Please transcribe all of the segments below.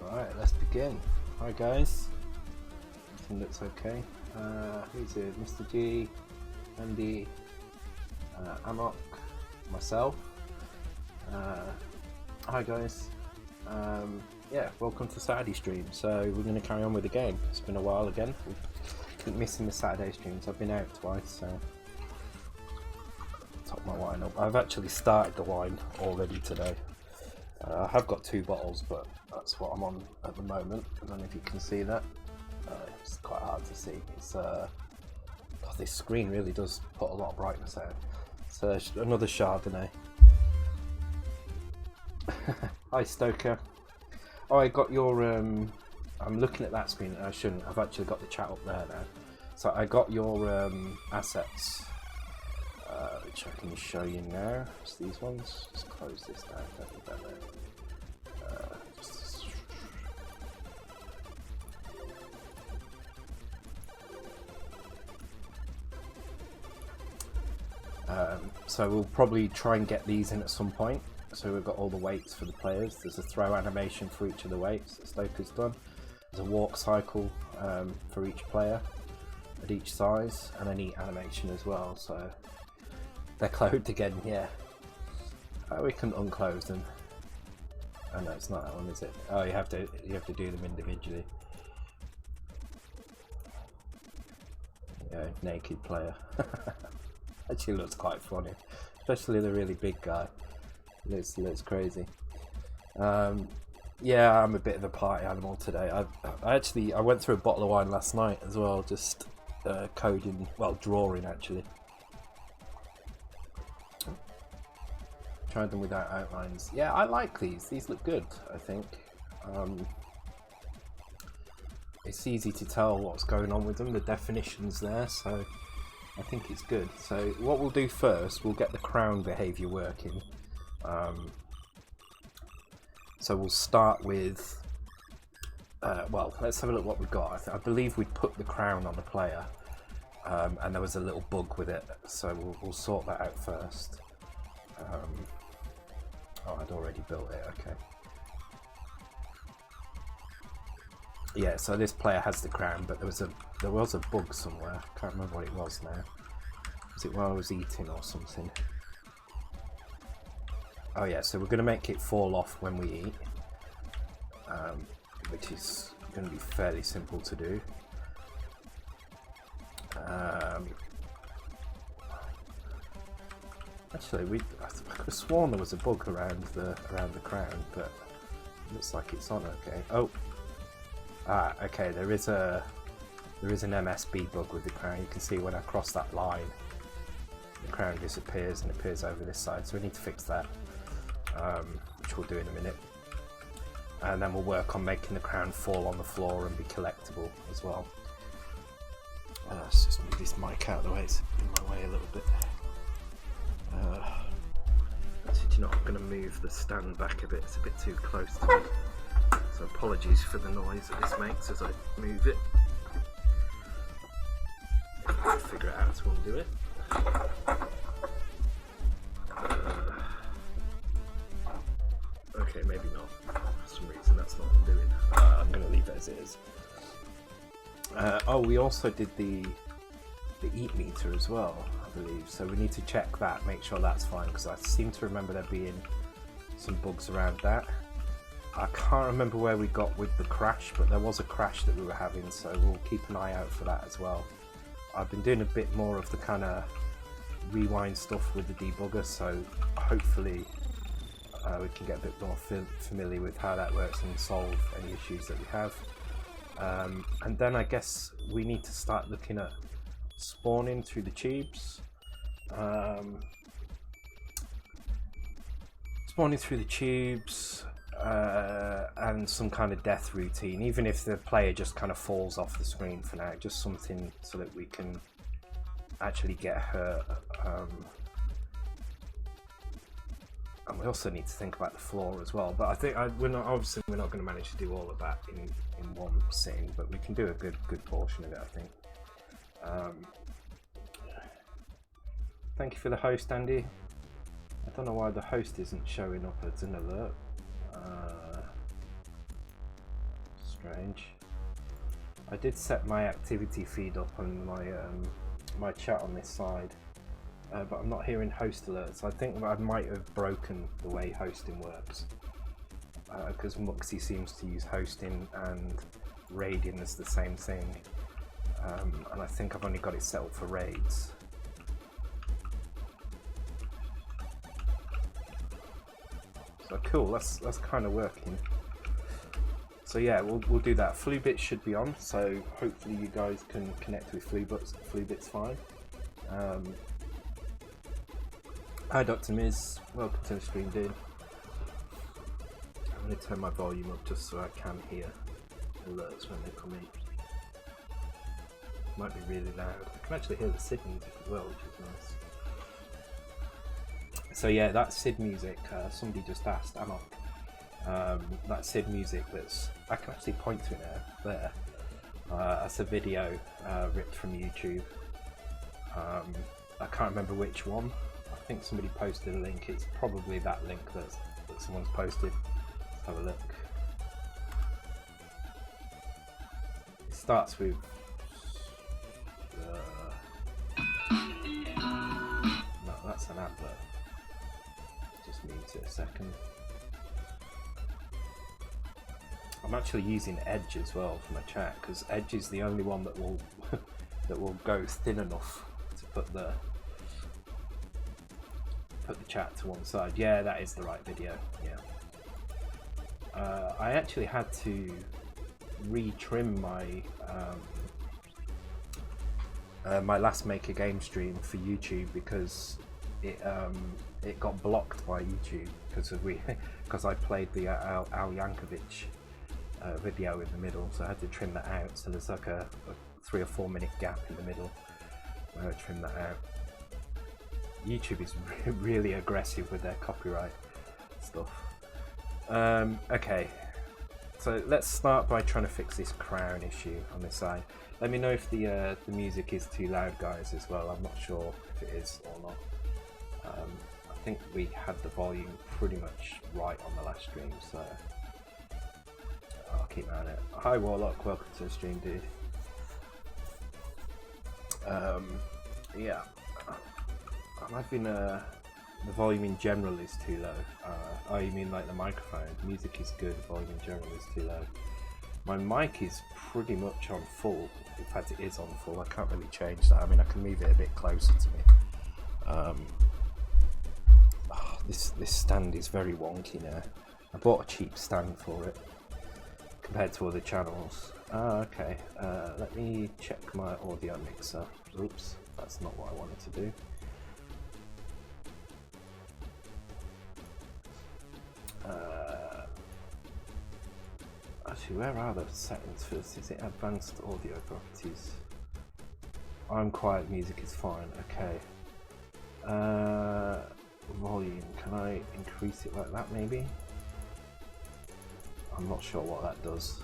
Alright, let's begin. Hi guys. Everything looks okay. Who's here? Mr. G, Andy, Amok, myself. Hi guys. Yeah, welcome to Saturday stream. So we're going to carry on with the game. It's been a while again. We've been missing the Saturday streams. I've been out twice, so top my wine up. I've actually started the wine already today. I have got 2 bottles, but that's what I'm on at the moment. I don't know if you can see that. It's quite hard to see. It's God, this screen really does put a lot of brightness out. So another Chardonnay. Hi Stoker. Oh, I got your. I'm looking at that screen. I shouldn't. I've actually got the chat up there now. So I got your assets, which I can show you now. It's these ones. Just close this down. Don't need that there. So we'll probably try and get these in at some point. So we've got all the weights for the players. There's a throw animation for each of the weights that Stoker's done. There's a walk cycle for each player at each size, and an eat animation as well. So they're clothed again, yeah. We can unclose them. Oh no, it's not that one, is it? Oh, you have to do them individually. Yeah, naked player. Actually looks quite funny, especially the really big guy. Looks crazy. Yeah, I'm a bit of a party animal today. I went through a bottle of wine last night as well, just coding, well, drawing actually. Tried them without outlines. Yeah, I like these. These look good, I think. It's easy to tell what's going on with them. The definition's there, so I think it's good. So what we'll do first, we'll get the crown behavior working. So we'll start with, well, let's have a look what we've got. I believe we put the crown on the player, and there was a little bug with it, so we'll sort that out first. Oh, I'd already built it, okay. Yeah, so this player has the crown, but there was a bug somewhere. I can't remember what it was now. Was it while I was eating or something? Oh yeah, so we're going to make it fall off when we eat, which is going to be fairly simple to do. Actually, I could have sworn there was a bug around the crown, but it looks like it's on okay. Oh, okay. There is an MSB bug with the crown. You can see when I cross that line, the crown disappears and appears over this side. So we need to fix that, which we'll do in a minute. And then we'll work on making the crown fall on the floor and be collectible as well. Let's just move this mic out of the way. It's in my way a little bit. You know, I'm going to move the stand back a bit. It's a bit too close to me. So apologies for the noise that this makes as I move it. I'll figure out how to undo it. Okay, maybe not. For some reason that's not what I'm doing. I'm going to leave it as it is. Oh, we also did the eat meter as well, I believe. So we need to check that, make sure that's fine, because I seem to remember there being some bugs around that. I can't remember where we got with the crash, but there was a crash that we were having, so we'll keep an eye out for that as well. I've been doing a bit more of the kind of rewind stuff with the debugger, so hopefully we can get a bit more familiar with how that works and solve any issues that we have. And then I guess we need to start looking at spawning through the tubes. Spawning through the tubes and some kind of death routine, even if the player just kind of falls off the screen for now, just something so that we can actually get hurt. And we also need to think about the floor as well, but I think we're not going to manage to do all of that in one sitting, but we can do a good portion of it, I think. Thank you for the host, Andy. I don't know why the host isn't showing up as an alert. strange. I did set my activity feed up on my my chat on this side, but I'm not hearing host alerts. I think I might have broken the way hosting works, because Muxy seems to use hosting and raiding as the same thing, and I think I've only got it set up for raids. So cool, that's kind of working. So yeah, we'll do that. Fluebits should be on, so hopefully you guys can connect with Fluebits fine. Hi Dr. Miz, welcome to the stream, dude. I'm going to turn my volume up just so I can hear alerts when they come in. Might be really loud. I can actually hear the SID music as well, which is nice. So yeah, that SID music, somebody just asked, Amok, that SID music that's, I can actually point to it there. That's a video ripped from YouTube. I can't remember which one. I think somebody posted a link. It's probably that link that someone's posted. Let's have a look. It starts with no, that's an advert. Just mute it a second. I'm actually using Edge as well for my chat, because Edge is the only one that will that will go thin enough to put the chat to one side. Yeah, that is the right video. Yeah. I actually had to retrim my my last Make a Game stream for YouTube because it got blocked by YouTube because I played the Al Yankovic video in the middle, so I had to trim that out. So there's like a 3 or 4 minute gap in the middle where I trimmed that out. YouTube is really aggressive with their copyright stuff. Okay, so let's start by trying to fix this crown issue on this side. Let me know if the music is too loud, guys, as well. I'm not sure if it is or not. I think we had the volume pretty much right on the last stream, so I'll keep an eye on it. Hi Warlock, welcome to the stream, dude. Yeah, I'm having the volume in general is too low. Oh, you mean like the microphone? Music is good, volume in general is too low. My mic is pretty much on full. In fact, it is on full. I can't really change that. I mean, I can move it a bit closer to me. This stand is very wonky now. I bought a cheap stand for it compared to other channels. Okay, let me check my audio mixer. Oops, that's not what I wanted to do. Actually, where are the settings first? Is it advanced audio properties? I'm quiet, music is fine. Okay. Volume, can I increase it like that maybe? I'm not sure what that does.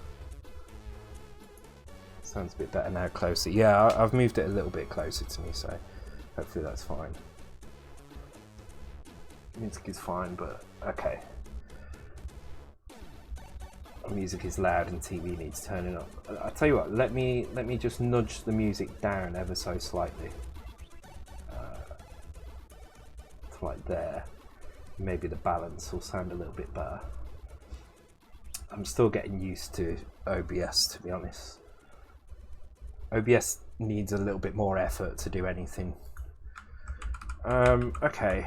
Sounds a bit better now, closer. Yeah, I've moved it a little bit closer to me, so hopefully that's fine. Music is fine, but okay. Music is loud and TV needs turning up. I'll tell you what, let me just nudge the music down ever so slightly. To like there. Maybe the balance will sound a little bit better. I'm still getting used to OBS, to be honest. OBS needs a little bit more effort to do anything. Okay.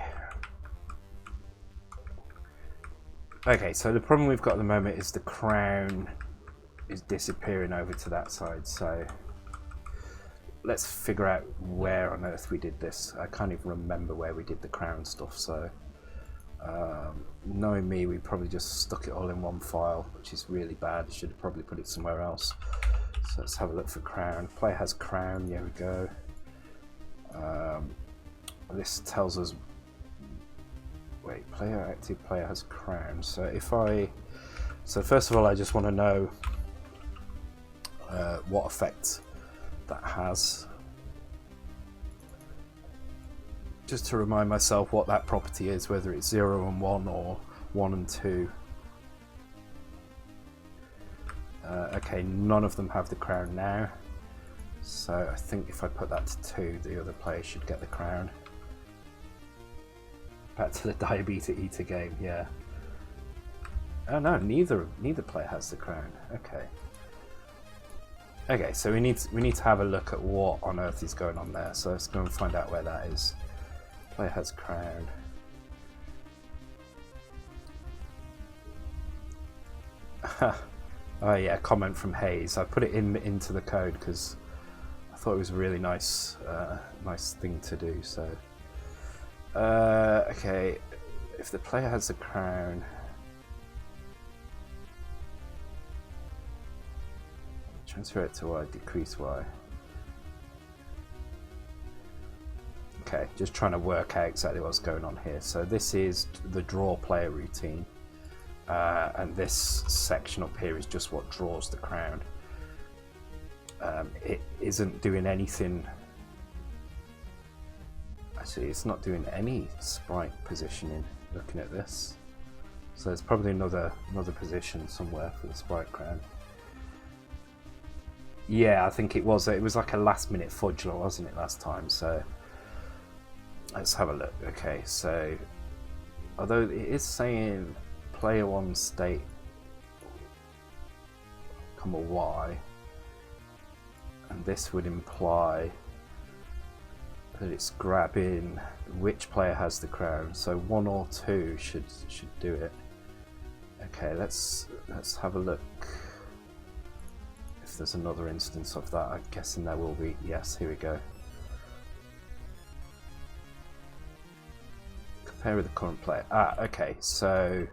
Okay, so the problem we've got at the moment is the crown is disappearing over to that side, so let's figure out where on earth we did this. I can't even remember where we did the crown stuff, so knowing me, we probably just stuck it all in one file, which is really bad. Should have probably put it somewhere else. So let's have a look for crown. Player has crown, there we go. This tells us, wait, player active player has crown. So if so first of all, I just want to know what effect that has, just to remind myself what that property is, whether it's 0 and 1 or 1 and 2. Okay, none of them have the crown now. So I think if I put that to 2, the other player should get the crown. Back to the diabetes eater game, yeah. Oh no, neither player has the crown. Okay. Okay, so we need to have a look at what on earth is going on there. So let's go and find out where that is. Player has crown. Oh yeah, comment from Hayes. I put it into the code because I thought it was a really nice thing to do. So okay, if the player has the crown, transfer it to Y, decrease Y. Okay, just trying to work out exactly what's going on here. So this is the draw player routine, and this section up here is just what draws the crown. It isn't doing anything. Actually, it's not doing any sprite positioning. Looking at this, so there's probably another position somewhere for the sprite crown. Yeah, I think it was like a last minute fudge, wasn't it, last time? So let's have a look. Okay, so although it is saying player 1 state, Y, and this would imply that it's grabbing which player has the crown. So 1 or 2 should do it. Okay, let's have a look. If there's another instance of that, I'm guessing there will be. Yes, here we go. Compare with the current player. Okay, so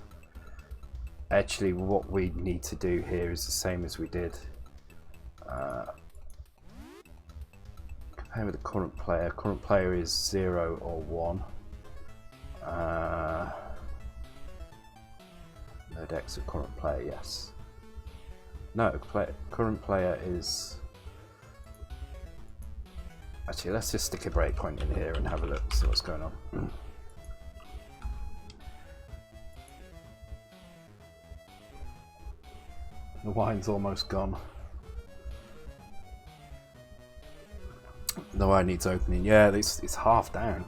actually what we need to do here is the same as we did. Compare with the current player. Current player is 0 or 1. Node X of current player, yes. No, current player is... Actually, let's just stick a breakpoint in here and have a look, see what's going on. The wine's almost gone. The wine needs opening. Yeah, it's half down.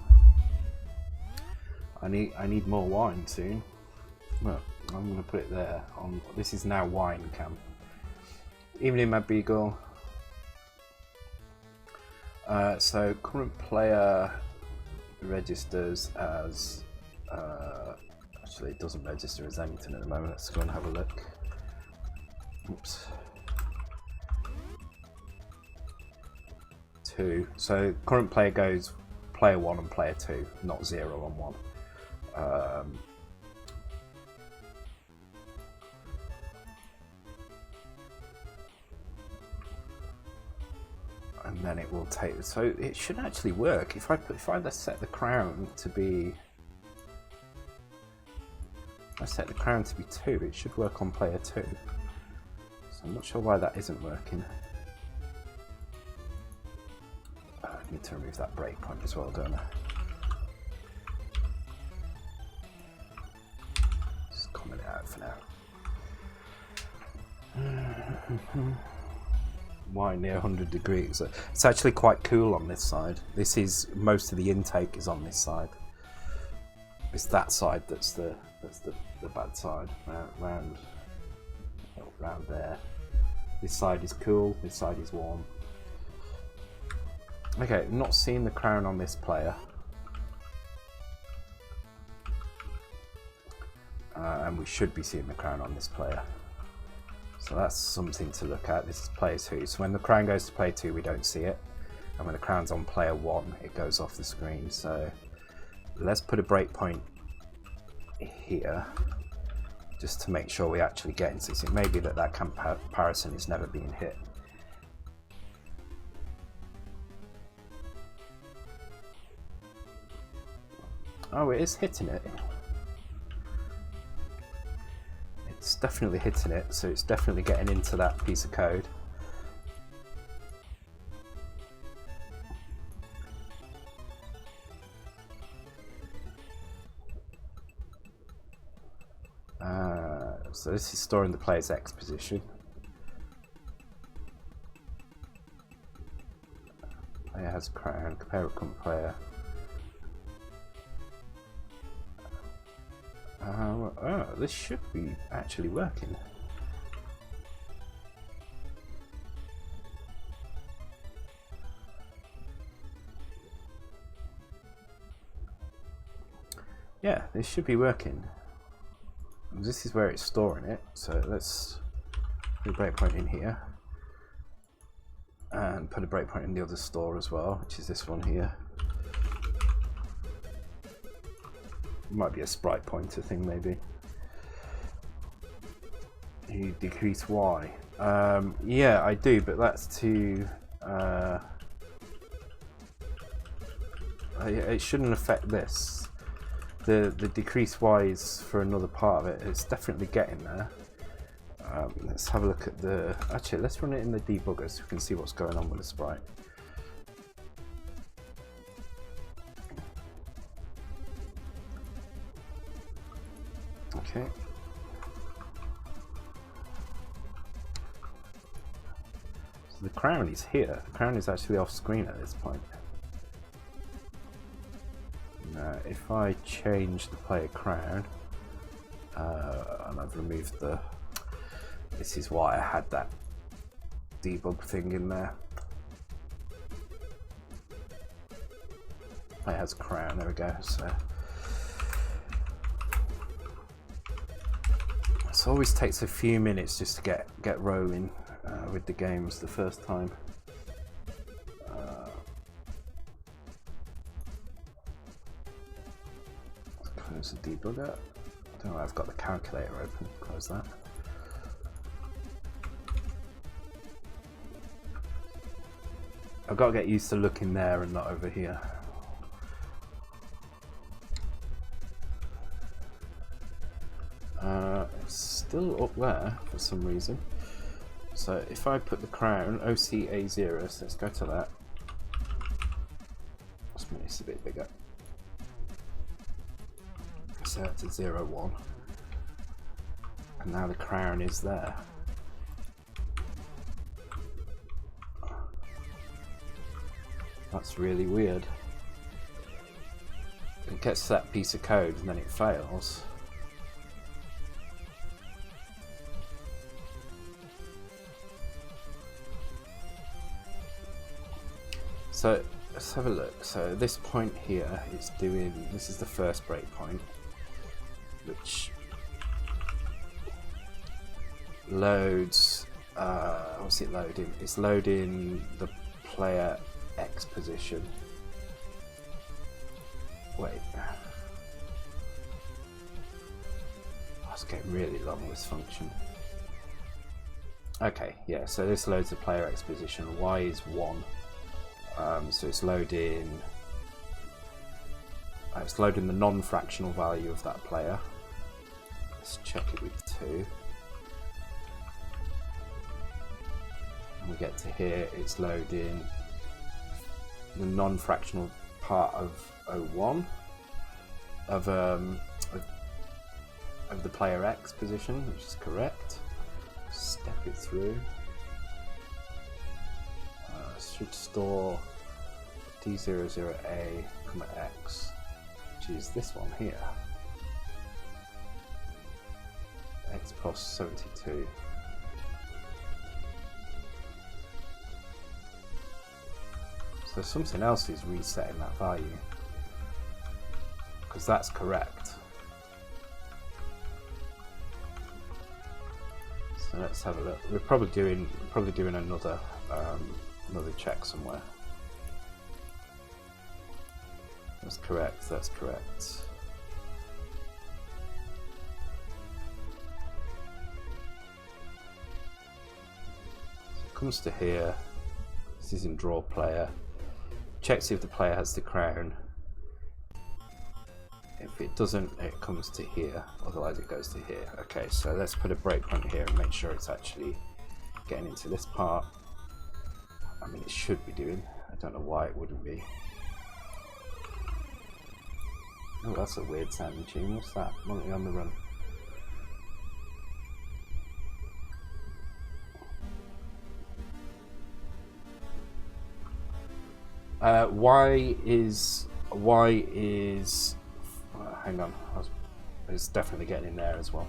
I need more wine soon. Well, I'm going to put it there. This is now wine cam. Evening, Mad Beagle. So current player registers as actually it doesn't register as anything at the moment. Let's go and have a look. Oops. 2. So current player goes player 1 and player 2, not 0 and 1. And then it will take. So it should actually work if I set the crown to be. I set the crown to be 2. It should work on player 2. So I'm not sure why that isn't working. I need to remove that breakpoint as well, don't I? Just comment it out for now. Why near 100 degrees? It's actually quite cool on this side. This is most of the intake is on this side. It's that side that's the bad side. Round there. This side is cool. This side is warm. Okay, not seeing the crown on this player. And we should be seeing the crown on this player. So that's something to look at. This is player 2. So when the crown goes to player 2, we don't see it. And when the crown's on player 1, it goes off the screen. So let's put a breakpoint here, just to make sure we actually get into this. It may be that comparison is never being hit. Oh, it is hitting it. It's definitely hitting it, so it's definitely getting into that piece of code. So this is storing the player's X position. has crown, compare with current player. Oh, this should be actually working. Yeah, this should be working. This is where it's storing it, so let's put a breakpoint in here. And put a breakpoint in the other store as well, which is this one here. It might be a sprite pointer thing, maybe. You decrease Y. Yeah, I do, but that's to... it shouldn't affect this. The decrease Y is for another part of it. It's definitely getting there. Let's have a look at the... Actually, let's run it in the debugger so we can see what's going on with the sprite. Okay. So the crown is here. The crown is actually off screen at this point. Now, if I change the player crown, and I've removed the... This is why I had that debug thing in there. It has crown, there we go. So it always takes a few minutes just to get rolling with the games the first time. Let's close the debugger. I don't know, I've got the calculator open. Close that. I've got to get used to looking there and not over here. It's still up there for some reason. So if I put the crown OCA0, so let's go to that. Let's make this a bit bigger. Set it to 0, 1. And now the crown is there. That's really weird. It gets to that piece of code and then it fails. So let's have a look. So this point here is doing, this is the first breakpoint, which loads, what's it loading? It's loading the player X position. Wait. Oh, it's getting really long, this function. Okay, yeah, so this loads the player X position. Y is 1. So it's loading the non-fractional value of that player. Let's check it with 2. And we get to here, it's loading the non-fractional part of 01 of the player X position, which is correct. Step it through. Should store D00A, X, which is this one here. X plus 72. So something else is resetting that value, because that's correct. So let's have a look. We're probably doing another check somewhere. That's correct. That's correct. So it comes to here. This is in draw player. Checks if the player has the crown. If it doesn't, it comes to here. Otherwise, it goes to here. Okay, so let's put a breakpoint here and make sure it's actually getting into this part. I mean, it should be doing. I don't know why it wouldn't be. Oh, that's a weird sounding tune. What's that? Monkey on the Run. Y is hang on, it's definitely getting in there as well.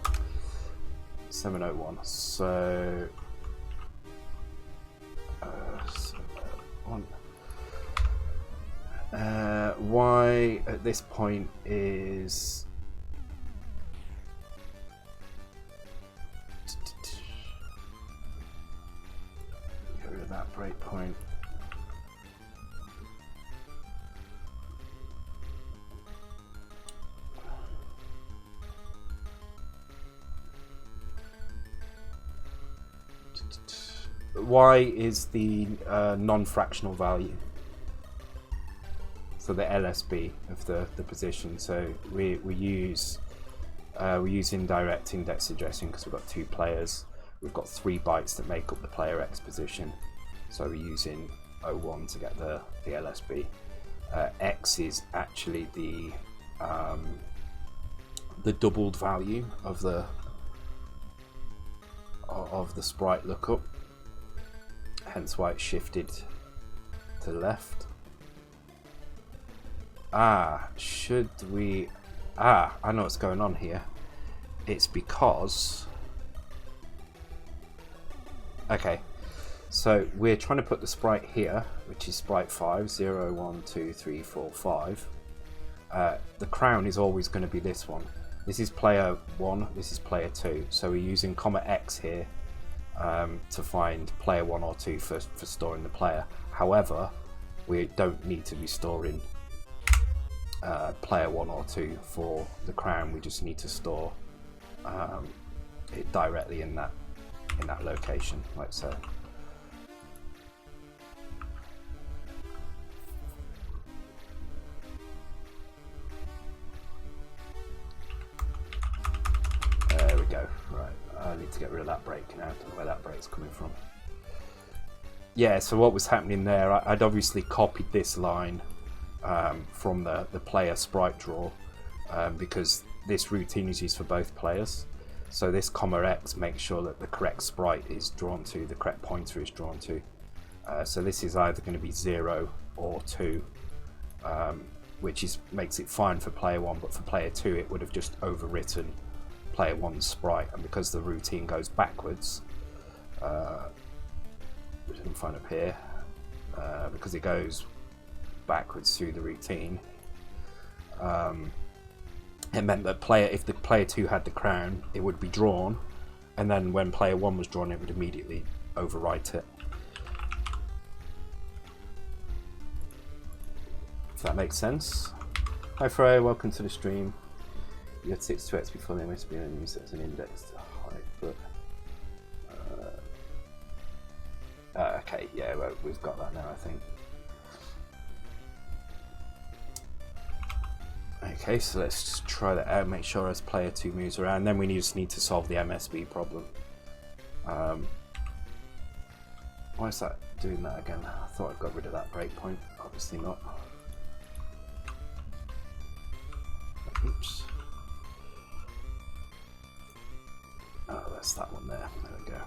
701. So 701. Y at this point is get rid of that breakpoint. Y is the non-fractional value, so the LSB of the position. So we use indirect index addressing because we've got 2 players. We've got 3 bytes that make up the player X position. So we're using 01 to get the LSB. X is actually the doubled value of the sprite lookup. Hence why it's shifted to the left. Should we... I know what's going on here. It's because... Okay, so we're trying to put the sprite here, which is sprite 5, 0, 1, 2, 3, 4, 5. The crown is always going to be this one. This is player 1, this is player 2. So we're using $X here to find player 1 or 2 for storing the player. However, we don't need to be storing player 1 or 2 for the crown. We just need to store it directly in that location, like so. There we go. Right, I need to get rid of that break now. I don't know where that break's coming from. Yeah, so what was happening there, I'd obviously copied this line from the player sprite draw because this routine is used for both players. So this $X makes sure that the correct sprite is drawn to, the correct pointer is drawn to. So this is either going to be 0 or 2, which makes it fine for player 1, but for player 2 it would have just overwritten player 1's sprite, and because the routine goes backwards, which I can find up here, because it goes backwards through the routine, it meant that if the player 2 had the crown, it would be drawn, and then when player 1 was drawn, it would immediately overwrite it. If that makes sense. Hi Freya, welcome to the stream. You had 62X before the MSB and use it as an index to hide, but okay, yeah, well, we've got that now, I think. Okay, so let's just try that out, make sure as player 2 moves around, then we just need to solve the MSB problem. Why is that doing that again? I thought I'd got rid of that breakpoint, obviously not. Oops. Oh, that's that one there. There we go.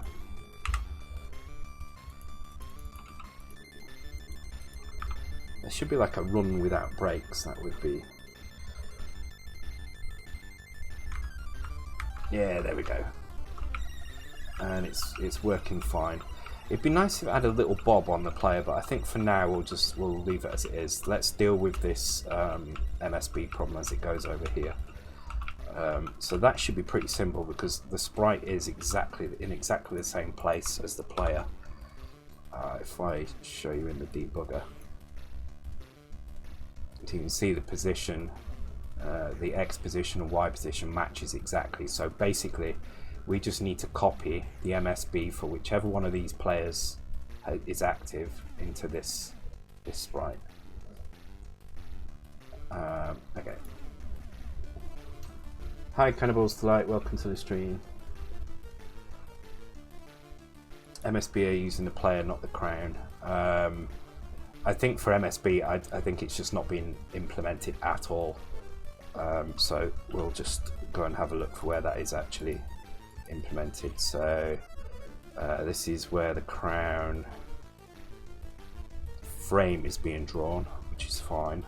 There should be like a run without breaks. That would be. Yeah, there we go. And it's working fine. It'd be nice if it had a little bob on the player, but I think for now we'll leave it as it is. Let's deal with this MSB problem as it goes over here. So that should be pretty simple because the sprite is in exactly the same place as the player. If I show you in the debugger, you can see the position, the X position and Y position matches exactly. So basically, we just need to copy the MSB for whichever one of these players is active into this sprite. Okay. Hi Cannibals Delight, welcome to the stream. MSB are using the player, not the crown. I think for MSB, I think it's just not been implemented at all. So we'll just go and have a look for where that is actually implemented. So this is where the crown frame is being drawn, which is fine.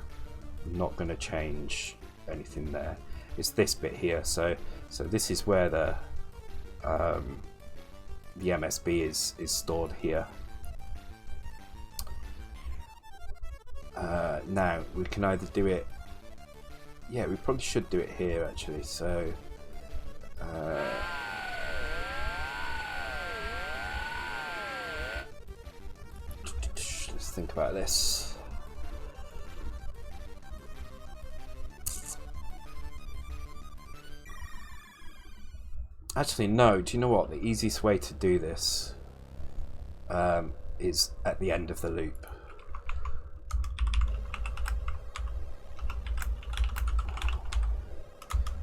I'm not going to change anything there. It's this bit here. So this is where the MSB is stored here. Now we can either do it. Yeah, we probably should do it here actually. So. Let's think about this. Actually, no. Do you know what? The easiest way to do this is at the end of the loop.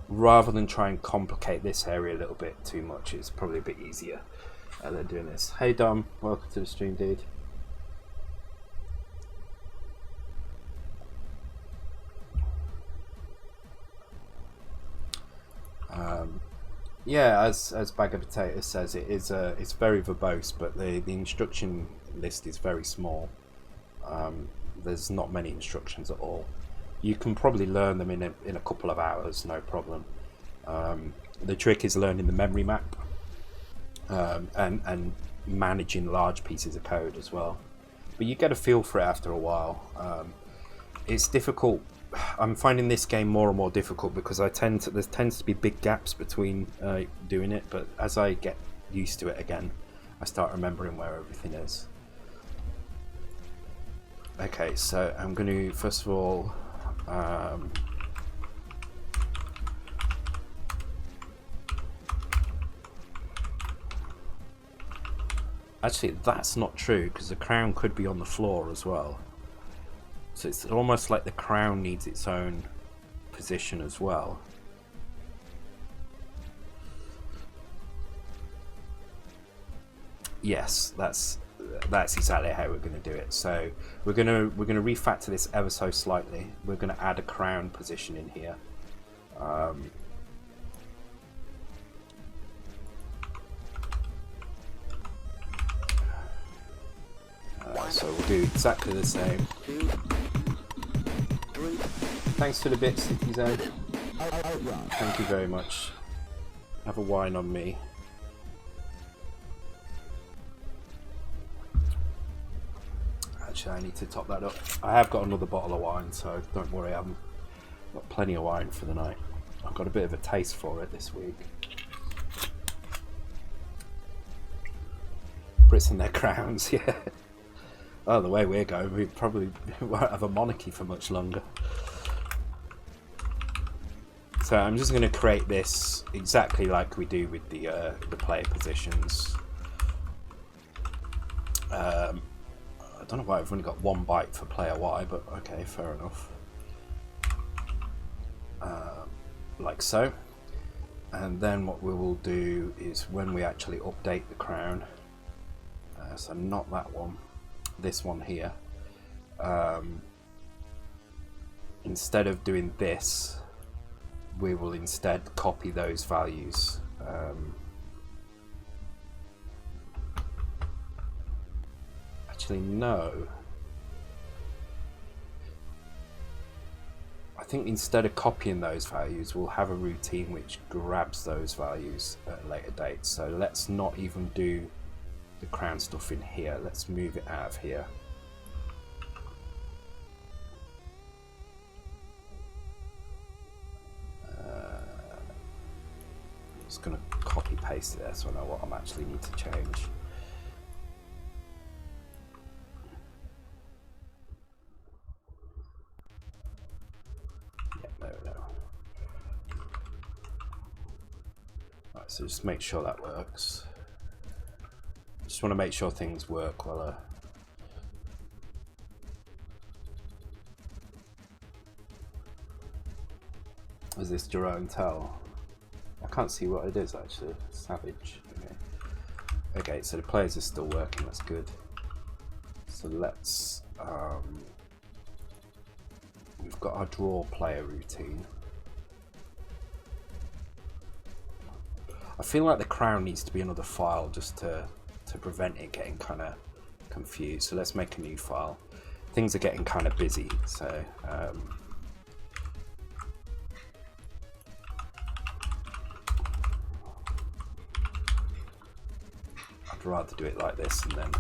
Rather than try and complicate this area a little bit too much, it's probably a bit easier than doing this. Hey Dom, welcome to the stream, dude. Yeah, as Bag of Potatoes says, it's very verbose, but the instruction list is very small. There's not many instructions at all. You can probably learn them in a couple of hours, no problem. The trick is learning the memory map and managing large pieces of code as well. But you get a feel for it after a while. It's difficult. I'm finding this game more and more difficult because there tends to be big gaps between doing it. But as I get used to it again, I start remembering where everything is. Okay, so I'm going to first of all. Actually, that's not true because the crown could be on the floor as well. So it's almost like the crown needs its own position as well. Yes, that's exactly how we're going to do it. So we're going to refactor this ever so slightly. We're going to add a crown position in here. So we'll do exactly the same. Thanks for the bits, City Zone. Thank you very much. Have a wine on me. Actually, I need to top that up. I have got another bottle of wine, so don't worry, I've got plenty of wine for the night. I've got a bit of a taste for it this week. Brits and their crowns, yeah. Oh, the way we're going, we probably won't have a monarchy for much longer. So I'm just going to create this exactly like we do with the player positions. I don't know why I've only got 1 byte for player Y, but okay, fair enough. Like so. And then what we will do is when we actually update the crown, so not that one, this one here, instead of doing this, we will instead copy those values. Actually, no. I think instead of copying those values, we'll have a routine which grabs those values at a later date. So let's not even do the crown stuff in here. Let's move it out of here. I'm just going to copy paste it there so I know what I actually need to change. Yeah, there we go. Right, so just make sure that works. Just want to make sure things work while is this Jerome Tell? I can't see what it is actually. Savage. Okay, so the players are still working, that's good. So let's we've got our draw player routine. I feel like the crown needs to be another file just to prevent it getting kind of confused. So let's make a new file. things are getting kind of busy, so I'd rather do it like this, and then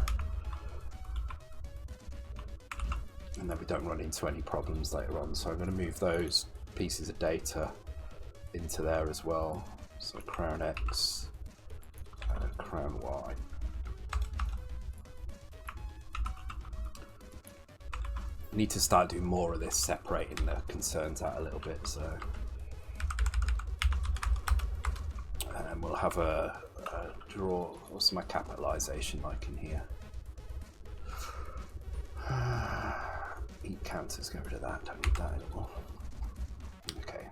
we don't run into any problems later on. So I'm going to move those pieces of data into there as well. So crown X, crown Y. Need to start doing more of this, separating the concerns out a little bit. So we'll have a draw. What's my capitalization like in here? Eat counters, get rid of that, don't need that anymore. Okay,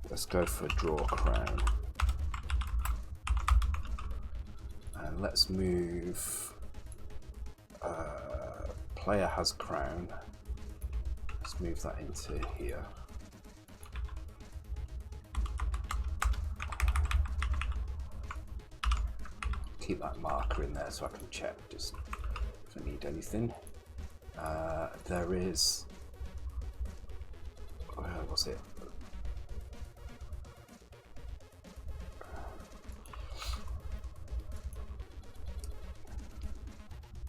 let's go for draw crown. And let's move player has crown. Let's move that into here. Keep that marker in there so I can check just if I need anything. There is, where was it?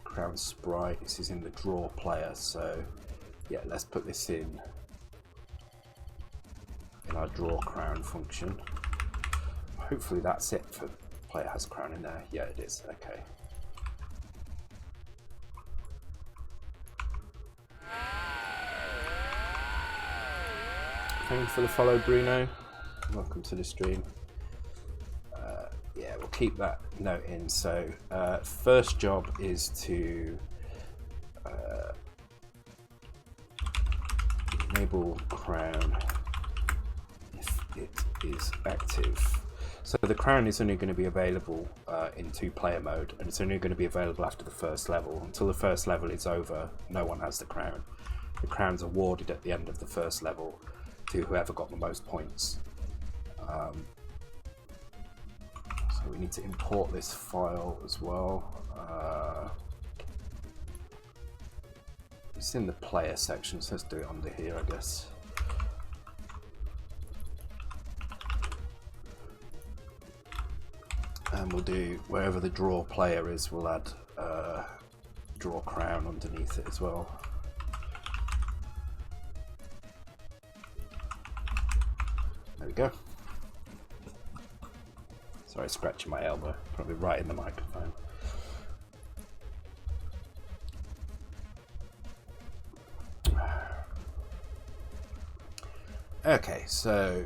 Crown sprite. This is in the draw player, so yeah, let's put this in our draw crown function. Hopefully that's it for player has crown in there. Yeah, it is. Okay. Thanks for the follow, Bruno. Welcome to the stream. Yeah, we'll keep that note in. So first job is to enable crown if it is active. So the crown is only going to be available in 2-player mode, and it's only going to be available after the first level. Until the first level is over, no one has the crown. The crown's awarded at the end of the first level to whoever got the most points. So we need to import this file as well. It's in the player section, so let's do it under here, I guess. And we'll do, wherever the draw player is, we'll add draw crown underneath it as well. There we go. Sorry, scratching my elbow, probably right in the microphone. Okay, so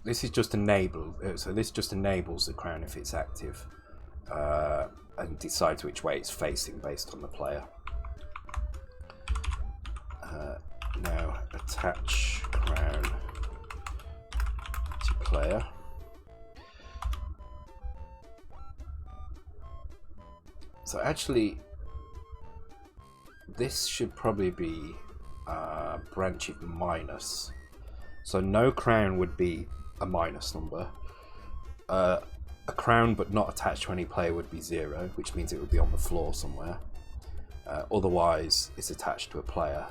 this is just enable. So this just enables the crown if it's active, and decides which way it's facing based on the player. Now attach crown to player. So actually, this should probably be branch it minus. So no crown would be a minus number. A crown but not attached to any player would be 0, which means it would be on the floor somewhere. Otherwise, it's attached to a player.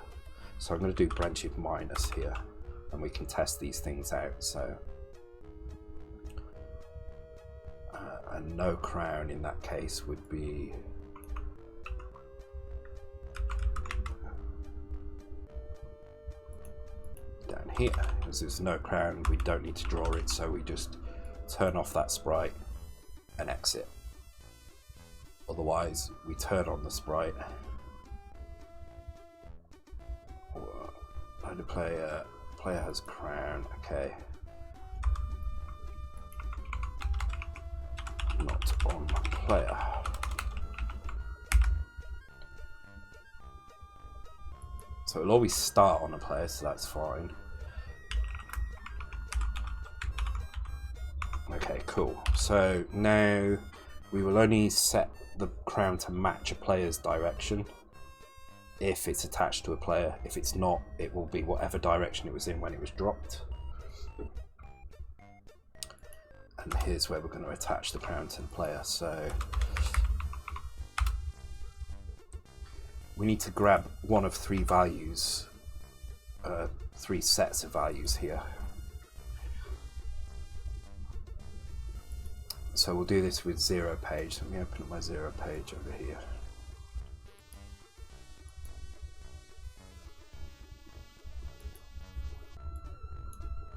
So I'm going to do branch it minus here, and we can test these things out. So and no crown in that case would be down here. As there's no crown, we don't need to draw it, so we just turn off that sprite and exit. Otherwise, we turn on the sprite. The player has crown. Okay. Not on player. So it'll always start on a player, so that's fine. Okay, cool. So now we will only set the crown to match a player's direction if it's attached to a player. If it's not, it will be whatever direction it was in when it was dropped. And here's where we're going to attach the crown to the player. So we need to grab one of three values, three sets of values here. So we'll do this with 0 page. Let me open up my 0 page over here.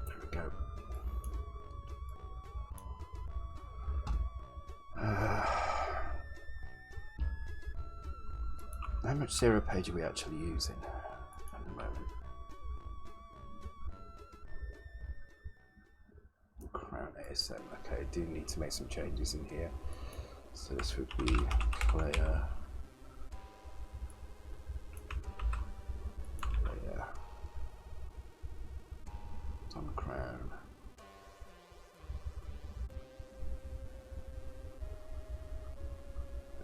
There we go. How much 0 page are we actually using at the moment? Crown ASM. Okay, I do need to make some changes in here. So this would be player. On crown.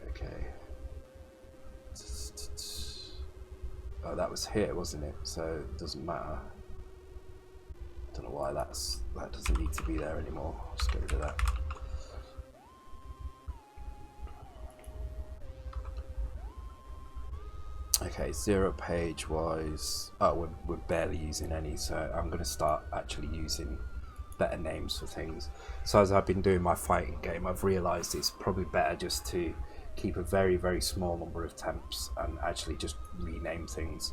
Okay. Oh, that was here, wasn't it? So it doesn't matter. Don't know why that doesn't need to be there anymore. I'll just get rid of that. Okay, 0 page wise. Oh, we're barely using any, so I'm going to start actually using better names for things. So as I've been doing my fighting game, I've realised it's probably better just to keep a very, very small number of temps and actually just rename things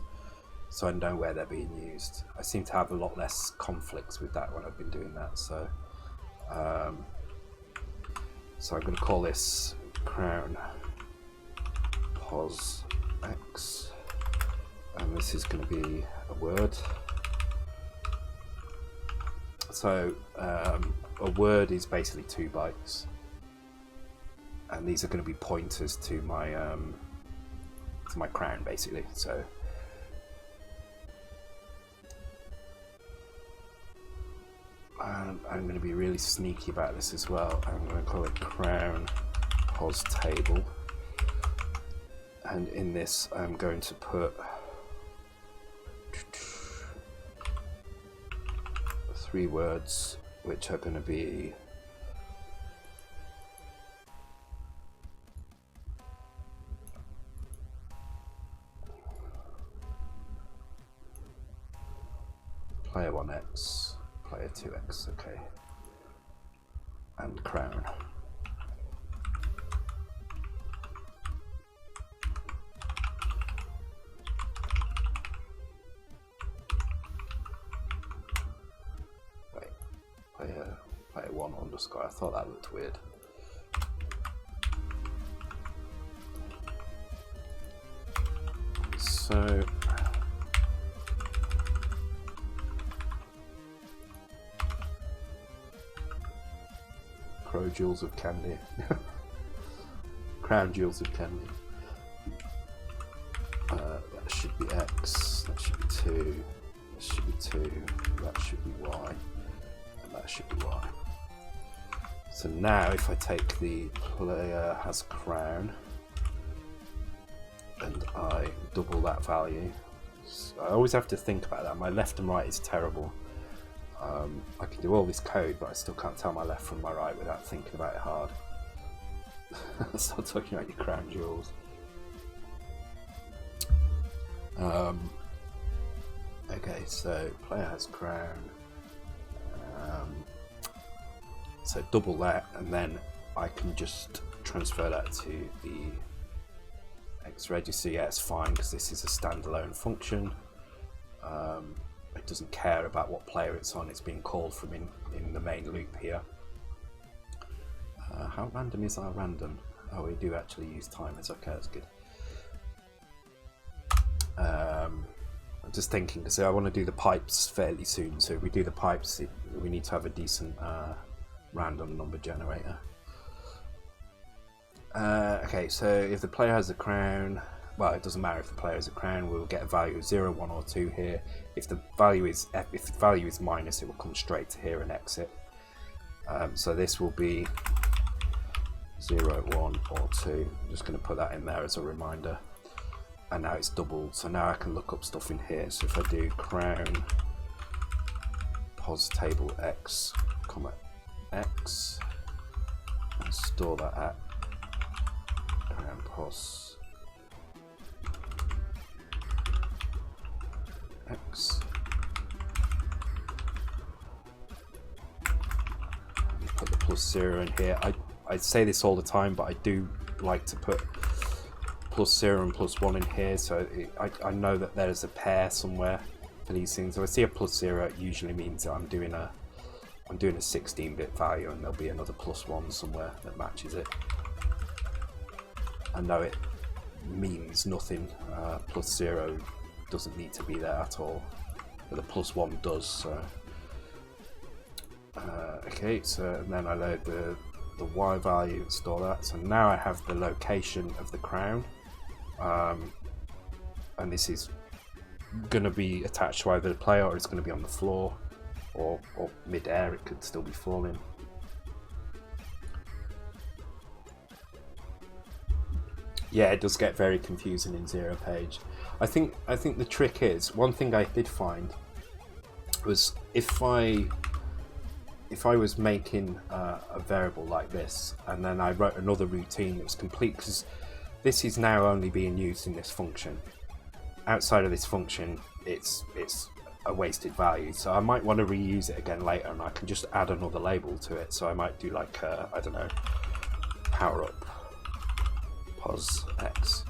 so I know where they're being used. I seem to have a lot less conflicts with that when I've been doing that. So so I'm going to call this crown pos X, and this is going to be a word. So a word is basically 2 bytes, and these are going to be pointers to my crown basically. So I'm going to be really sneaky about this as well. I'm going to call it crown pos table. And in this, I'm going to put 3 words, which are going to be player 1x, player 2x, okay, and crown. Player 1 underscore. I thought that looked weird. So crow jewels of candy. Crown jewels of candy. That should be X, that should be 2, that should be 2, that should be Y, and that should be Y. So now if I take the player has crown and I double that value, so I always have to think about that. My left and right is terrible. I can do all this code, but I still can't tell my left from my right without thinking about it hard. Start talking about your crown jewels. Okay, so player has crown. So double that, and then I can just transfer that to the X register. Yeah, it's fine because this is a standalone function. It doesn't care about what player it's on. It's being called from in the main loop here. How random is our random? Oh, we do actually use timers. Okay, that's good. I'm just thinking because I want to do the pipes fairly soon. So if we do the pipes, we need to have a decent random number generator. Okay, so if the player has a crown, well, it doesn't matter if the player has a crown. We'll get a value of 0, 1, or 2 here. If the value is minus, it will come straight to here and exit. So this will be 0, 1, or 2. I'm just going to put that in there as a reminder. And now it's doubled, so now I can look up stuff in here. So if I do crown pos table x, comma x, and store that at crown pos X. Put the +0 in here. I say this all the time, but I do like to put +0 and +1 in here, so I know that there's a pair somewhere for these things. If I see a +0, it usually means that I'm doing a 16-bit value, and there'll be another +1 somewhere that matches it. I know it means nothing. +0 doesn't need to be there at all, but the +1 does. So okay, so and then I load the Y value and store that. So now I have the location of the crown, and this is going to be attached to either the player, or it's going to be on the floor, or mid-air. It could still be falling. Yeah, it does get very confusing in zero page. I think the trick is, one thing I did find was if I was making a variable like this, and then I wrote another routine that was complete, because this is now only being used in this function. Outside of this function, it's a wasted value. So I might want to reuse it again later, and I can just add another label to it. So I might do like I don't know, power up pos x,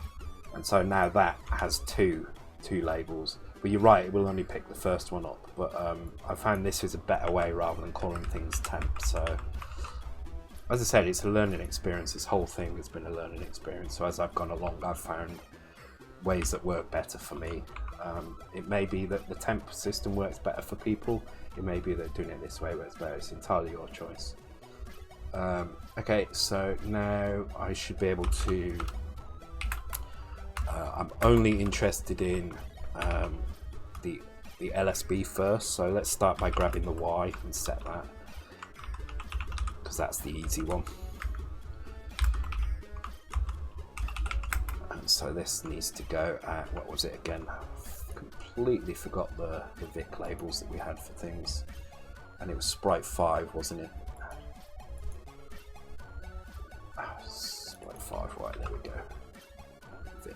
and so now that has two labels. But you're right, it will only pick the first one up. But I found this is a better way rather than calling things temp. So as I said, it's a learning experience. This whole thing has been a learning experience. So as I've gone along, I've found ways that work better for me. It may be that the temp system works better for people. It may be that doing it this way works better. It's entirely your choice. Okay, so now I should be able to. I'm only interested in the LSB first. So let's start by grabbing the Y and set that, because that's the easy one. So this needs to go at, what was it again? Completely forgot the Vic labels that we had for things, and it was Sprite 5, wasn't it? Sprite 5, right, there we go. Vic.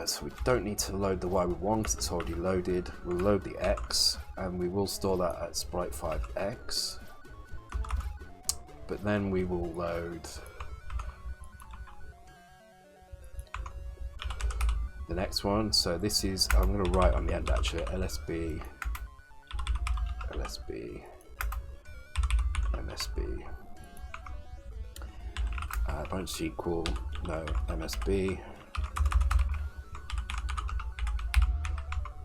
So we don't need to load the Y with 1 because it's already loaded. We'll load the X, and we will store that at Sprite 5X. But then we will load the next one. So this is, I'm going to write on the end actually, LSB, MSB. Bunch equal, no, MSB.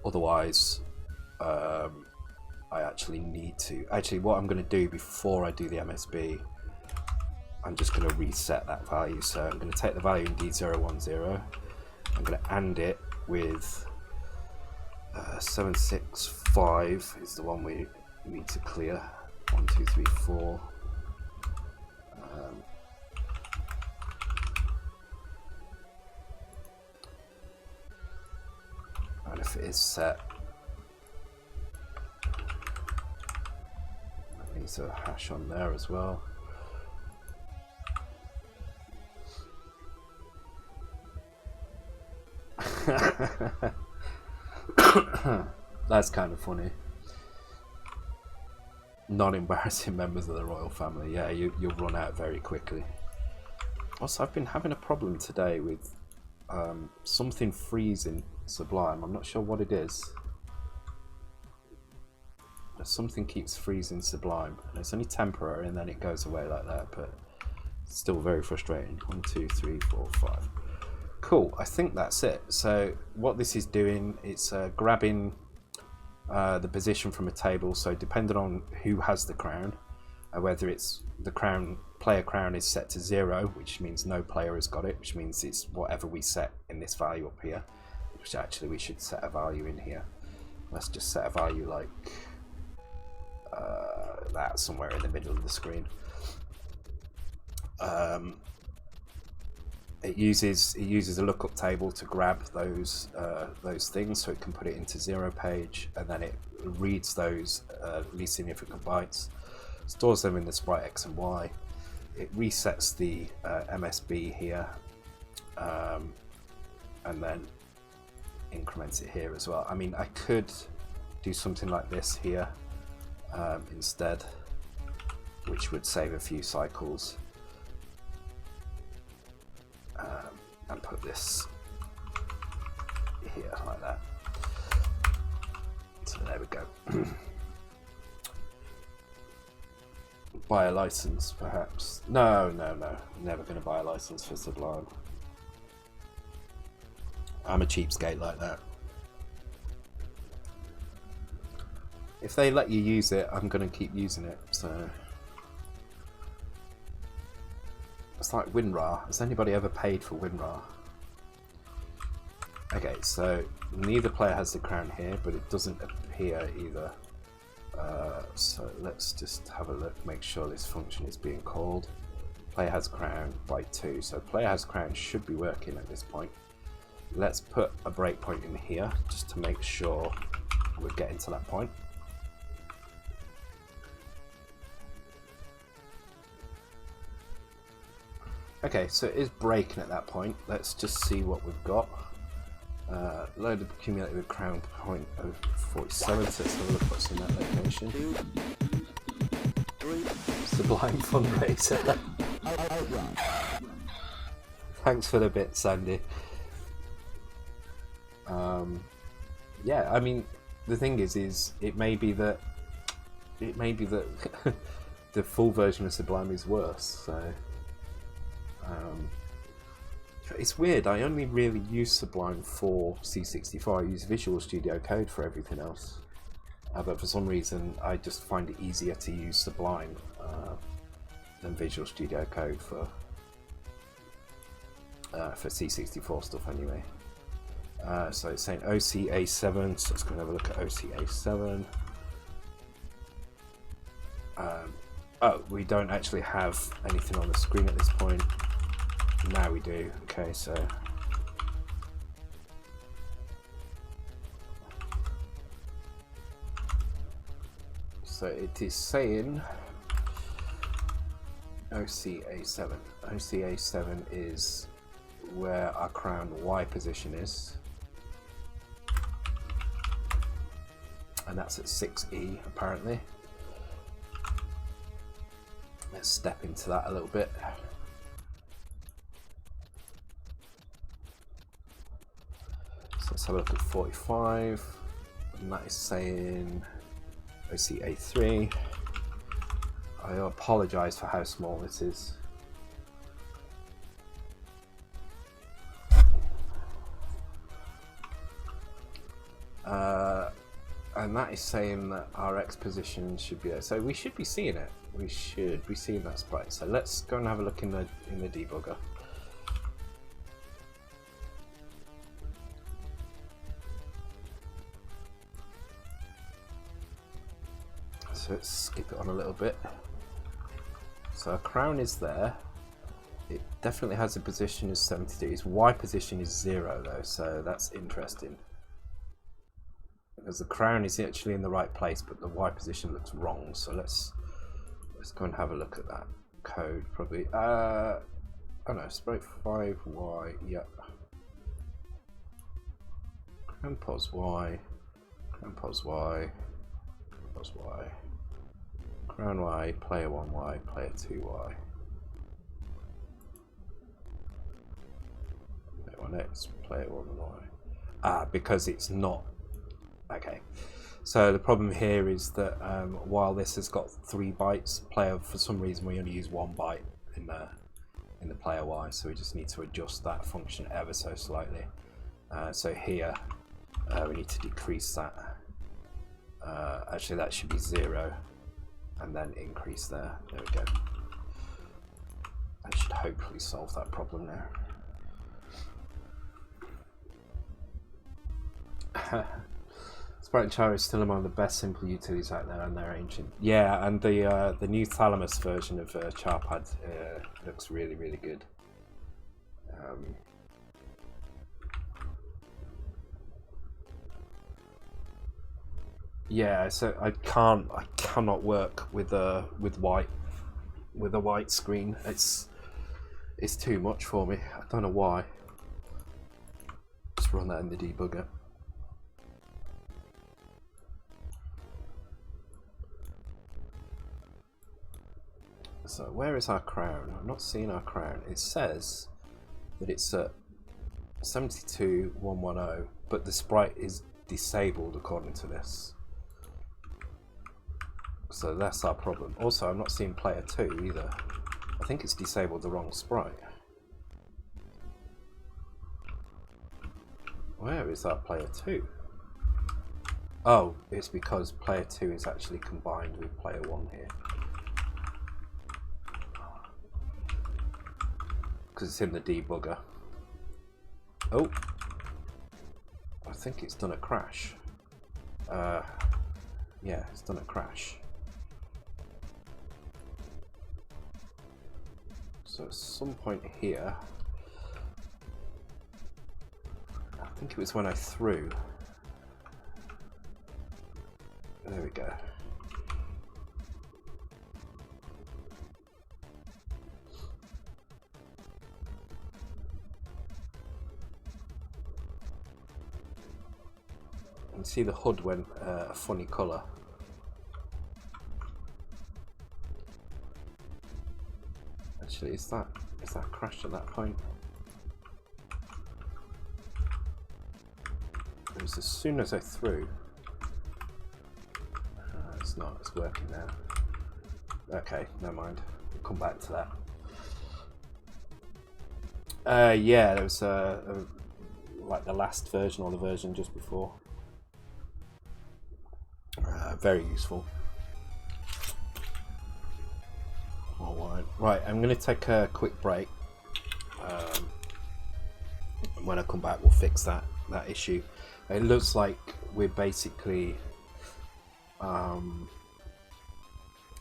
Otherwise, I actually need to. Actually, what I'm going to do before I do the MSB, I'm just going to reset that value. So I'm going to take the value in D010. I'm going to AND it with 765 is the one we need to clear. 1, 2, 3, 4. And if it is set, that needs a hash on there as well. That's kind of funny. Non-embarrassing members of the royal family. Yeah, you'll run out very quickly. Also, I've been having a problem today with something freezing Sublime. I'm not sure what it is. But something keeps freezing Sublime, and it's only temporary, and then it goes away like that. But it's still very frustrating. 1, 2, 3, 4, 5. Cool. I think that's it. So what this is doing, it's grabbing the position from a table. So depending on who has the crown, whether it's the player crown is set to 0, which means no player has got it, which means it's whatever we set in this value up here, which actually we should set a value in here. Let's just set a value like that, somewhere in the middle of the screen. It uses a lookup table to grab those things, so it can put it into 0 page, and then it reads those least significant bytes, stores them in the sprite X and Y, it resets the MSB here, and then increments it here as well. I mean, I could do something like this here instead, which would save a few cycles, and put this here like that. So there we go. Buy a license, perhaps. No, never going to buy a license for Sublime. I'm a cheapskate like that. If they let you use it, I'm going to keep using it. So it's like WinRAR. Has anybody ever paid for WinRAR? Okay, so neither player has the crown here, but it doesn't appear either. So let's just have a look, make sure this function is being called. Player has crown by 2, so player has crown should be working at this point. Let's put a breakpoint in here just to make sure we're getting to that point. Okay, so it is breaking at that point. Let's just see what we've got. Load of cumulative crown point of 47, so let's have a look what's in that location. 2, 3. Sublime fundraiser. Thanks for the bit, Sandy. Yeah, I mean, the thing is it may be that the full version of Sublime is worse. So it's weird. I only really use Sublime for C64. I use Visual Studio Code for everything else. But for some reason, I just find it easier to use Sublime than Visual Studio Code for C64 stuff anyway. So it's saying OCA7, so let's go and have a look at OCA7. Oh, we don't actually have anything on the screen at this point. Now we do. Okay, so it is saying OCA7. OCA7 is where our crown Y position is, and that's at 6E apparently. Let's step into that a little bit. So let's have a look at 45, and that is saying OCA3. I apologise for how small this is. And that is saying that our X position should be there. So we should be seeing it. We should be seeing that sprite. So let's go and have a look in the debugger. So let's skip it on a little bit. So our crown is there. It definitely has a position as 72. Its Y position is 0 though, so that's interesting. Because the crown is actually in the right place, but the Y position looks wrong. So let's go and have a look at that code. Probably. Oh no, Sprite5Y. Yep. Crown pos Y. Crown pos Y. Pos Y. Crown Y. Player 1Y. Player 2Y. Player 1X. Player 1Y. Because it's not. Okay, so the problem here is that while this has got 3 bytes, player for some reason we only use 1 byte in the player Y, so we just need to adjust that function ever so slightly. So here we need to decrease that. Actually, that should be 0, and then increase there. There we go. That should hopefully solve that problem now. SpritePad is still among the best simple utilities out there, and they're ancient. Yeah, and the new Thalamus version of Charpad looks really, really good. Yeah, so I cannot work with white. with a white screen. It's too much for me. I don't know why. Just run that in the debugger. So where is our crown? I'm not seeing our crown. It says that it's at 72,110, but the sprite is disabled according to this. So that's our problem. Also, I'm not seeing player 2 either. I think it's disabled the wrong sprite. Where is our player 2? Oh, it's because player 2 is actually combined with player 1 here. Because it's in the debugger. Oh, I think it's done a crash. Yeah, it's done a crash. So at some point here, I think it was when I threw. There we go. You can see the HUD went a funny colour. Actually, is that crashed at that point? It was as soon as I threw. It's not. It's working now. Okay, never mind. We'll come back to that. Yeah, there was like the last version or the version just before. Very useful. Right, I'm going to take a quick break. And when I come back, we'll fix that issue. It looks like we're basically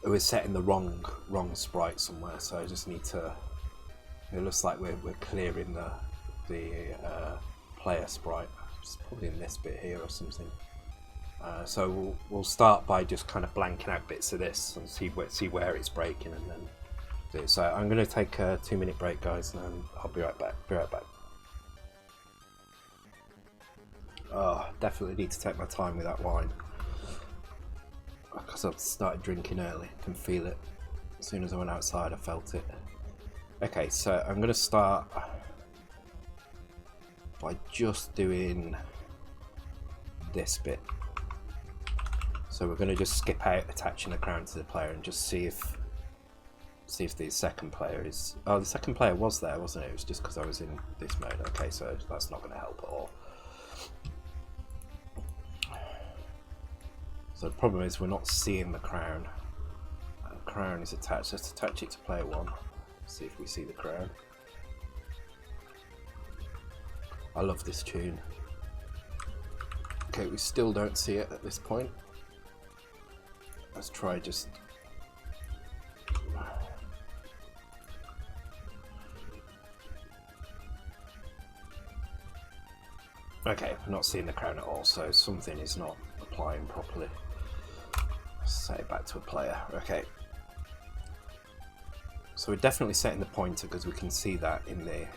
we're setting the wrong sprite somewhere. So I just need to. It looks like we're clearing the player sprite. It's probably in this bit here or something. So we'll start by just kind of blanking out bits of this and see where it's breaking, and then do it. So I'm going to take a 2-minute break, guys, and then I'll be right back. Oh, definitely need to take my time with that wine because I've started drinking early. I can feel it. As soon as I went outside, I felt it. Okay, so I'm going to start by just doing this bit. So we're going to just skip out attaching the crown to the player and just see if the second player is... Oh, the second player was there, wasn't it? It was just because I was in this mode. Okay, so that's not going to help at all. So the problem is we're not seeing the crown. The crown is attached. Let's attach it to player 1. See if we see the crown. I love this tune. Okay, we still don't see it at this point. Let's try just... Okay, we're not seeing the crown at all, so something is not applying properly. Set it back to a player. Okay. So we're definitely setting the pointer because we can see that in the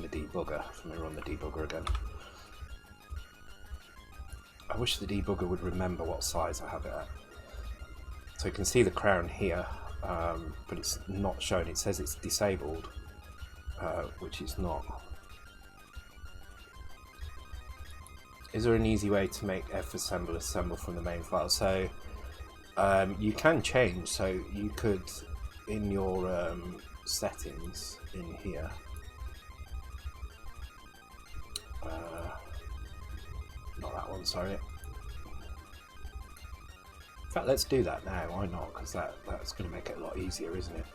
debugger. Let me run the debugger again. I wish the debugger would remember what size I have it at. So you can see the crown here, but it's not shown. It says it's disabled, which it's not. Is there an easy way to make Fassembler assemble from the main file? So you can change. So you could, in your settings in here, not that one, sorry. In fact, let's do that now. Why not? Because that's going to make it a lot easier, isn't it?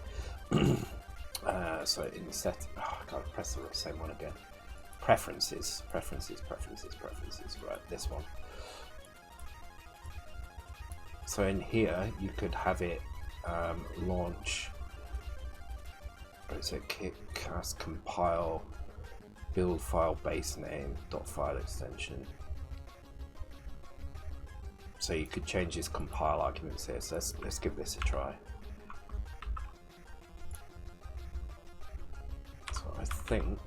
So in the set, oh, I can't press the same one again. Preferences. Right, this one. So in here, you could have it launch. It's a Kickass compile build file base name dot file extension. So you could change his compile arguments here. So let's give this a try. So I think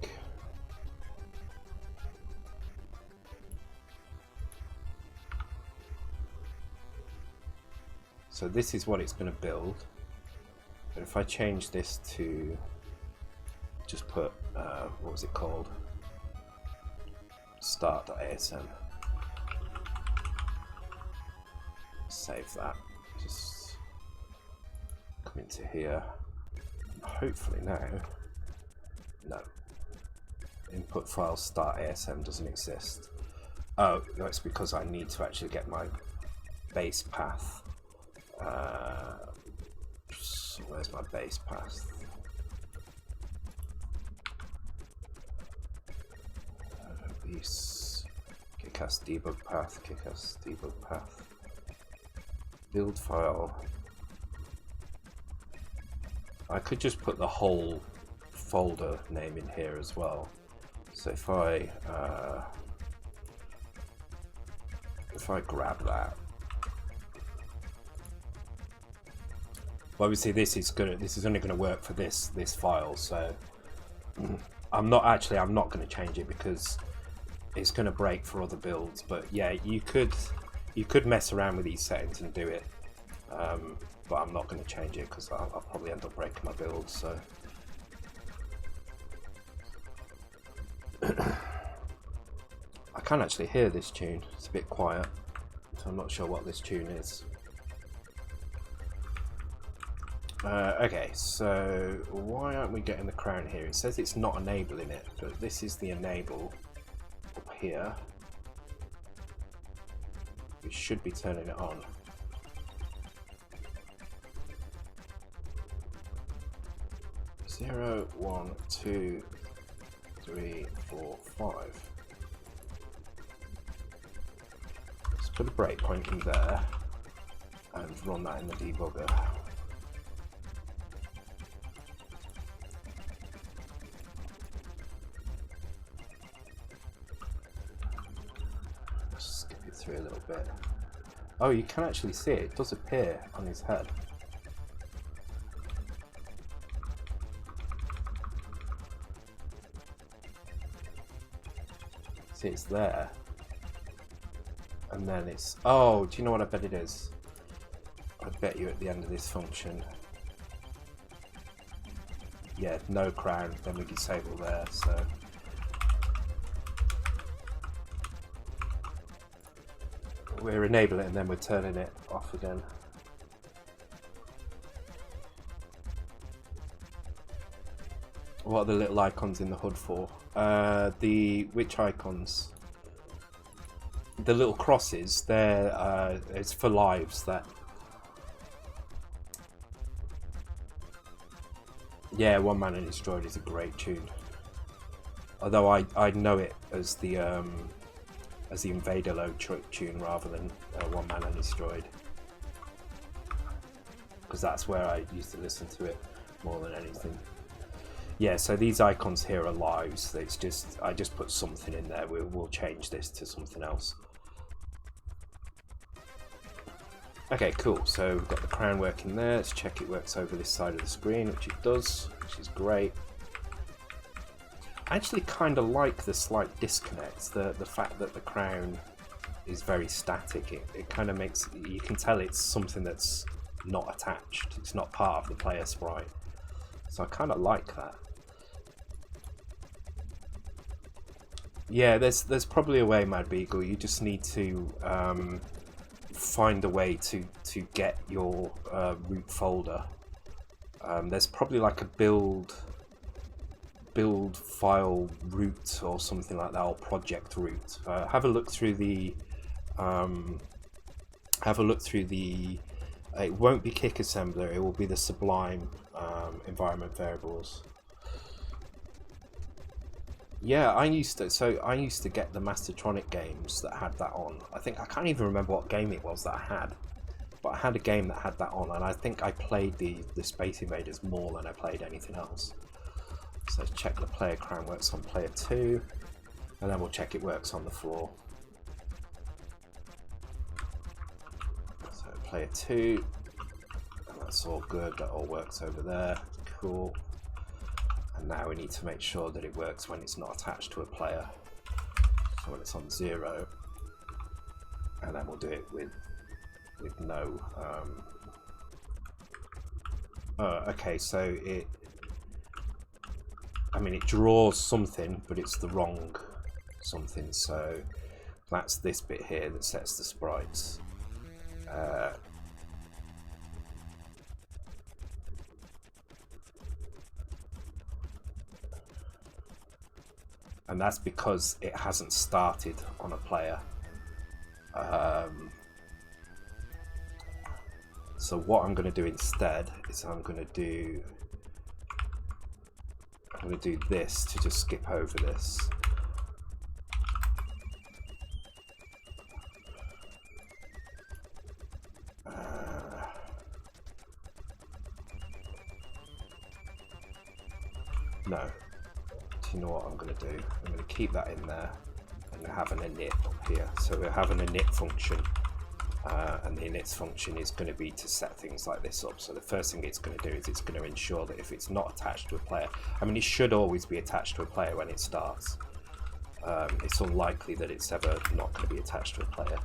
so this is what it's going to build. But if I change this to just put what was it called? Start.asm. Save that. Just come into here. Hopefully now. No. Input file start.asm doesn't exist. Oh, that's because I need to actually get my base path. So where's my base path? These Kickass debug path, Kickass debug path. Build file. I could just put the whole folder name in here as well. So if I grab that, well, obviously this is only going to work for this file. So I'm not going to change it because it's going to break for other builds. But yeah, you could mess around with these settings and do it, but I'm not going to change it because I'll probably end up breaking my build. So I can actually hear this tune. It's a bit quiet, so I'm not sure what this tune is. Okay, so why aren't we getting the crown here? It says it's not enabling it, but this is the enable up here. We should be turning it on. Zero, 1, 2, 3, 4, 5. Let's put a breakpoint in there and run that in the debugger. Skip it through a little bit. Oh, you can actually see it. It does appear on his head. See, it's there. And then it's... Oh, do you know what I bet it is? I bet you at the end of this function. Yeah, no crown, then we disable there, so... We're enabling it and then we're turning it off again. What are the little icons in the HUD for? Which icons? The little crosses, they're it's for lives. That. Yeah, One Man and Destroyed is a great tune. Although I know it as the Invader Load tune rather than One Man and Destroyed, because that's where I used to listen to it more than anything. Yeah, so these icons here are lives. It's just I just put something in there. We'll change this to something else. Okay, cool. So we've got the crown working there. Let's check it works over this side of the screen, which it does, which is great. I actually kind of like the slight disconnect, the fact that the crown is very static. It kind of makes, you can tell it's something that's not attached. It's not part of the player sprite. So I kind of like that. Yeah, there's probably a way, Mad Beagle. You just need to find a way to get your root folder. There's probably like a build file root or something like that, or project root. Have a look through the it won't be Kickassembler, it will be the Sublime environment variables. Yeah, I used to get the Mastertronic games that had that on. I can't even remember what game it was that I had, but I had a game that had that on, and I think I played the Space Invaders more than I played anything else. So let's check the player crown works on player 2, and then we'll check it works on the floor. player 2. And that's all good, that all works over there. Cool. And now we need to make sure that it works when it's not attached to a player. So when it's on 0. And then we'll do it with no. Okay, so it draws something, but it's the wrong something. So that's this bit here that sets the sprites. And that's because it hasn't started on a player. So what I'm going to do instead is I'm going to do this to just skip over this. No. Do you know what I'm going to do? I'm going to keep that in there and have an init up here. So we're having an init function, and the init function is going to be to set things like this up. So the first thing it's going to do is it's going to ensure that if it's not attached to a player, it should always be attached to a player when it starts. It's unlikely that it's ever not going to be attached to a player.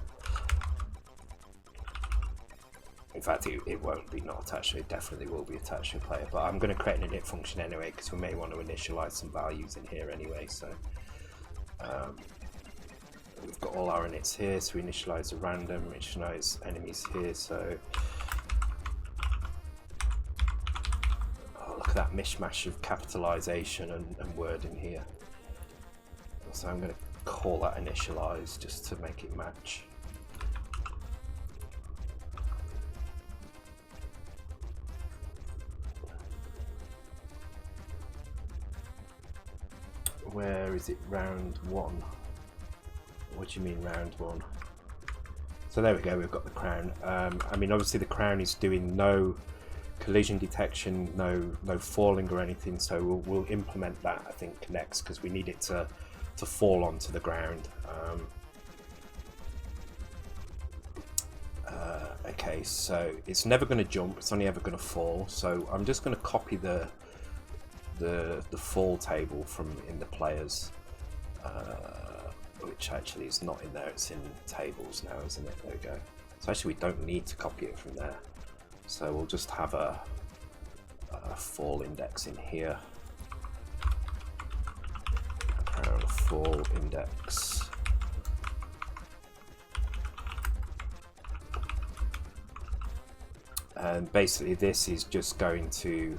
In fact, it won't be not attached, it definitely will be attached to a player, but I'm going to create an init function anyway because we may want to initialize some values in here anyway. So we've got all our inits here, so we initialize a random, initialize enemies here. So look at that mishmash of capitalization and wording here. So I'm going to call that initialize just to make it match. Where is it? Round 1. What do you mean round 1? So there we go, we've got the crown. Obviously the crown is doing no collision detection, no falling or anything, so we'll implement that, I think, next, because we need it to fall onto the ground. Okay, so it's never going to jump, it's only ever going to fall, so I'm just going to copy the fall table from in the players, which actually is not in there, it's in tables now, isn't it? There we go. So actually we don't need to copy it from there, so we'll just have a fall index in here, fall index. And basically this is just going to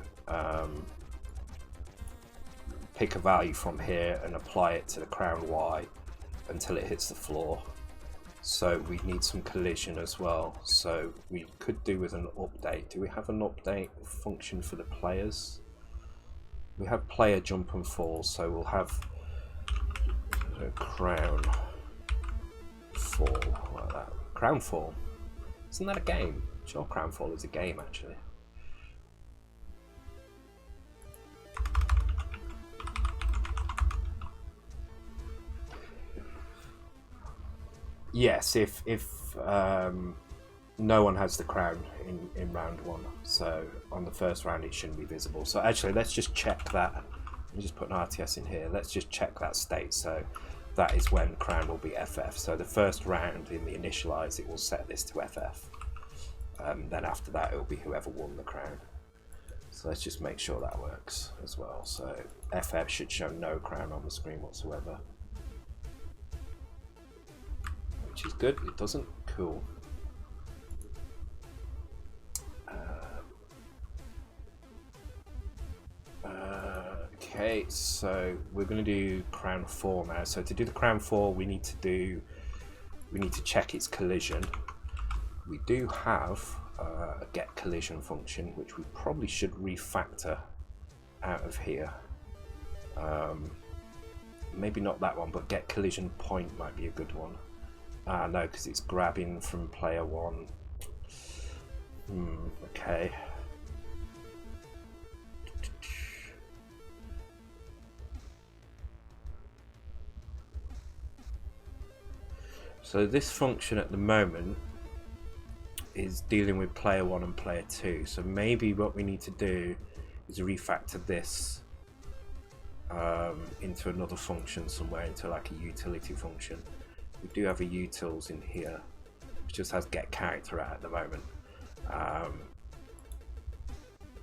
pick a value from here and apply it to the crown Y until it hits the floor. So we need some collision as well, so we could do with an update. Do we have an update function for the players? We have player jump and fall, so we'll have a crown fall like that. Crown fall, isn't that a game? I'm sure crown fall is a game actually. Yes, if no one has the crown in round 1, so on the first round it shouldn't be visible. So actually let's just check that. Let me just put an RTS in here. Let's just check that state. So that is when crown will be FF. So the first round in the initialize, it will set this to FF. Then after that it will be whoever won the crown. So let's just make sure that works as well. So FF should show no crown on the screen whatsoever. Which is good, it doesn't. Cool. Okay, so we're going to do crown fall now. So to do the crown fall, we need to check its collision. We do have a get collision function, which we probably should refactor out of here. Maybe not that one, but get collision point might be a good one. No, because it's grabbing from player 1. Okay. So this function at the moment is dealing with player 1 and player 2. So maybe what we need to do is refactor this into another function somewhere, into like a utility function. We do have a utils in here, which just has get character at the moment.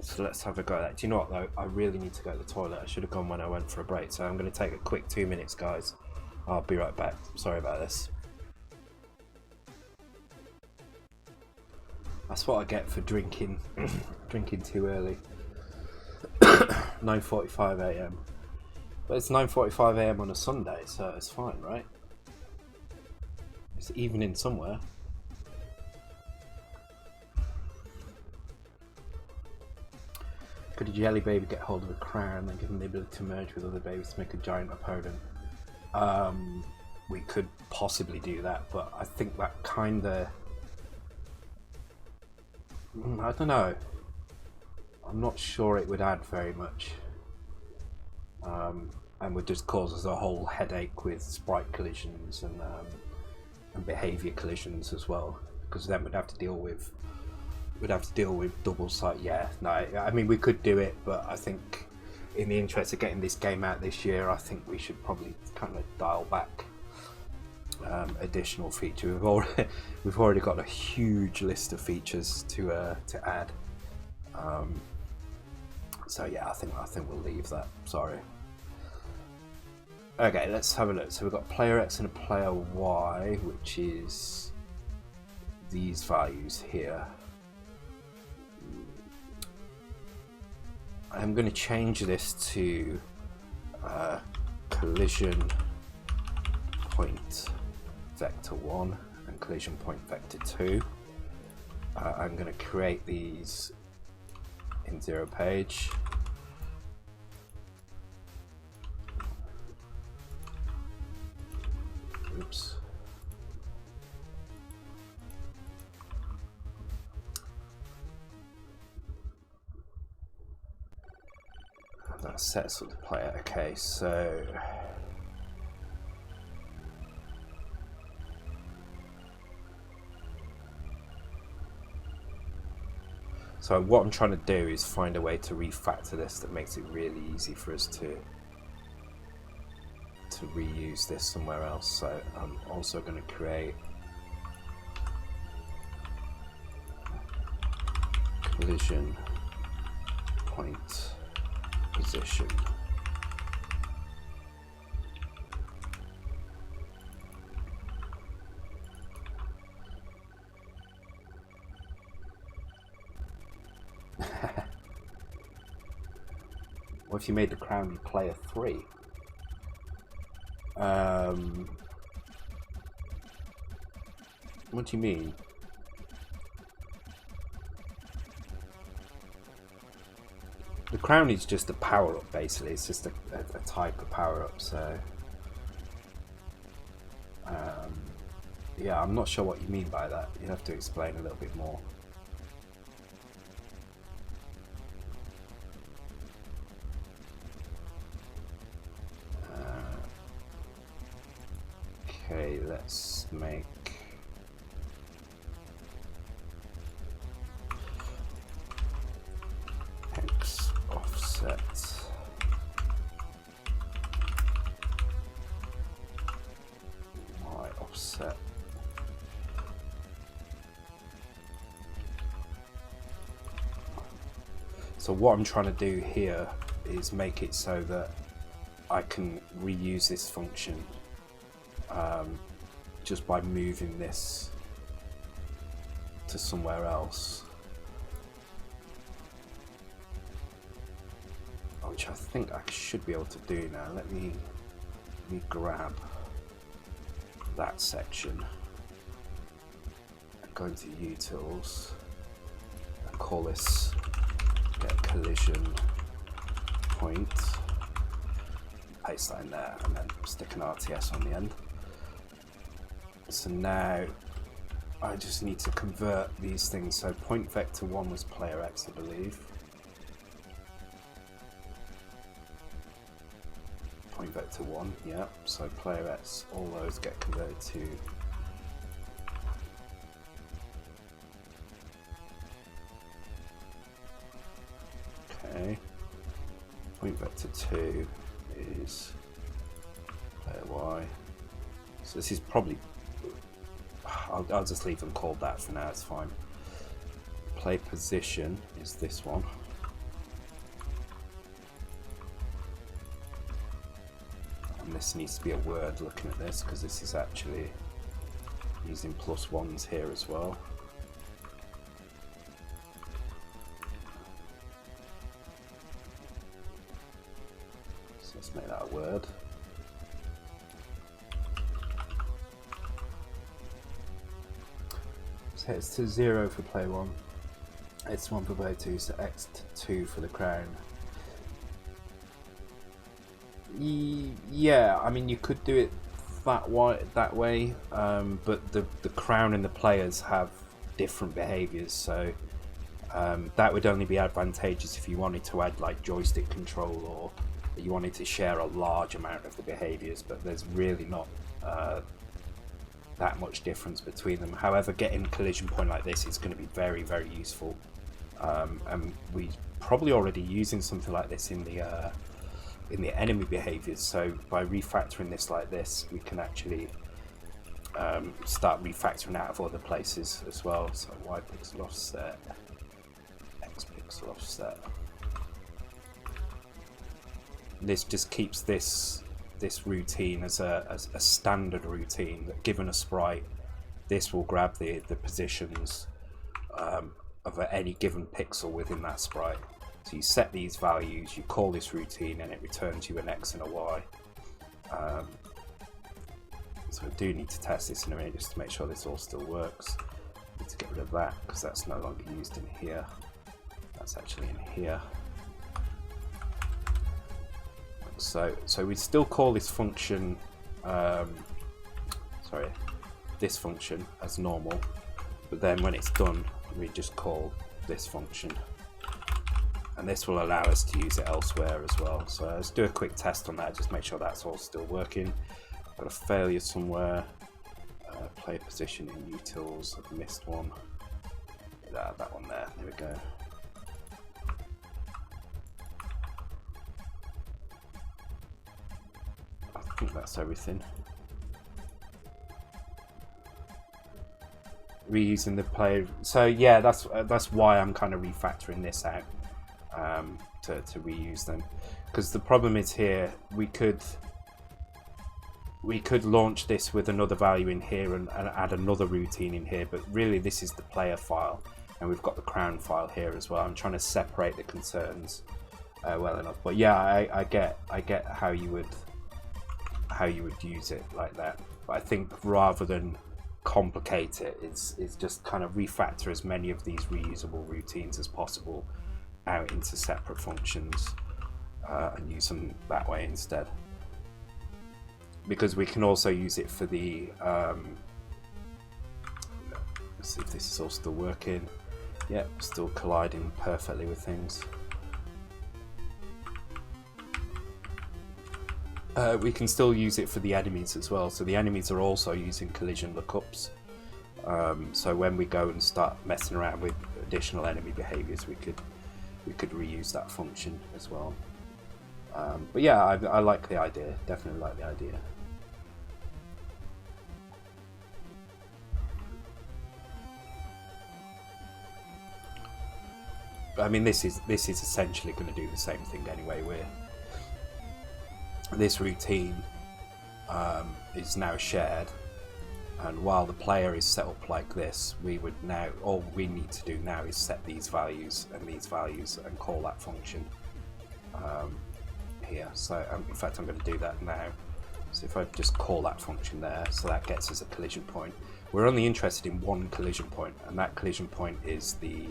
So let's have a go at that. Do you know what though? I really need to go to the toilet. I should have gone when I went for a break. So I'm going to take a quick 2 minutes, guys. I'll be right back. Sorry about this. That's what I get for drinking too early. 9:45 AM. But it's 9:45 AM on a Sunday, so it's fine, right? It's evening somewhere. Could a jelly baby get hold of a crown and give them the ability to merge with other babies to make a giant opponent? We could possibly do that, but I think that kinda... I don't know. I'm not sure it would add very much. And would just cause us a whole headache with sprite collisions and behavior collisions as well, because then we'd have to deal with double site. Yeah, no, I mean we could do it, but I think in the interest of getting this game out this year, I think we should probably kind of dial back additional feature. We've already got a huge list of features to add. So yeah, I think we'll leave that. Sorry. Okay, let's have a look. So we've got player X and a player Y, which is these values here. I'm going to change this to collision point vector 1 and collision point vector 2. I'm going to create these in 0 page. Oops. That sets up the player. Okay, so what I'm trying to do is find a way to refactor this that makes it really easy for us to reuse this somewhere else. So I'm also going to create collision point position. What if you made the crown player 3? What do you mean? The crown is just a power-up, basically. It's just a type of power-up, so... yeah, I'm not sure what you mean by that. You have to explain a little bit more. Okay, let's make... X offset Y offset. So what I'm trying to do here is make it so that I can reuse this function just by moving this to somewhere else, which I think I should be able to do now. Let me grab that section and go into utils and call this get collision point, paste that in there, and then stick an RTS on the end. So now I just need to convert these things. So point vector 1 was player X, I believe. Point vector 1, yeah. So player X, all those get converted to 2 is player Y. So this is probably, I'll just leave them called that for now, it's fine. Play position is this one. And this needs to be a word looking at this, because this is actually using +1s here as well. So let's make that a word. So it's to 0 for player 1, X1 for player 2, so X2 for the crown. Yeah, I mean you could do it that way, but the crown and the players have different behaviors, so that would only be advantageous if you wanted to add like joystick control, or you wanted to share a large amount of the behaviors, but there's really not that much difference between them. However, getting collision point like this is going to be very, very useful, and we're probably already using something like this in the enemy behaviors. So by refactoring this like this, we can actually start refactoring out of other places as well. So Y pixel offset, X pixel offset. This just keeps this routine as a standard routine, that given a sprite, this will grab the positions of any given pixel within that sprite. So you set these values, you call this routine, and it returns you an X and a Y. So I do need to test this in a minute just to make sure this all still works. Need to get rid of that because that's no longer used in here. That's actually in here. So we still call this function, this function as normal, but then when it's done, we just call this function, and this will allow us to use it elsewhere as well. So let's do a quick test on that, just make sure that's all still working. Got a failure somewhere. Play position in utils. I've missed one. That one there. There we go. I think that's everything. Reusing the player. So yeah, that's why I'm kind of refactoring this out, to reuse them, because the problem is here we could launch this with another value in here and add another routine in here, but really this is the player file, and we've got the crown file here as well. I'm trying to separate the concerns well enough, but yeah, I get how you would use it like that. But I think rather than complicate it, it's just kind of refactor as many of these reusable routines as possible out into separate functions and use them that way instead. Because we can also use it for the let's see if this is all still working. Yep, still colliding perfectly with things. We can still use it for the enemies as well, so the enemies are also using collision lookups. So when we go and start messing around with additional enemy behaviors, we could reuse that function as well. But yeah, I like the idea, definitely like the idea. I mean, this is essentially going to do the same thing anyway. This routine is now shared, and while the player is set up like this, all we need to do now is set these values and call that function here. So in fact, I'm going to do that now. So if I just call that function there, so that gets us a collision point. We're only interested in one collision point, and that collision point is the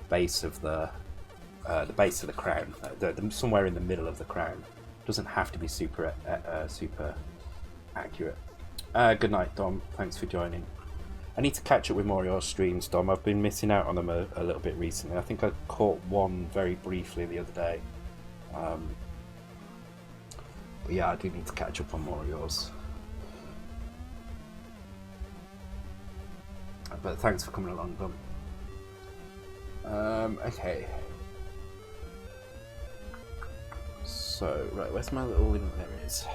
base of the crown, somewhere in the middle of the crown. Doesn't have to be super accurate. Good night, Dom. Thanks for joining. I need to catch up with more of your streams, Dom. I've been missing out on them a little bit recently. I think I caught one very briefly the other day. But yeah, I do need to catch up on more of yours. But thanks for coming along, Dom. Okay. So, right, where's my little link? There it is.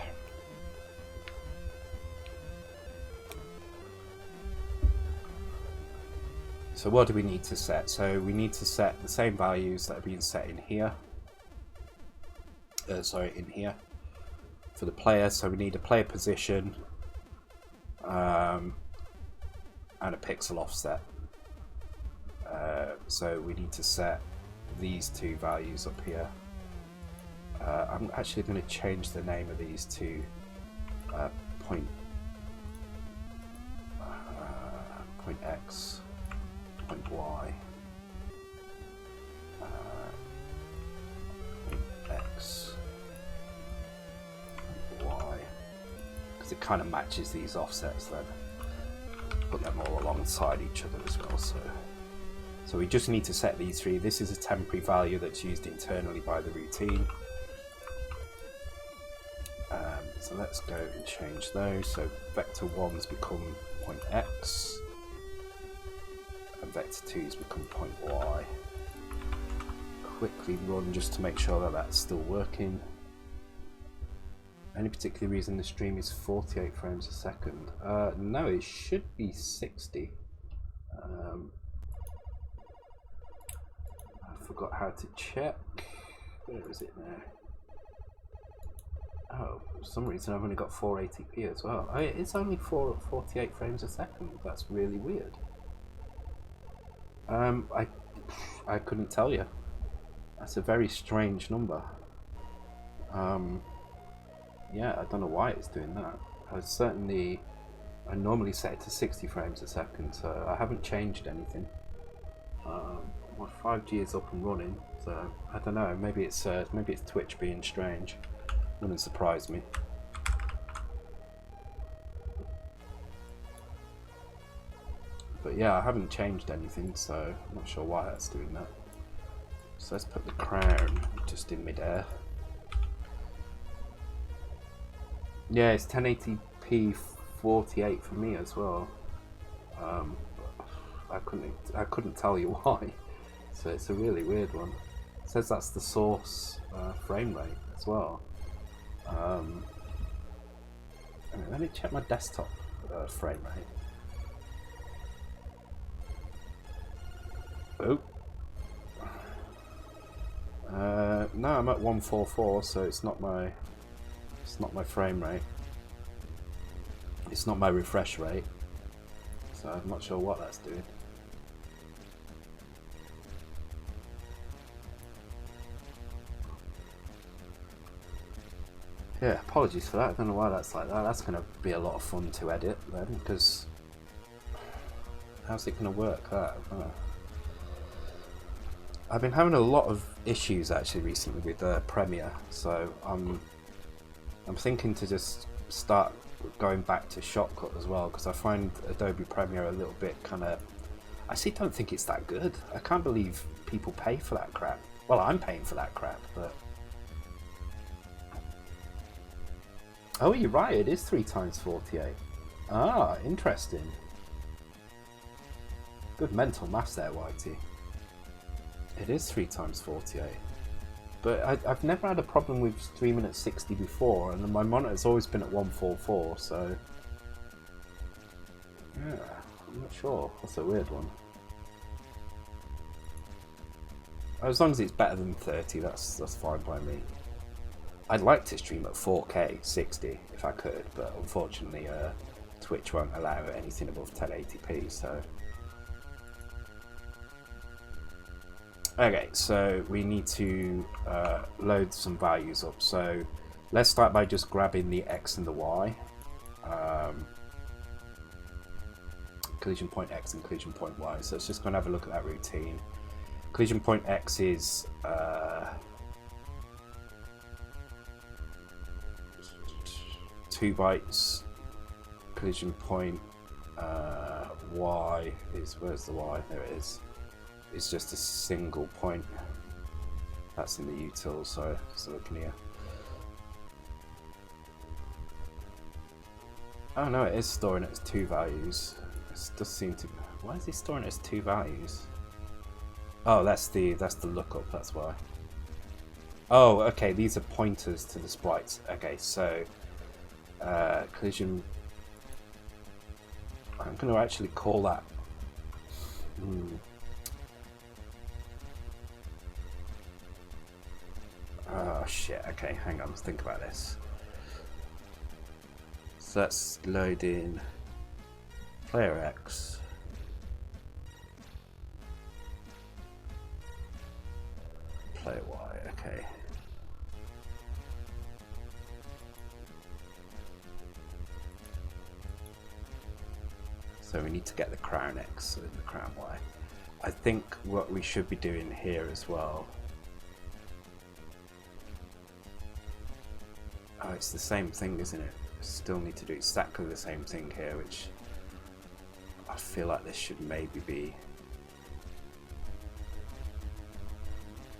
So what do we need to set? So we need to set the same values that are being set in here. In here for the player. So we need a player position and a pixel offset. So we need to set these two values up here. I'm actually going to change the name of these to point X, point Y, point X, point Y, because it kind of matches these offsets then. Put them all alongside each other as well. So we just need to set these three. This is a temporary value that's used internally by the routine. So let's go and change those. So vector 1's become point X and vector 2's become point Y. Quickly run just to make sure that that's still working. Any particular reason the stream is 48 frames a second? No, it should be 60. I forgot how to check. Where is it now? Oh, for some reason I've only got 480p as well. Oh, it's only 48 frames a second. That's really weird. I couldn't tell you. That's a very strange number. Yeah, I don't know why it's doing that. I normally set it to 60 frames a second, so I haven't changed anything. My 5G is up and running, so I don't know. Maybe it's Twitch being strange. Wouldn't surprise me. But yeah, I haven't changed anything, so I'm not sure why that's doing that. So let's put the crown just in midair. Yeah, it's 1080p 48 for me as well. I couldn't tell you why. So it's a really weird one. It says that's the source frame rate as well. Let me check my desktop frame rate. Oh. No, I'm at 144, so it's not my frame rate. It's not my refresh rate. So I'm not sure what that's doing. Yeah, apologies for that. I don't know why that's like that. That's going to be a lot of fun to edit then, because how's it going to work that? I've been having a lot of issues actually recently with Premiere, so I'm thinking to just start going back to Shotcut as well, because I find Adobe Premiere a little bit kind of. I actually don't think it's that good. I can't believe people pay for that crap. Well, I'm paying for that crap, but. Oh, you're right, it is 3 times 48. Ah, interesting. Good mental maths there, Whitey. It is 3 times 48. But I've never had a problem with streaming at 60 before, and my monitor's always been at 144, so... Yeah, I'm not sure. That's a weird one. As long as it's better than 30, that's fine by me. I'd like to stream at 4K 60 if I could, but unfortunately Twitch won't allow anything above 1080p, so... Okay, so we need to load some values up. So let's start by just grabbing the X and the Y. Collision point X and collision point Y. So it's just going to have a look at that routine. Collision point X is... 2 bytes. Collision point Y is, where's the Y? There it is. It's just a single point. That's in the util, so just looking here. Oh no, it is storing it as 2 values. It does seem to. Why is it storing it as 2 values? Oh, that's the lookup. That's why. Oh, okay, these are pointers to the sprites. Okay, so collision. I'm going to actually call that. Oh shit, okay, hang on, let's think about this. So let's load in player X. Player Y, okay. So we need to get the crown X and the crown Y. I think what we should be doing here as well. Oh, it's the same thing, isn't it? Still need to do exactly the same thing here, which I feel like this should maybe be.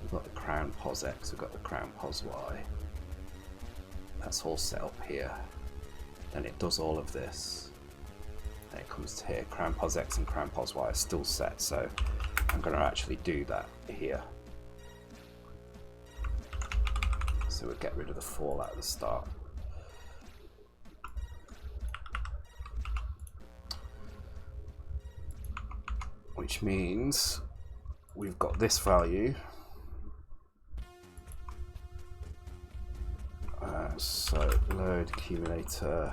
We've got the crown pos X, we've got the crown pos Y. That's all set up here. Then it does all of this. Then it comes to here. Crown pos X and crown pos Y are still set, so I'm going to actually do that here. So we'll get rid of the fall at the start. Which means we've got this value. So load accumulator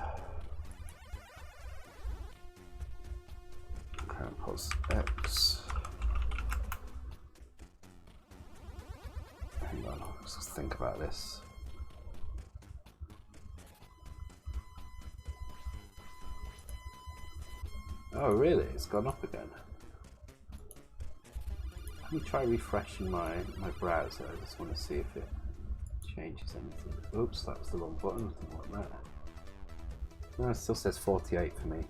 crown pos X. Hang on, let's just think about this. Oh really? It's gone up again. Let me try refreshing my browser. I just want to see if it changes anything. Oops, that was the wrong button. I didn't want that. No, it still says 48 for me.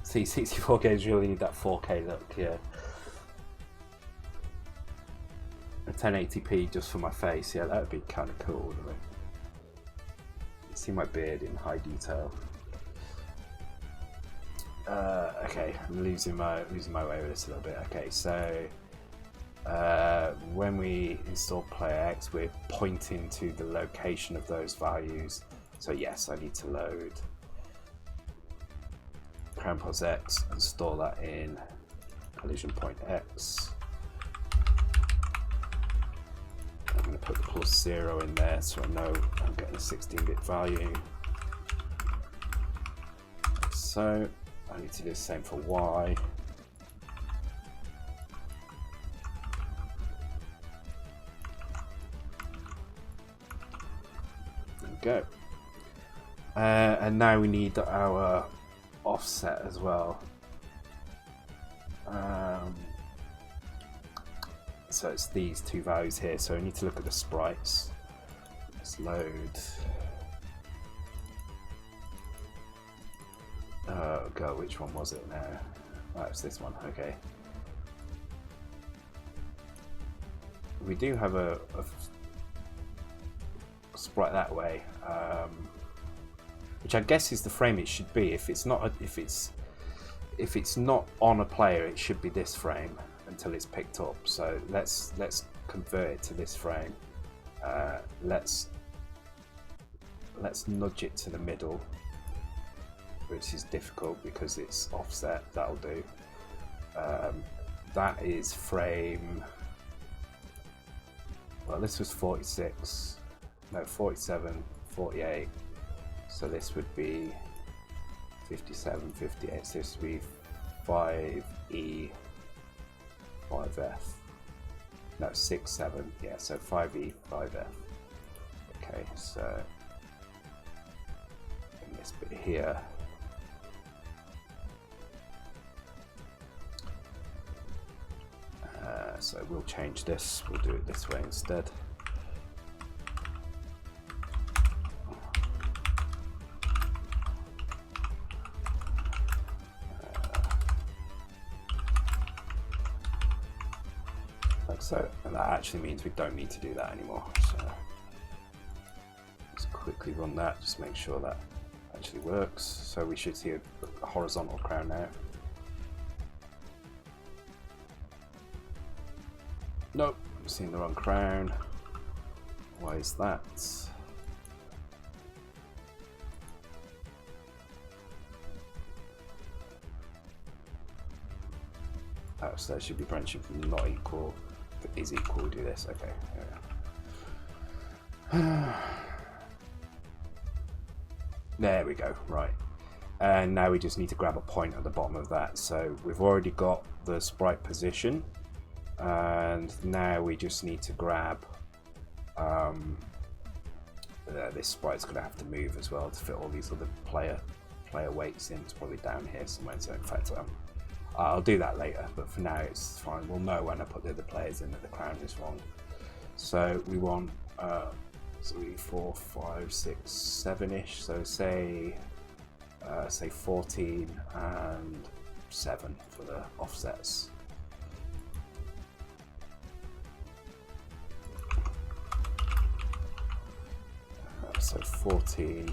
See, 64 games really need that 4K look, yeah. A 1080p just for my face, yeah, that would be kind of cool, wouldn't it? You see my beard in high detail. Okay, I'm losing my way with this a little bit. Okay, so when we install player X, we're pointing to the location of those values. So yes, I need to load crown pos X and store that in collision point X. I'm going to put the +0 in there so I know I'm getting a 16-bit value. So I need to do the same for Y. There we go. And now we need our offset as well. So it's these two values here. So we need to look at the sprites. Let's load. Go, which one was it now? Oh, it's this one, okay. We do have a sprite that way, which I guess is the frame it should be. If it's not on a player, it should be this frame until it's picked up. So let's convert it to this frame. Let's nudge it to the middle, which is difficult because it's offset. That'll do. That is frame. Well, this was 46. No, 47, 48. So this would be 57, 58. So this would be 5E, 5F. No, 6, 7. Yeah, so 5E, 5F. Okay, so in this bit here. So we'll change this, we'll do it this way instead. Like so, and that actually means we don't need to do that anymore. So let's quickly run that, just make sure that actually works. So we should see a horizontal crown now. Nope, I'm seeing the wrong crown. Why is that? Oh, so that should be branching from not equal. If it is equal, do this. Okay. There we go. Right. And now we just need to grab a point at the bottom of that. So we've already got the sprite position, and now we just need to grab this sprite's going to have to move as well to fit all these other player weights in. It's probably down here somewhere. So in fact, I'll do that later, but for now it's fine. We'll know when I put the other players in that the crown is wrong. So we want 3, 4, 5, 6, 7-ish. So say 14 and 7 for the offsets. So 14.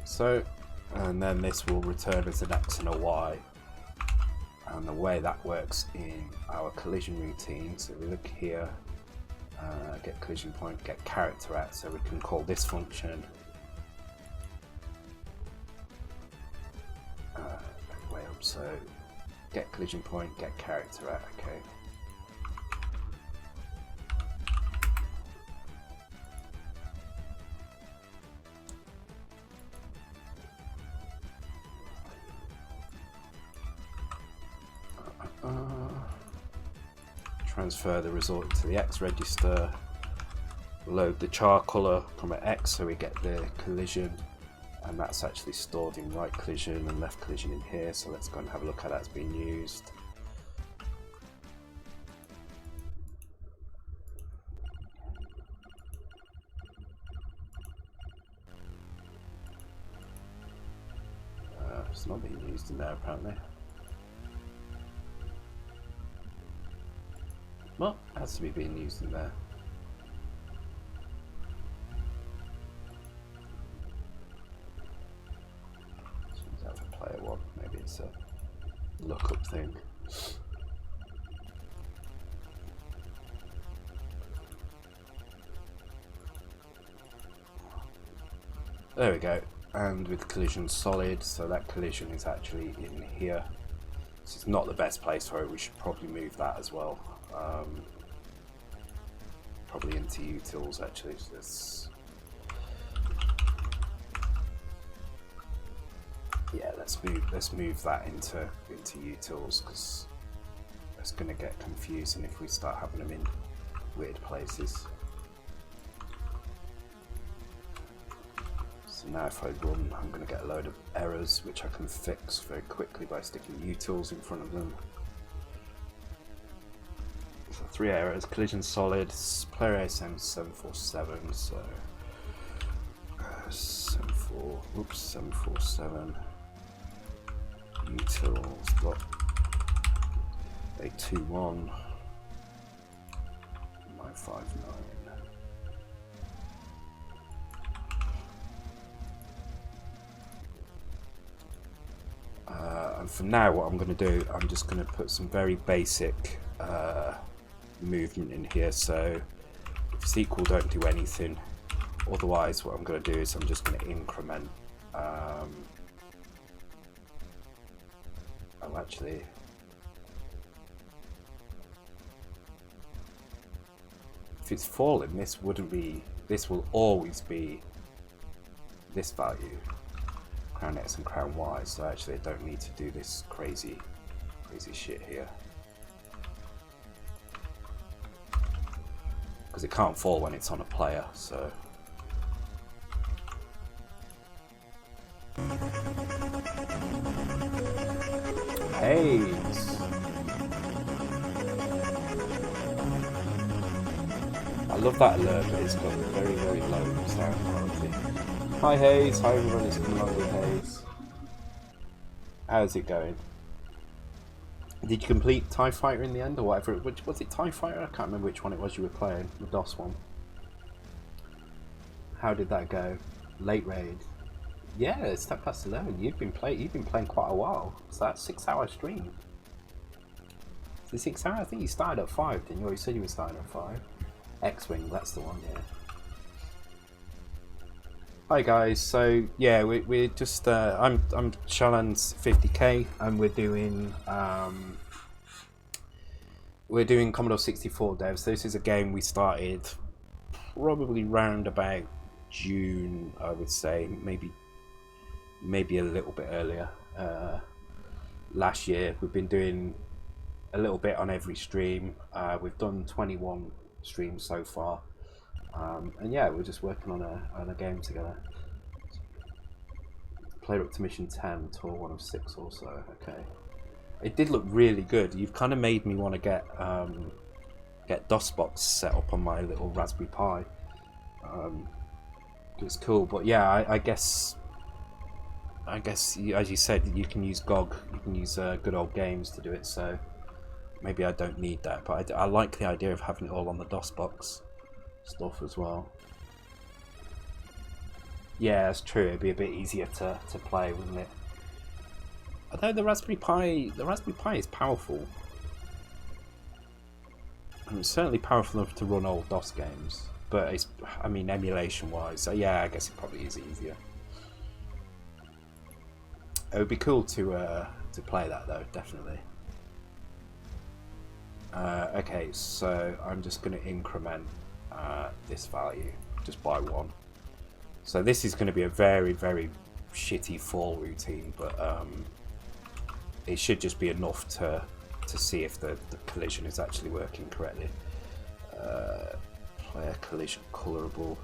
So, and then this will return as an X and a Y. And the way that works in our collision routine, so we look here, get collision point, get character at, so we can call this function way up, so get collision point, get character at, okay. Transfer the result into the X register, load the char color from an X so we get the collision, and that's actually stored in right collision and left collision in here. So let's go and have a look how that's being used. It's not being used in there apparently. Well, it has to be being used in there. Seems out for player one. Maybe it's a lookup thing. There we go. And with collision solid, so that collision is actually in here. This is not the best place for it. We should probably move that as well. Probably into utils actually. So yeah, let's move that into utils, because it's going to get confusing if we start having them in weird places. So now if I run, I'm going to get a load of errors which I can fix very quickly by sticking utils in front of them. So 3 errors: collision solid, player ASM 747, so 747 utils dot 821 959. And for now, what I'm going to do, I'm just going to put some very basic movement in here. So if it's equal, don't do anything. Otherwise, what I'm going to do is I'm just going to increment. Oh, actually, if it's falling, this wouldn't be. This will always be this value. Crown X and crown Y, so actually I don't need to do this crazy shit here, because it can't fall when it's on a player. So Hayes, I love that alert, but it's got very low sound quality. Hi Hayes, hi everyone, it's come along with Hayes. How's it going? Did you complete TIE Fighter in the end, or whatever? Which was it, TIE Fighter? I can't remember which one it was you were playing, the DOS one. How did that go? Late raid. Yeah, it's 10 past 11. You've been playing quite a while. So that's 6-hour stream. Is it 6 hours? I think you started at 5, didn't you? Or you said you were starting at 5. X-Wing, that's the one, yeah. Hi guys, so yeah, we're just I'm Shalan's 50k, and we're doing Commodore 64 dev. So this is a game we started probably round about June, I would say, maybe a little bit earlier. Last year we've been doing a little bit on every stream. We've done 21 streams so far. And yeah, we're just working on a game together. Played up to mission 10, tour 1 of 6 also. Okay, it did look really good. You've kind of made me want to get DOSBox set up on my little Raspberry Pi. It's cool, but yeah, I guess as you said, you can use GOG, you can use good old games to do it. So maybe I don't need that, but I like the idea of having it all on the DOSBox stuff as well. Yeah, that's true. It'd be a bit easier to play, wouldn't it? Although the Raspberry Pi is powerful. I mean, it's certainly powerful enough to run old DOS games, but it's, I mean, emulation-wise, so yeah, I guess it probably is easier. It would be cool to play that though, definitely. Okay, so I'm just going to increment this value just by 1. So this is going to be a very, very shitty fall routine, but it should just be enough to see if the collision is actually working correctly. Player collision colorable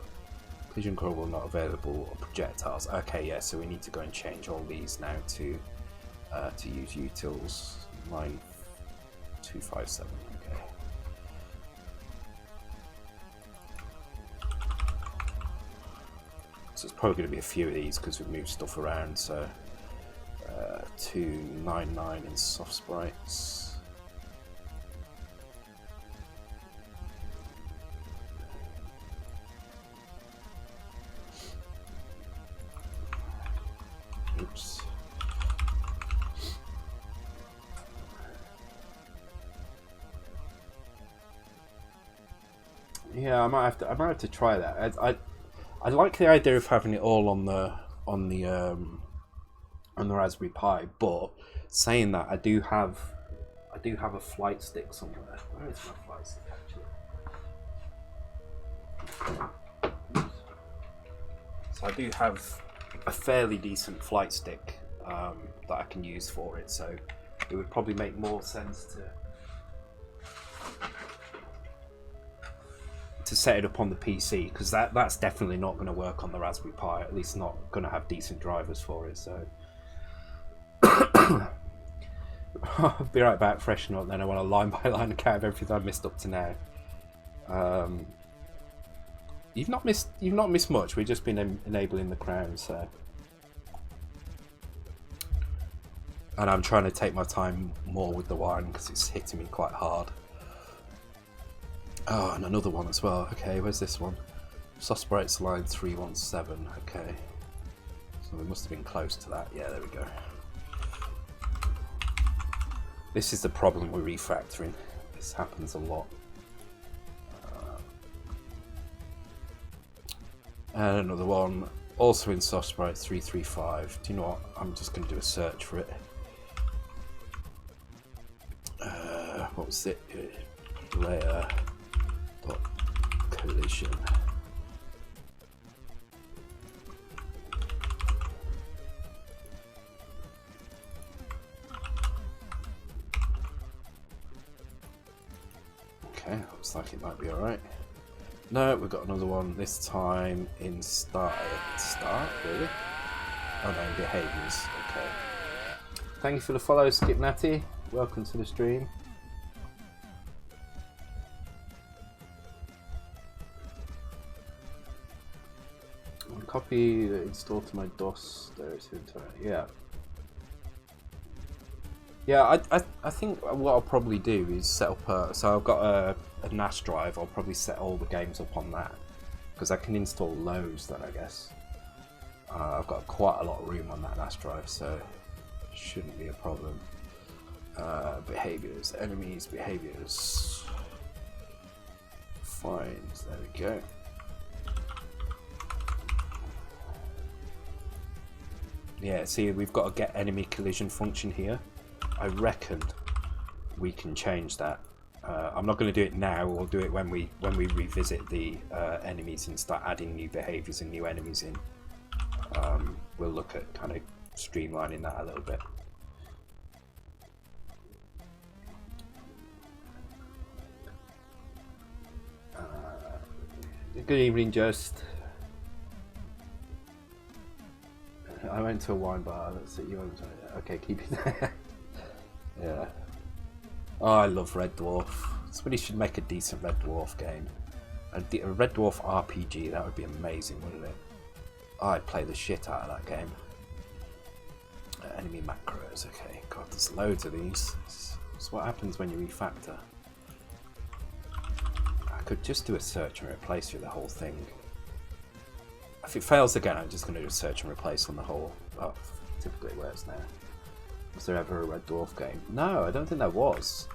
not available, or projectiles. Okay, yeah, so we need to go and change all these now to use utils. Line 257. Okay. So it's probably going to be a few of these because we've moved stuff around. So 299 in soft sprites. Oops. Yeah, I might have to try that. I like the idea of having it all on the Raspberry Pi, but saying that, I do have a flight stick somewhere. Where is my flight stick actually? So I do have a fairly decent flight stick that I can use for it, so it would probably make more sense to set it up on the PC, because that's definitely not going to work on the Raspberry Pi, at least not going to have decent drivers for it. So I'll be right back, freshen up, then I want a line by line account of everything I've missed up to now. You've not missed much. We've just been enabling the crown, so, and I'm trying to take my time more with the wiring because it's hitting me quite hard. Oh, and another one as well. Okay, where's this one? Soft sprites line 317. Okay, so we must have been close to that. Yeah, there we go. This is the problem with refactoring. This happens a lot. And another one, also in soft sprite 335. Do you know what? I'm just going to do a search for it. What was it? Layer dot collision. Okay, looks like it might be alright. No, we've got another one, this time in start, really? Oh no, in behaviours, okay. Thank you for the follow, Skip Natty. Welcome to the stream. Copy the install to my DOS directory. Yeah. Yeah, I think what I'll probably do is set up a... So I've got a NAS drive. I'll probably set all the games up on that. Because I can install loads then, I guess. I've got quite a lot of room on that NAS drive, so it shouldn't be a problem. Behaviors, enemies, behaviors. Find, there we go. Yeah, see, we've got a get enemy collision function here. I reckon we can change that. I'm not going to do it now. We'll do it when we revisit the enemies and start adding new behaviors and new enemies in. We'll look at kind of streamlining that a little bit. Good evening, Just. I went to a wine bar. Let's see you. Okay, keep it there. Yeah. Oh, I love Red Dwarf. Somebody should make a decent Red Dwarf game. A Red Dwarf RPG. That would be amazing, wouldn't it? Oh, I'd play the shit out of that game. Enemy macros. Okay. God, there's loads of these. It's what happens when you refactor. I could just do a search and replace through the whole thing. If it fails again, I'm just going to do a search and replace on the whole. Oh, typically it works now. Was there ever a Red Dwarf game? No, I don't think there was.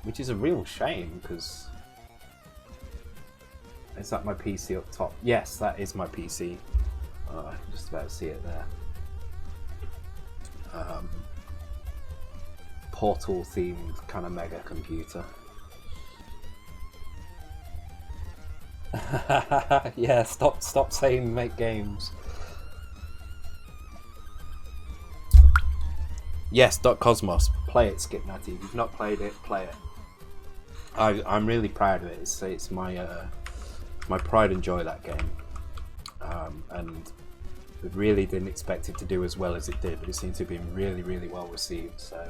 Which is a real shame, because... Is that my PC up top? Yes, that is my PC. I can just about see it there. Portal themed kind of mega computer. Yeah, stop saying make games. Yes, .cosmos. Play it, Skip Natty. If you've not played it, play it. I'm really proud of it. It's my my pride and joy, that game. And I really didn't expect it to do as well as it did, but it seems to have been really, really well received. So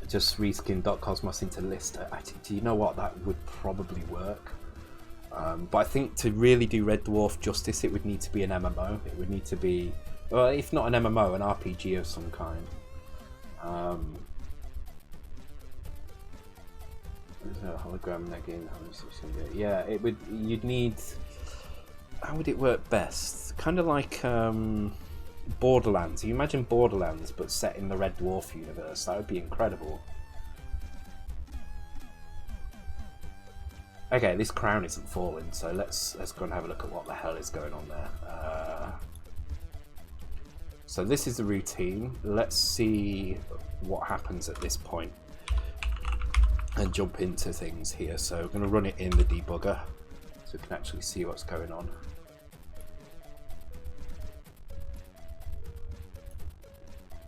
just reskin .cosmos into Lister. Do you know what? That would probably work. But I think to really do Red Dwarf justice, it would need to be an MMO. It would need to be, well, if not an MMO, an RPG of some kind. There's a hologram negging. Yeah, it would. You'd need. How would it work best? Kind of like Borderlands. You imagine Borderlands, but set in the Red Dwarf universe. That would be incredible. Okay, this crown isn't falling, so let's go and have a look at what the hell is going on there. So this is the routine. Let's see what happens at this point and jump into things here. So we're going to run it in the debugger so we can actually see what's going on.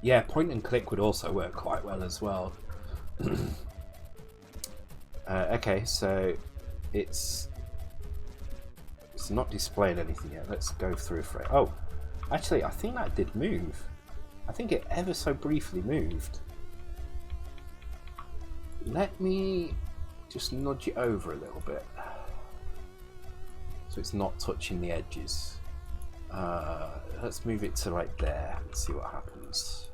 Yeah, point and click would also work quite well as well. Okay, so it's not displaying anything yet. Let's go through for it. Oh, actually, I think that did move. I think it ever so briefly moved. Let me just nudge it over a little bit so it's not touching the edges. Let's move it to right there and see what happens.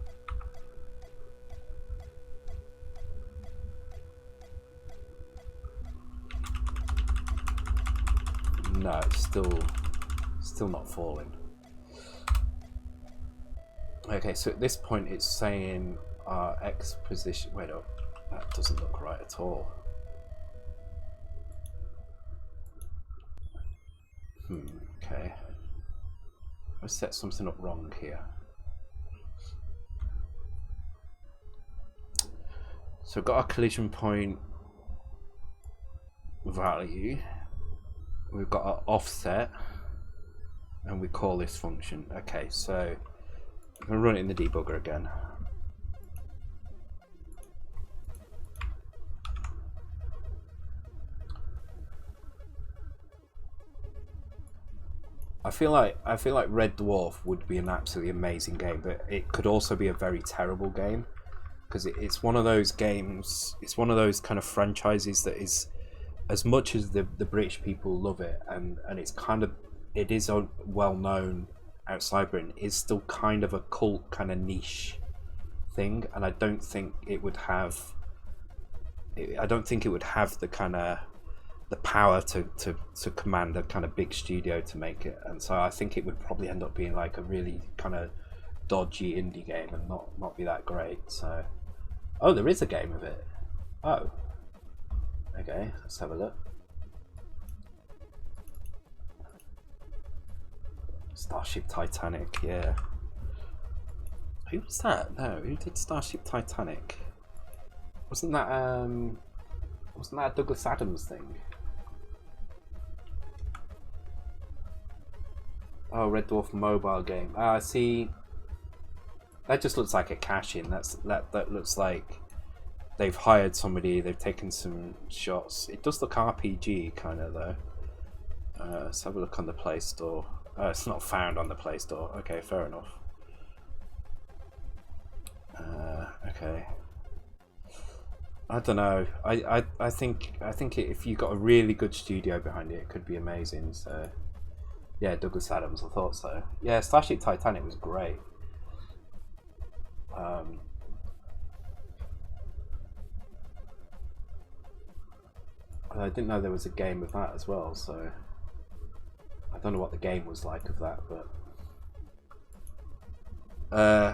No, it's still not falling. Okay, so at this point it's saying X position. Wait up, that doesn't look right at all. Okay. I set something up wrong here. So we've got our collision point value. We've got our offset, and we call this function. Okay, so I'm going to run it in the debugger again. I feel like Red Dwarf would be an absolutely amazing game, but it could also be a very terrible game because it's one of those games. It's one of those kind of franchises that is, as much as the British people love it, and it's kind of, it is well known outside Britain is still kind of a cult, kind of niche thing, and I don't think it would have. I don't think it would have the kind of the power to command a kind of big studio to make it, and so I think it would probably end up being like a really kind of dodgy indie game and not be that great. So, oh, there is a game of it. Oh, okay, let's have a look. Starship Titanic, yeah. Who was that? No, who did Starship Titanic? Wasn't that a Douglas Adams thing? Oh, Red Dwarf mobile game. Ah, see. That just looks like a cash-in. That looks like they've hired somebody. They've taken some shots. It does look RPG kind of though. Let's have a look on the Play Store. It's not found on the Play Store. Okay, fair enough. Okay. I don't know. I think if you got a really good studio behind it, it could be amazing. So, yeah, Douglas Adams. I thought so. Yeah, Starship Titanic was great. I didn't know there was a game of that as well. So, I don't know what the game was like of that, but.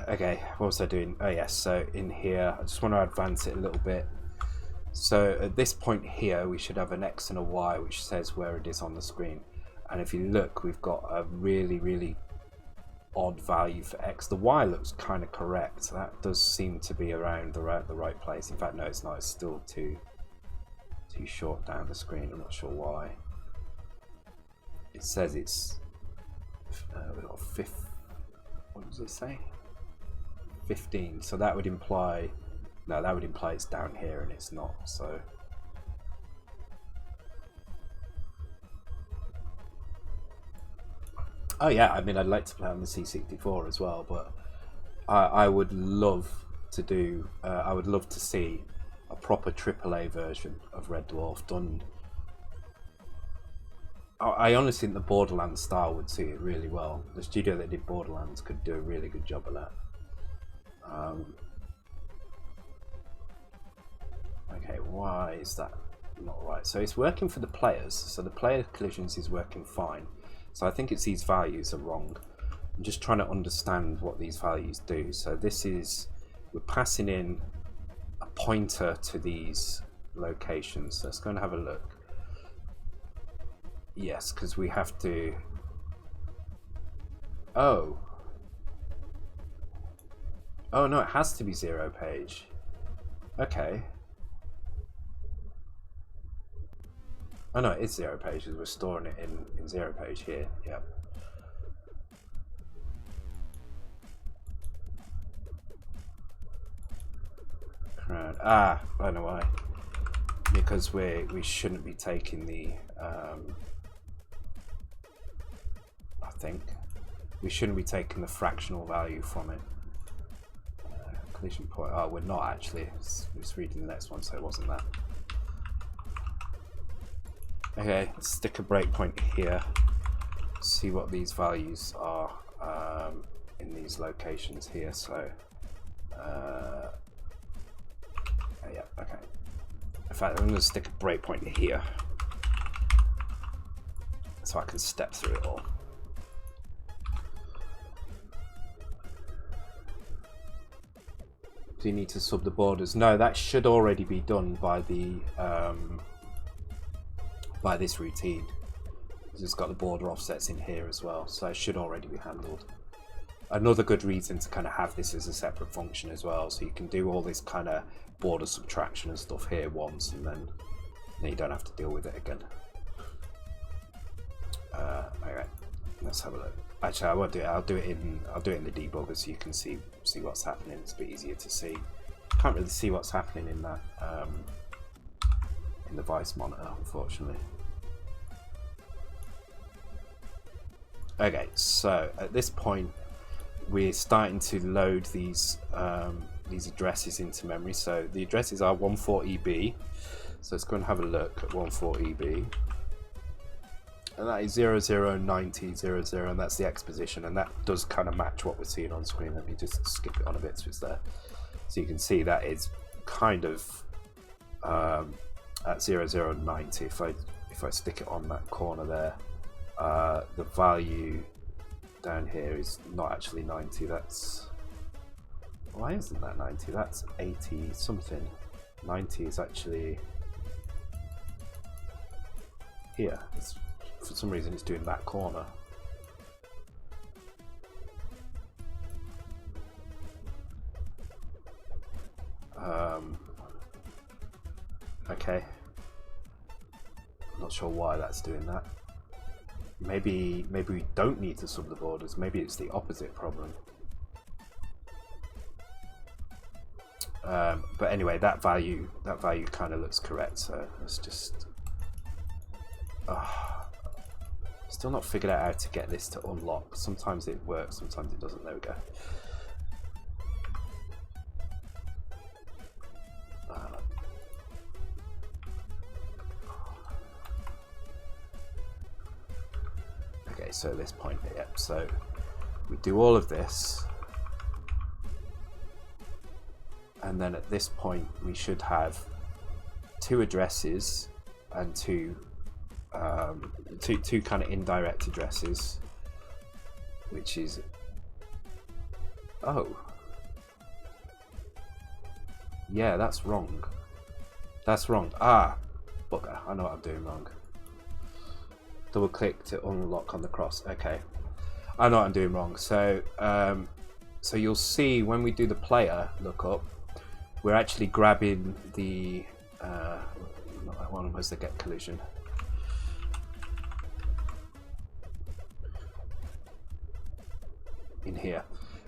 Okay, what was I doing? Oh yes, so in here, I just want to advance it a little bit. So at this point here, we should have an X and a Y, which says where it is on the screen. And if you look, we've got a really odd value for X. The Y looks kind of correct. That does seem to be around the right place. In fact, no, it's not. It's still too short down the screen. I'm not sure why. It says it's we've got what does it say? 15. So that would imply, no, that would imply it's down here and it's not. So oh yeah, I mean, I'd like to play on the C64 as well, but I would love to do. I would love to see a proper AAA version of Red Dwarf done. I honestly think the Borderlands style would suit it really well. The studio that did Borderlands could do a really good job of that. Okay, why is that not right? So it's working for the players. So the player collisions is working fine. So I think it's these values are wrong. I'm just trying to understand what these values do. So this is, we're passing in a pointer to these locations. So let's go and have a look. Yes, because we have to. Oh no, it has to be 0 page. Okay. Oh no, it's 0 pages. We're storing it in 0 page here. Yep. Crowd. Ah, I know why. Because we shouldn't be taking the. I think we shouldn't be taking the fractional value from it. Collision point. Oh, we're not actually. I was reading the next one, so it wasn't that. Okay, let's stick a breakpoint here. See what these values are in these locations here. So, yeah, okay. In fact, I'm going to stick a breakpoint here, so I can step through it all. Do you need to sub the borders? No, that should already be done by the by this routine. It's got the border offsets in here as well, so it should already be handled. Another good reason to kind of have this as a separate function as well, so you can do all this kind of border subtraction and stuff here once, and then you don't have to deal with it again. Alright, let's have a look. Actually, I won't do it. I'll do it in the debugger so you can see what's happening. It's a bit easier to see. Can't really see what's happening in that in the Vice monitor, unfortunately. Okay, so at this point we're starting to load these addresses into memory. So the addresses are 14EB. So let's go and have a look at 14EB. And that is 0, 0, 90, 0, 0, and that's the X position, and that does kind of match what we're seeing on screen. Let me just skip it on a bit so it's there. So you can see that is kind of at 0, 0, 90. If I stick it on that corner there, the value down here is not actually 90. That's, why isn't that 90? That's 80 something. 90 is actually here. For some reason it's doing that corner. Okay. I'm not sure why that's doing that. Maybe we don't need to sub the borders. Maybe it's the opposite problem. But anyway, that value kind of looks correct. So let's just. Still not figured out how to get this to unlock. Sometimes it works, sometimes it doesn't. There we go. Okay, so this point here. Yep. So we do all of this, and then at this point we should have 2 addresses and two kind of indirect addresses, which is, oh yeah, that's wrong. That's wrong. Ah, bugger, I know what I'm doing wrong. Double click to unlock on the cross. Okay, I know what I'm doing wrong. So so you'll see when we do the player lookup, we're actually grabbing the not that one, was the get collision. In here,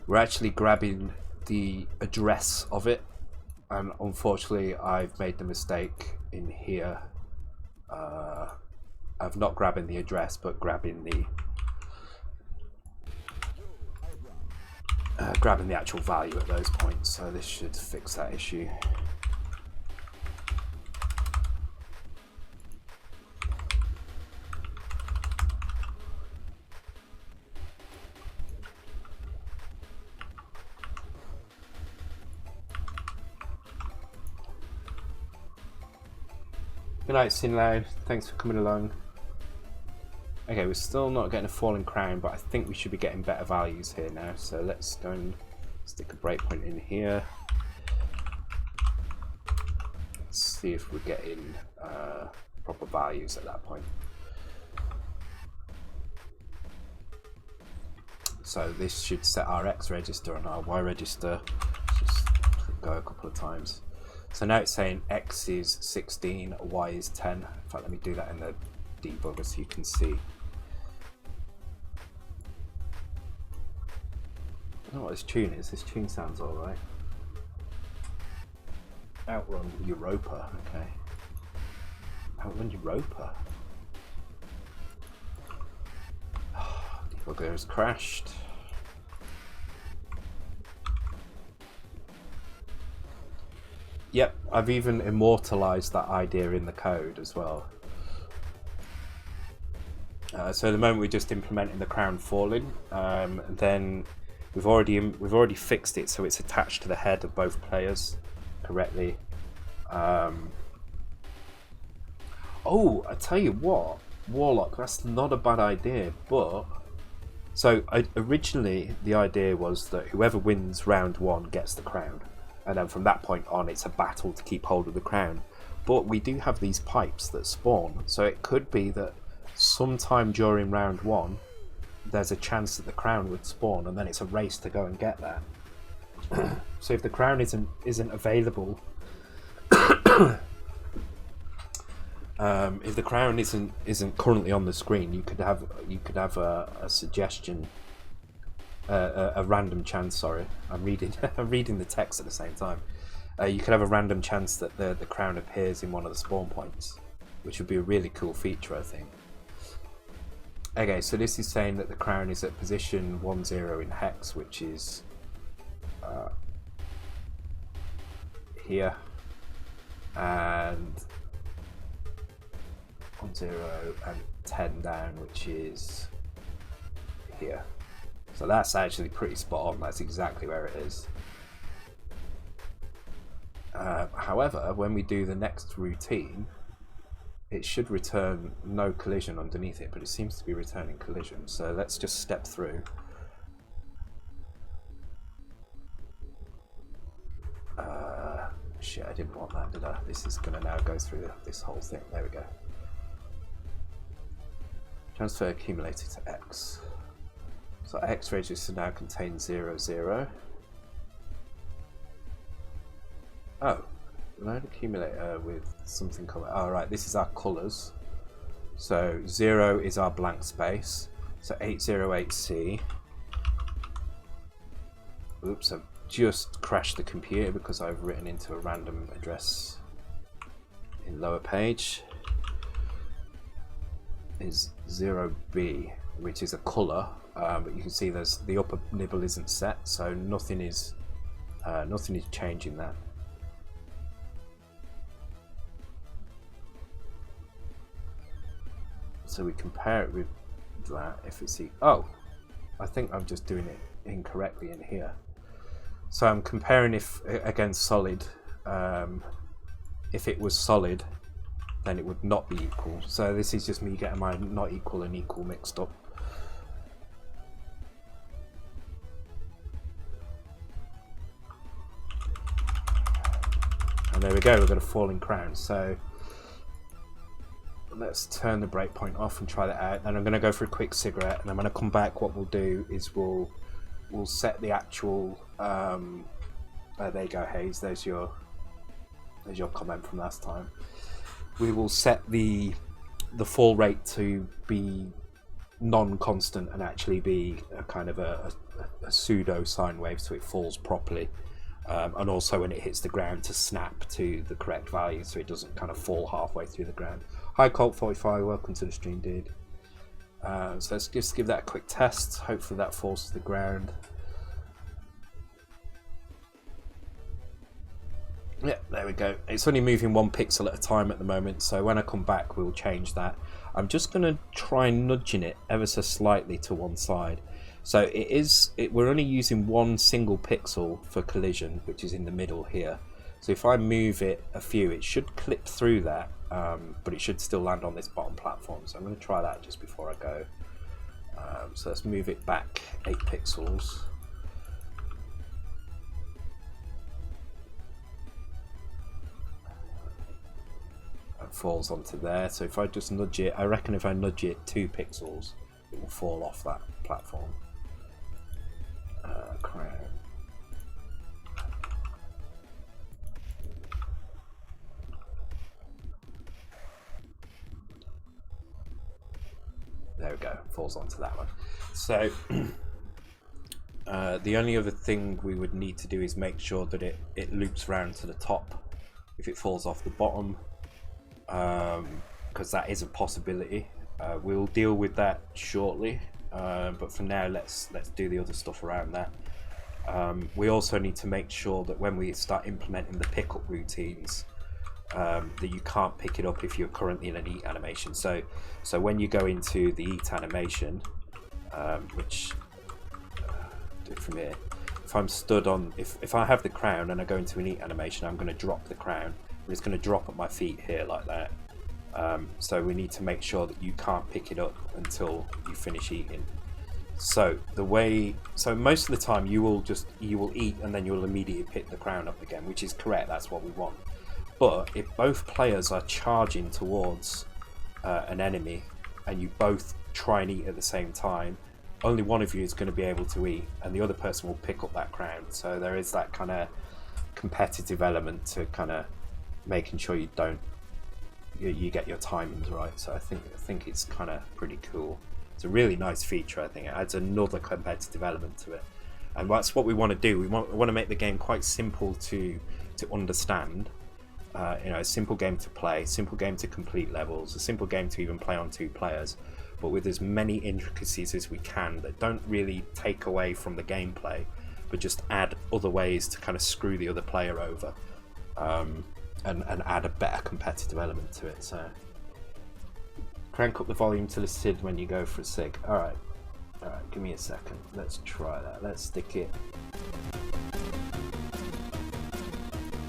we're actually grabbing the address of it, and unfortunately I've made the mistake in here of not grabbing the address but grabbing the actual value at those points, so this should fix that issue. Good night, Sinloud. Thanks for coming along. Okay, we're still not getting a falling crown, but I think we should be getting better values here now. So let's go and stick a breakpoint in here. Let's see if we're getting proper values at that point. So this should set our X register and our Y register. Just go a couple of times. So now it's saying X is 16, Y is 10. In fact, let me do that in the debugger so you can see. I don't know what this tune is. This tune sounds alright. Outrun Europa, okay. Outrun Europa. Debugger has crashed. Yep, I've even immortalized that idea in the code as well. So at the moment we're just implementing the crown falling, and then we've already fixed it so it's attached to the head of both players correctly. Oh, I tell you what, Warlock, that's not a bad idea. But so originally the idea was that whoever wins round 1 gets the crown. And then from that point on, it's a battle to keep hold of the crown. But we do have these pipes that spawn, so it could be that sometime during round 1, there's a chance that the crown would spawn, and then it's a race to go and get that. So if the crown isn't available, if the crown isn't currently on the screen, you could have a suggestion. A random chance. Sorry, I'm reading the text at the same time. You could have a random chance that the crown appears in one of the spawn points, which would be a really cool feature, I think. Okay, so this is saying that the crown is at position 10 in hex, which is here, and 10 and 10 down, which is here. So that's actually pretty spot on. That's exactly where it is. However, when we do the next routine, it should return no collision underneath it, but it seems to be returning collision. So let's just step through. Shit, I didn't want that, did I? This is going to now go through this whole thing. There we go. Transfer accumulator to X. So X register now contains 0, 0. Oh, load accumulator with something called. Oh, right, this is our colors. So 0 is our blank space. So 808C. Oops, I've just crashed the computer because I've written into a random address in lower page. Is 0B, which is a color, but you can see there's the upper nibble isn't set, so nothing is changing that. So we compare it with that. If it's oh, I think I'm just doing it incorrectly in here. So I'm comparing if against solid. If it was solid, then it would not be equal. So this is just me getting my not equal and equal mixed up. And there we go, we've got a falling crown. So let's turn the breakpoint off and try that out. Then I'm going to go for a quick cigarette, and then when I come back, what we'll do is we'll set the actual. There you go, Hayes. There's your comment from last time. We will set the fall rate to be non-constant and actually be a kind of a pseudo sine wave, so it falls properly. And also when it hits the ground to snap to the correct value, so it doesn't kind of fall halfway through the ground. Hi Colt45, welcome to the stream, dude. So let's just give that a quick test. Hopefully that falls to the ground. Yeah, there we go. It's only moving 1 pixel at a time at the moment, so when I come back we'll change that. I'm just going to try nudging it ever so slightly to one side. So we're only using 1 single pixel for collision, which is in the middle here. So if I move it a few, it should clip through that, but it should still land on this bottom platform. So I'm going to try that just before I go. So let's move it back 8 pixels. It falls onto there. So if I just nudge it, I reckon if I nudge it 2 pixels, it will fall off that platform. Crown. There we go, falls onto that one. So the only other thing we would need to do is make sure that it loops round to the top if it falls off the bottom, because that is a possibility. We'll deal with that shortly, but for now let's do the other stuff around that. We also need to make sure that when we start implementing the pickup routines, that you can't pick it up if you're currently in an eat animation. So when you go into the eat animation, which do it from here, if I'm stood on, if I have the crown and I go into an eat animation, I'm going to drop the crown, and it's going to drop at my feet here like that. So we need to make sure that you can't pick it up until you finish eating. So most of the time you will eat and then you'll immediately pick the crown up again, which is correct. That's what we want. But if both players are charging towards an enemy and you both try and eat at the same time, only one of you is going to be able to eat, and the other person will pick up that crown. So there is that kind of competitive element to kind of making sure you get your timings right. So I think it's kind of pretty cool. It's a really nice feature. I think it adds another competitive element to it, and that's what we want to do. We want to make the game quite simple to understand. A simple game to play, simple game to complete levels, a simple game to even play on 2 players, but with as many intricacies as we can that don't really take away from the gameplay, but just add other ways to kind of screw the other player over, and add a better competitive element to it. So Crank up the volume to the SID when you go for a sig. Alright, give me a second. Let's try that. Let's stick it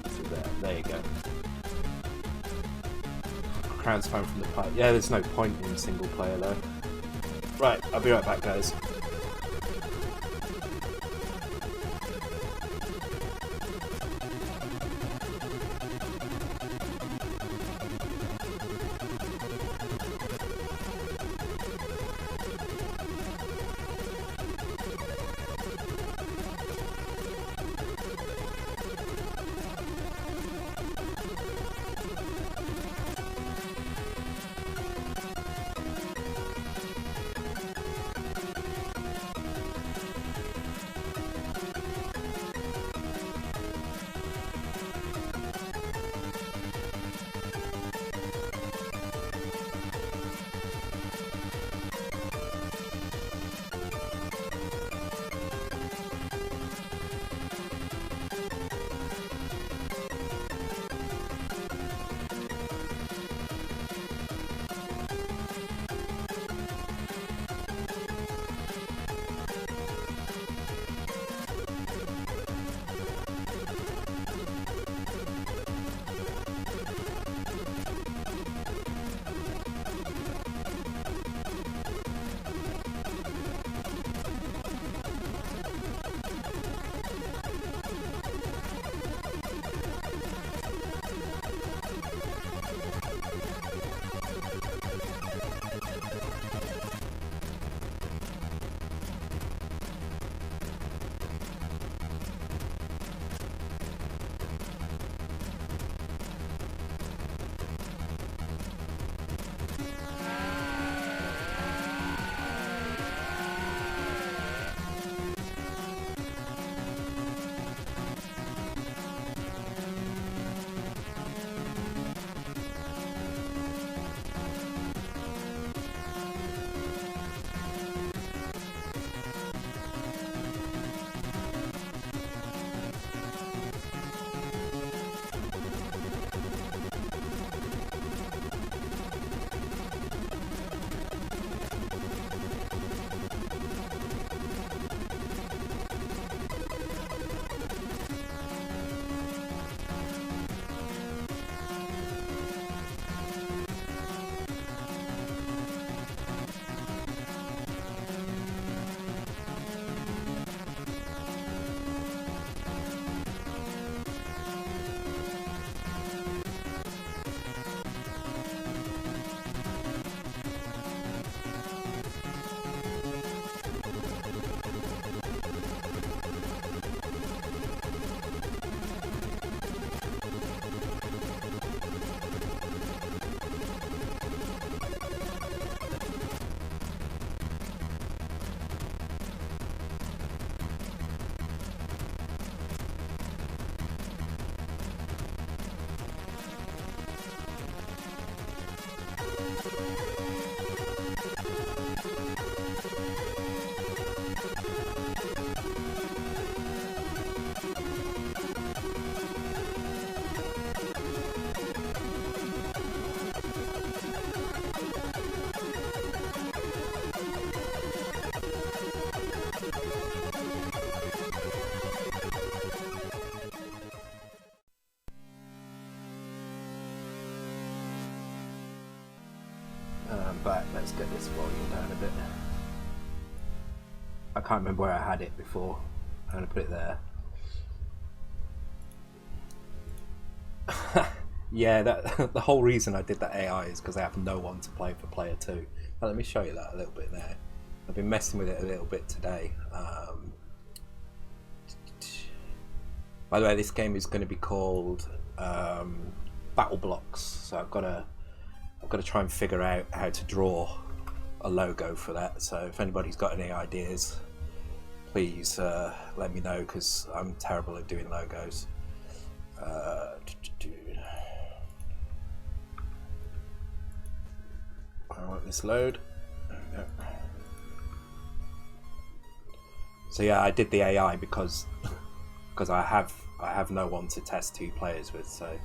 to there you go. Crown spam from the pipe. Yeah, there's no point in single player though. Right, I'll be right back, guys. Back. Let's get this volume down a bit. I can't remember where I had it before. I'm going to put it there. Yeah, the whole reason I did that AI is because I have no one to play for player 2. But let me show you that a little bit there. I've been messing with it a little bit today. By the way, this game is going to be called Battle Blocks, so I've got to try and figure out how to draw a logo for that. So if anybody's got any ideas, please let me know, because I'm terrible at doing logos. I want this load. So yeah, I did the AI because I have no one to test 2 players with. So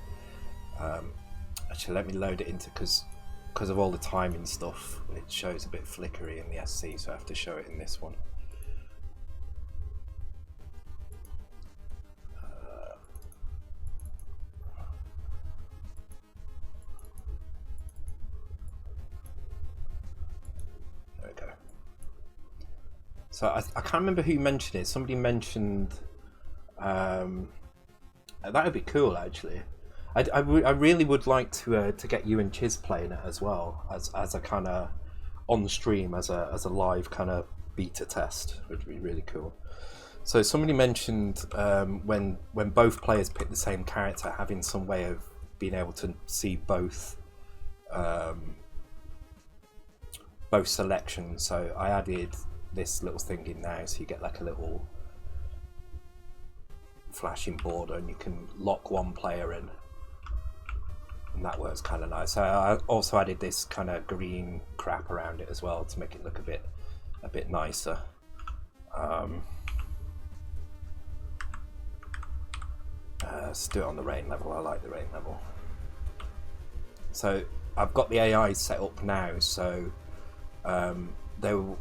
actually, let me load it into, because because of all the timing stuff, it shows a bit flickery in the SC, so I have to show it in this one. There we go. So I can't remember who mentioned it. Somebody mentioned that would be cool actually. I really would like to get you and Chiz playing it as well as a kind of on stream as a live kind of beta test. Would be really cool. So somebody mentioned when both players pick the same character, having some way of being able to see both selections. So I added this little thing in now, so you get like a little flashing border, and you can lock one player in, and that works kind of nice. So I also added this kind of green crap around it as well to make it look a bit nicer. Let's do it on the rain level. I like the rain level. So I've got the AI set up now, so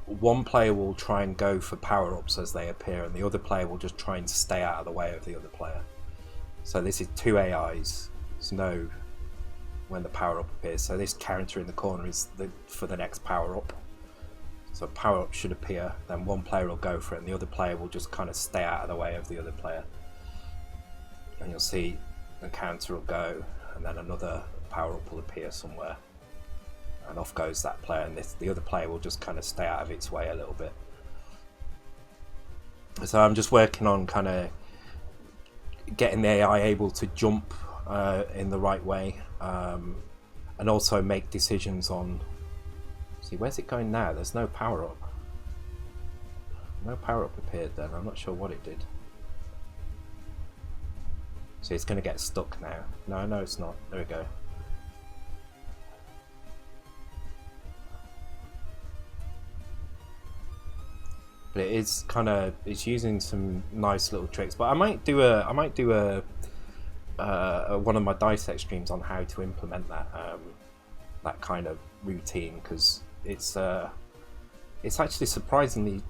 one player will try and go for power-ups as they appear, and the other player will just try and stay out of the way of the other player. So this is two AIs. There's no when the power-up appears. So this character in the corner is for the next power-up. So power-up should appear, then one player will go for it, and the other player will just kind of stay out of the way of the other player. And you'll see the counter will go, and then another power-up will appear somewhere. And off goes that player, and the other player will just kind of stay out of its way a little bit. So I'm just working on kind of getting the AI able to jump in the right way, and also make decisions on. See, where's it going now? There's no power up. No power up appeared then. I'm not sure what it did. So it's going to get stuck now. No, it's not. There we go. But it is kind of, it's using some nice little tricks. But I might do one of my Dissect streams on how to implement that that kind of routine, because it's actually surprisingly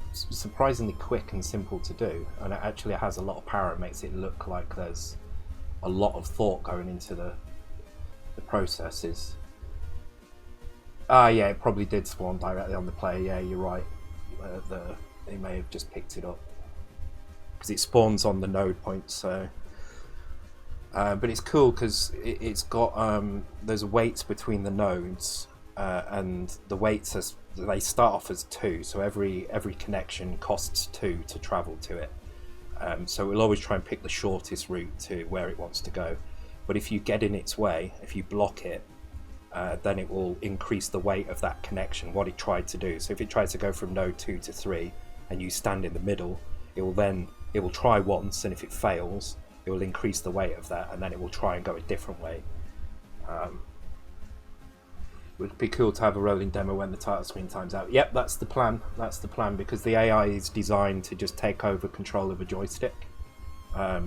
quick and simple to do, and it actually has a lot of power. It makes it look like there's a lot of thought going into the processes. Yeah, it probably did spawn directly on the player. Yeah, you're right. They may have just picked it up because it spawns on the node point. So, but it's cool because it's got there's weights between the nodes, and the weights they start off as 2. So every connection costs 2 to travel to it. So it'll always try and pick the shortest route to where it wants to go. But if you get in its way, if you block it, then it will increase the weight of that connection, what it tried to do. So if it tries to go from node 2 to 3 and you stand in the middle, it will try once, and if it fails, it will increase the weight of that, and then it will try and go a different way. Would be cool to have a rolling demo when the title screen times out. Yep, that's the plan. That's the plan, because the AI is designed to just take over control of a joystick.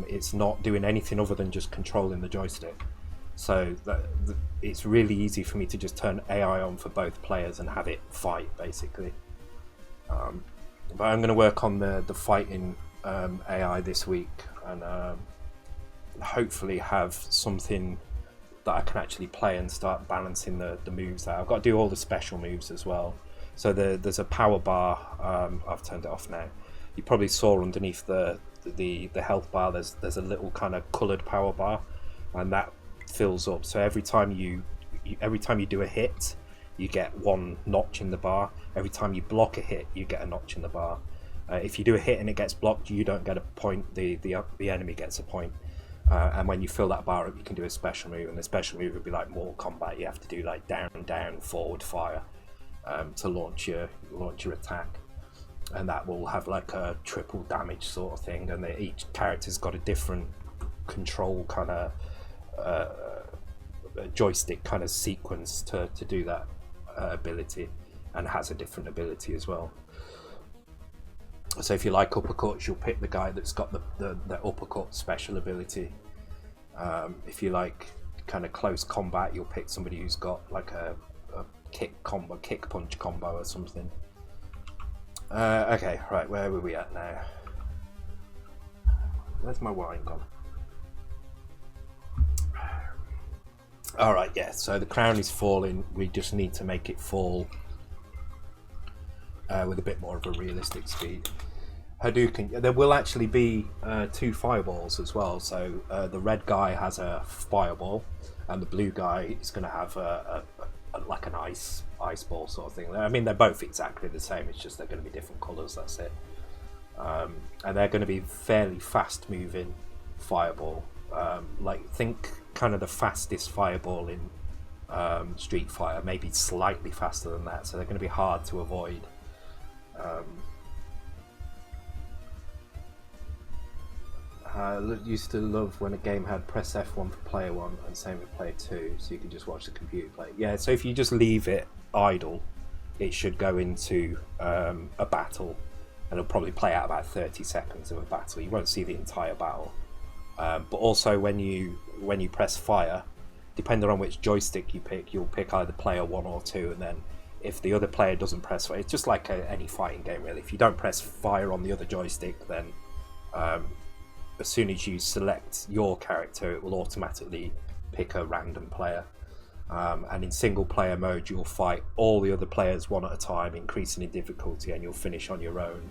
It's not doing anything other than just controlling the joystick. So it's really easy for me to just turn AI on for both players and have it fight, basically. But I'm going to work on the fighting AI this week, and hopefully have something that I can actually play and start balancing the moves out. I've got to do all the special moves as well. So there's a power bar. I've turned it off now. You probably saw underneath the health bar there's a little kind of coloured power bar, and that fills up. So every time you do a hit, you get 1 notch in the bar. Every time you block a hit, you get a notch in the bar. If you do a hit and it gets blocked, you don't get a point. The enemy gets a point. And when you fill that bar up, you can do a special move, and the special move would be like Mortal Kombat. You have to do like down, forward, fire to launch your attack, and that will have like a triple damage sort of thing. And each character's got a different control kind of joystick kind of sequence to do that ability, and has a different ability as well. So if you like uppercuts, you'll pick the guy that's got the uppercut special ability. If you like kind of close combat, you'll pick somebody who's got like a kick punch combo or something. Okay, right, where were we at now? Where's my wine gone? Alright, yeah, so the crown is falling. We just need to make it fall with a bit more of a realistic speed. Hadouken, there will actually be 2 fireballs as well. So the red guy has a fireball, and the blue guy is going to have like an ice ball sort of thing. I mean, they're both exactly the same. It's just they're going to be different colours. That's it. And they're going to be fairly fast moving fireball. Like think kind of the fastest fireball in Street Fighter, maybe slightly faster than that. So they're going to be hard to avoid. I used to love when a game had press F1 for player 1 and same for player 2, so you can just watch the computer play. Yeah, so if you just leave it idle, it should go into a battle, and it'll probably play out about 30 seconds of a battle. You won't see the entire battle. But also when you press fire, depending on which joystick you pick, you'll pick either player 1 or 2, and then if the other player doesn't press fire, it's just like any fighting game really. If you don't press fire on the other joystick, then as soon as you select your character, it will automatically pick a random player. And in single player mode, you'll fight all the other players one at a time, increasing in difficulty, and you'll finish on your own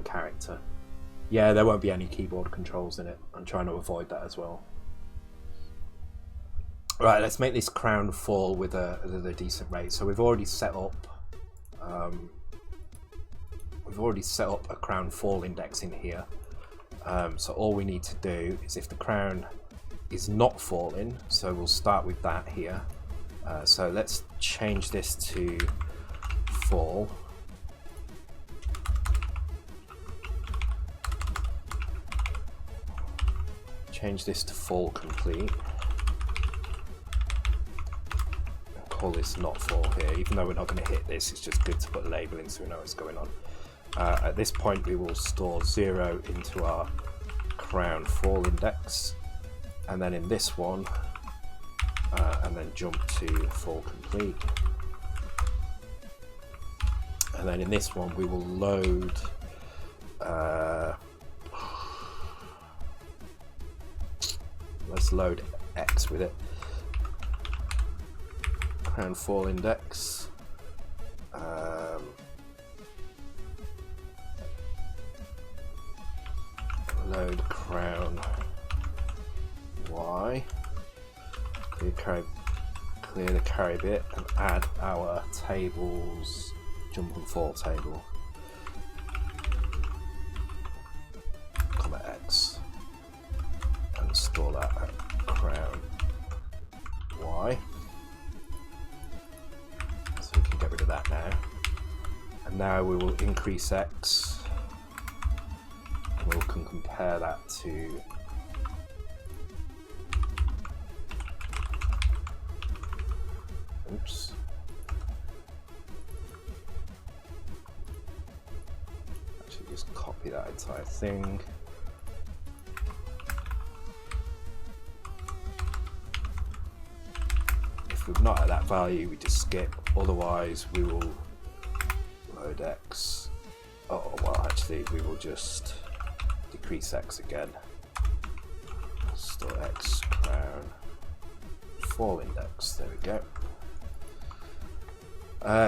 character. Yeah, there won't be any keyboard controls in it. I'm trying to avoid that as well. Right, let's make this crown fall with a decent rate. So we've already set up a crown fall index in here. So all we need to do is, if the crown is not falling, so we'll start with that here. So let's change this to fall. Change this to fall complete. Call this not fall here, even though we're not going to hit this. It's just good to put a label in so we know what's going on. At this point we will store 0 into our crown fall index, and then in this one and then jump to fall complete, and then in this one we will load let's load X with it. Crown fall index, load crown Y, clear the carry bit, and add our tables jump and fall table, comma X, and store that at crown Y. So we can get rid of that now. And now we will increase X, and we can compare that to oops. Actually, just copy that entire thing. If we're not at that value, we just skip. Otherwise, we will load X. Oh, well, actually, we will just decrease X again. Store X crown fall index. There we go.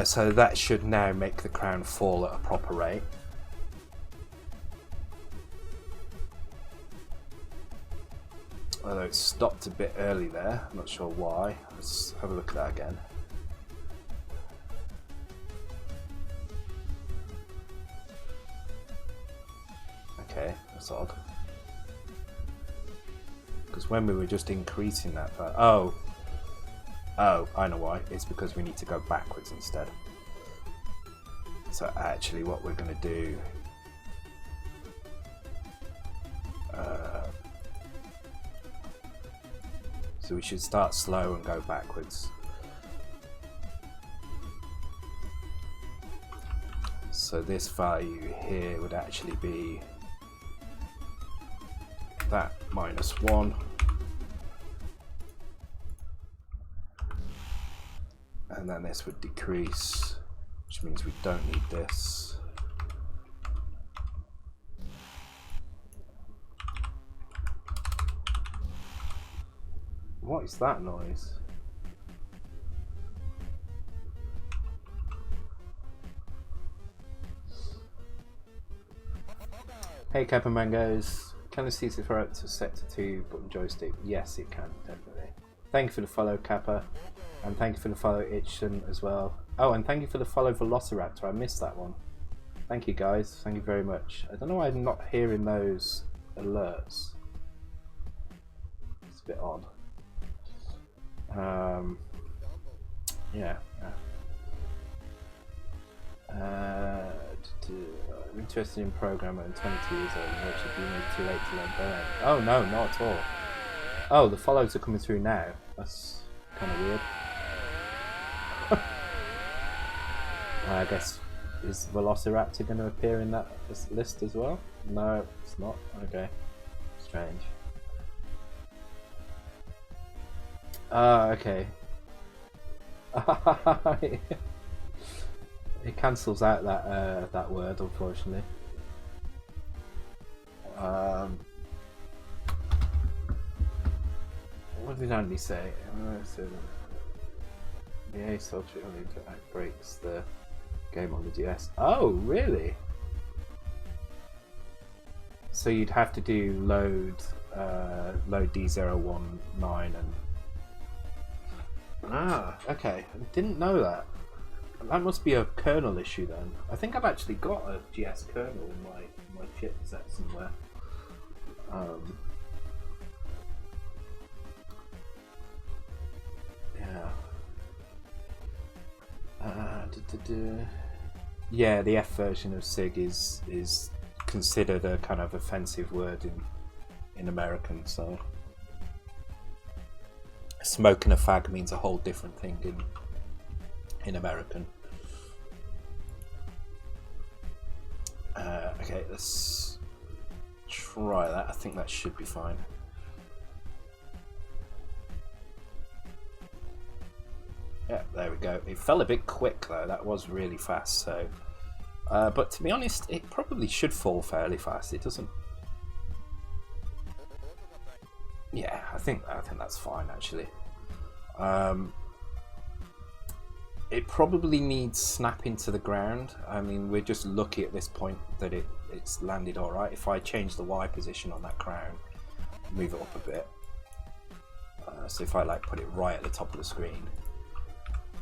So that should now make the crown fall at a proper rate. Although it stopped a bit early there, I'm not sure why. Let's have a look at that again. Okay, that's odd. Because when we were just increasing that, oh, I know why. It's because we need to go backwards instead. So actually what we're going to do, so we should start slow and go backwards. So this value here would actually be that -1. and then this would decrease, which means we don't need this. What is that noise? Hey Kappa Mangoes, can the C64 up to Sector 2 button joystick? Yes it can, definitely. Thank you for the follow Kappa, and thank you for the follow Itchin as well. Oh, and thank you for the follow Velociraptor, I missed that one. Thank you guys, thank you very much. I don't know why I'm not hearing those alerts. It's a bit odd. Yeah. I'm interested in programmer and 22 years old, which would be maybe too late to learn Berlin. Oh no, not at all. Oh, the follows are coming through now. That's kind of weird. I guess, is Velociraptor going to appear in that list as well? No, it's not. Okay. Strange. Okay. It cancels out that that word, unfortunately. What did Andy say? So the A software only breaks the game on the DS. Oh, really? So you'd have to do load D019 and. Ah, okay. I didn't know that. That must be a kernel issue then. I think I've actually got a GS kernel in my chipset somewhere. Yeah. Yeah, the F version of SIG is considered a kind of offensive word in American, so smoking a fag means a whole different thing in American. Okay, let's try that. I think that should be fine. Yeah, there we go. It fell a bit quick though. That was really fast. So, but to be honest, it probably should fall fairly fast. It doesn't. Yeah, I think that's fine actually. It probably needs snapping to the ground. I mean, we're just lucky at this point that it's landed all right. If I change the Y position on that crown, move it up a bit. So if I like put it right at the top of the screen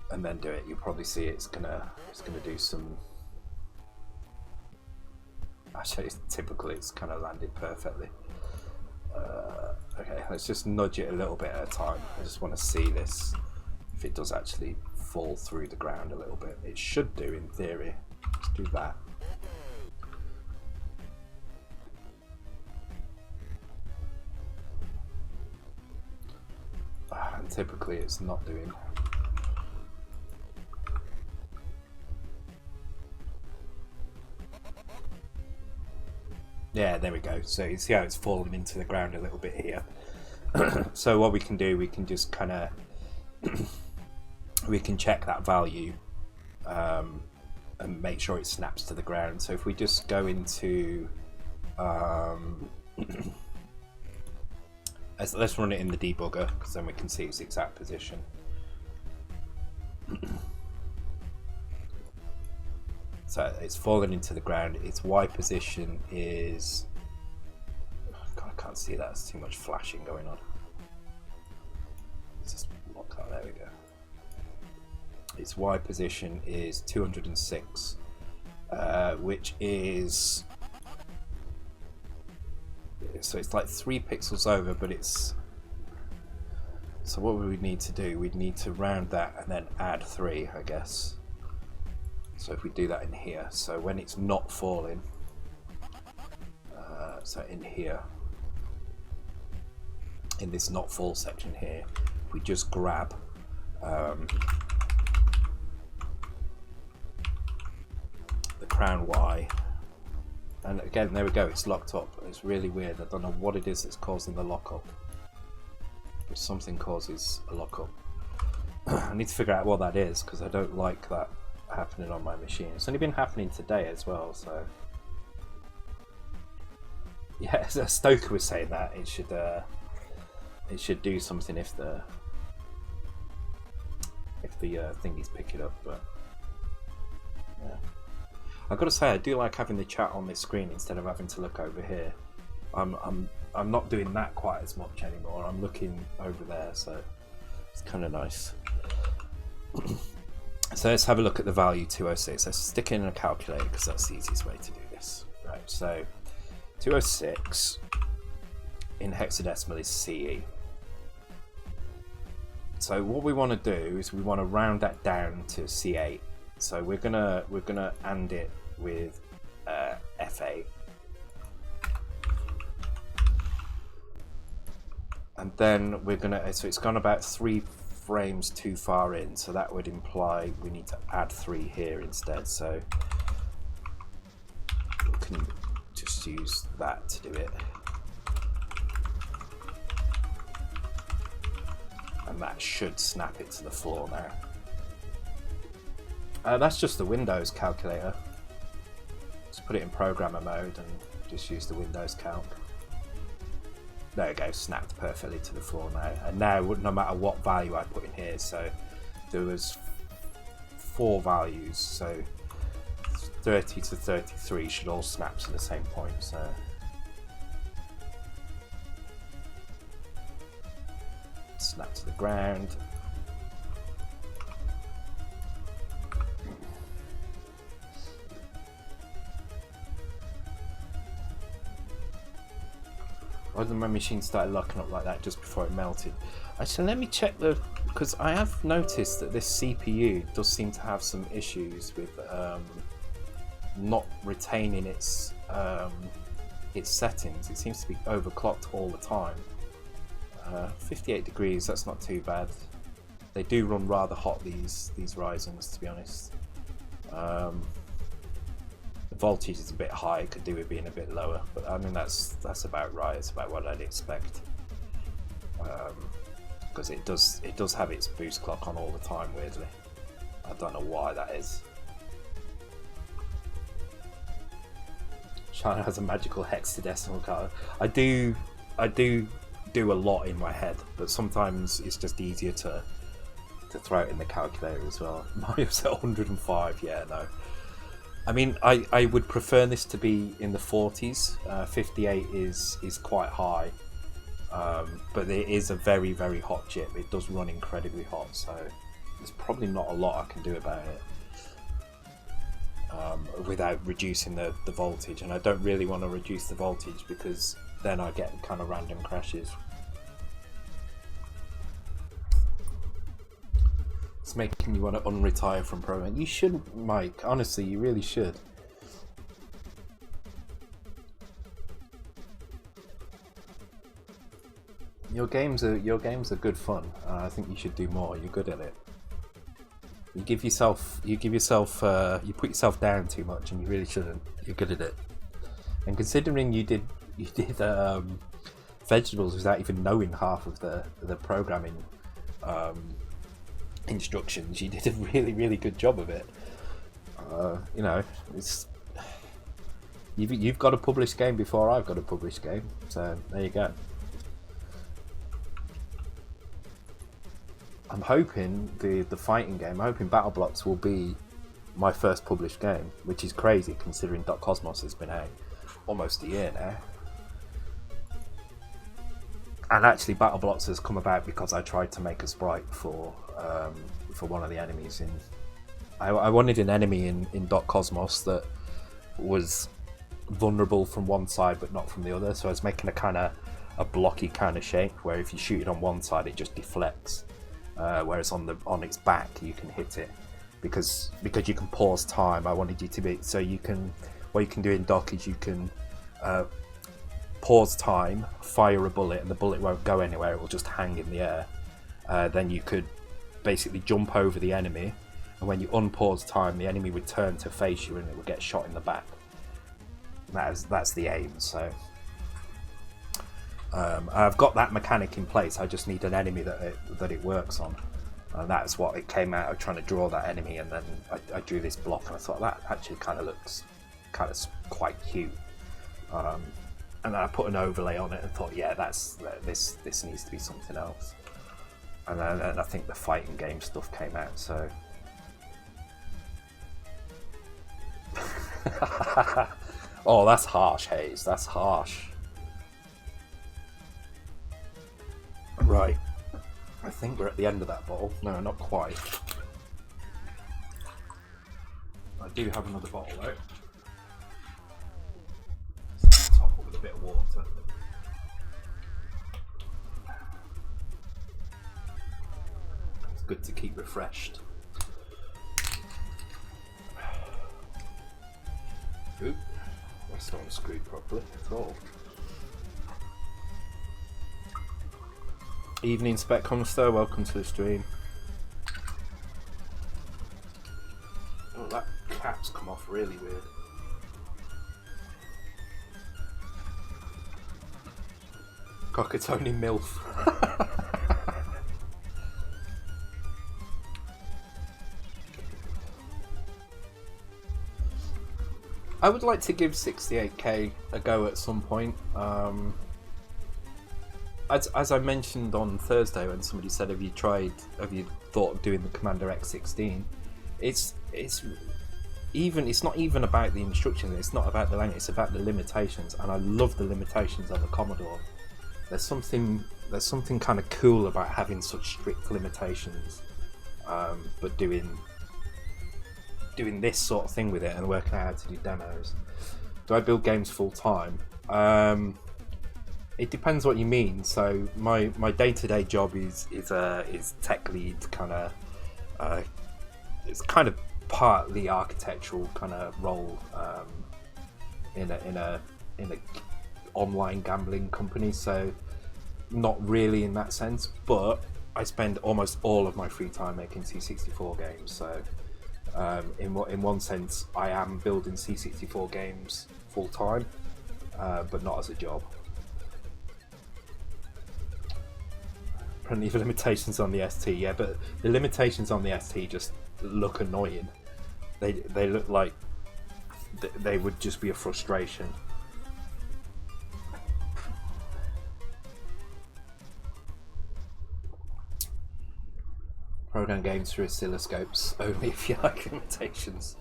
and then do it, you'll probably see it's gonna do some. Actually, it's typical. It's kind of landed perfectly. Okay, let's just nudge it a little bit at a time. I just want to see this, if it does actually fall through the ground a little bit. It should do in theory. Let's do that. And typically it's not doing. Yeah, there we go. So you see how it's fallen into the ground a little bit here. So what we can do, we can just kind of we can check that value and make sure it snaps to the ground. So if we just go into let's run it in the debugger, because then we can see its exact position. So it's fallen into the ground. Its Y position is, God, I can't see that. There's too much flashing going on. Let's just lock that. There we go. Its Y position is 206, which is, so it's like 3 pixels over, but it's, so what would we need to do? We'd need to round that and then add 3, I guess. So if we do that in here, so when it's not falling, so in here, in this not fall section here, we just grab the crown Y, and again, there we go, it's locked up. It's really weird. I don't know what it is that's causing the lockup, but something causes a lockup. I need to figure out what that is because I don't like that happening on my machine. It's only been happening today as well, so yeah. As Stoker was saying that it should do something if the thingies pick it up, but yeah. I've got to say I do like having the chat on this screen instead of having to look over here. I'm not doing that quite as much anymore. I'm looking over there, so it's kind of nice. So let's have a look at the value 206. Let's stick it in a calculator because that's the easiest way to do this. Right, so 206 in hexadecimal is CE. So what we want to do is we want to round that down to C8. So we're gonna AND it with F8. And then we're gonna, so it's gone about 3 frames too far in, so that would imply we need to add 3 here instead. So we can just use that to do it. And that should snap it to the floor now. That's just the Windows calculator. Just put it in programmer mode and just use the Windows calc. There we go, snapped perfectly to the floor now. And now, no matter what value I put in here, so there was 4 values, so 30 to 33 should all snap to the same point. So snap to the ground. Why did my machine start locking up like that just before it melted? Actually, let me check because I have noticed that this CPU does seem to have some issues with not retaining its settings. It seems to be overclocked all the time. 58 degrees, that's not too bad. They do run rather hot, these Ryzens, to be honest. The voltage is a bit high, could do with being a bit lower, but I mean that's about right. It's about what I'd expect, because it does have its boost clock on all the time, weirdly. I don't know why that is. China has a magical hexadecimal card. I do a lot in my head, but sometimes it's just easier to throw it in the calculator as well. Mario's at 105, yeah, no. I mean, I would prefer this to be in the 40s. 58 is quite high, but it is a very, very hot chip. It does run incredibly hot, so there's probably not a lot I can do about it without reducing the voltage. And I don't really want to reduce the voltage because then I get kind of random crashes. It's making you want to unretire from programming. You should, Mike. Honestly, you really should. Your games are good fun. I think you should do more. You're good at it. You put yourself down too much, and you really shouldn't. You're good at it. And considering you did vegetables without even knowing half of the programming instructions, you did a really, really good job of it. You know, you've got a published game before I've got a published game, so there you go. I'm hoping the fighting game, I'm hoping Battle Blocks will be my first published game, which is crazy considering .cosmos has been out almost a year now. And actually Battle Blocks has come about because I tried to make a sprite for one of the enemies in... I wanted an enemy in .cosmos that was vulnerable from one side but not from the other, so I was making a blocky kind of shape where if you shoot it on one side it just deflects, whereas on its back you can hit it because you can pause time. I wanted you to be, so you can, what you can do in Doc is you can pause time, fire a bullet, and the bullet won't go anywhere, it will just hang in the air. Then you could basically jump over the enemy, and when you unpause time the enemy would turn to face you and it would get shot in the back. That's the aim. So I've got that mechanic in place, I just need an enemy that it works on. And that's what it came out of, trying to draw that enemy, and then I drew this block, and I thought that actually kind of looks quite cute. And then I put an overlay on it and thought, yeah, this needs to be something else. And then I think the fighting game stuff came out, so. Oh, that's harsh, Hayes. That's harsh. Right. I think we're at the end of that bottle. No, not quite. I do have another bottle though. Top up with a bit of water. It's good to keep refreshed. Oop, that's not unscrewed properly at all. Evening Spec Comster, welcome to the stream. Oh, that cap's come off really weird. Cockatoni MILF. I would like to give 68K a go at some point. As I mentioned on Thursday when somebody said, have you thought of doing the Commander X16? It's not even about the instructions, it's not about the language, it's about the limitations, and I love the limitations on the Commodore. There's something kind of cool about having such strict limitations, but doing this sort of thing with it and working out how to do demos. Do I build games full time? It depends what you mean. So my day-to-day job is tech lead, kind of. It's kind of partly architectural kind of role in a online gambling company. So not really in that sense, but I spend almost all of my free time making C64 games. So in one sense, I am building C64 games full time, but not as a job. Apparently the limitations on the ST, yeah, but the limitations on the ST just look annoying. They look like they would just be a frustration. Program games through oscilloscopes only if you like limitations.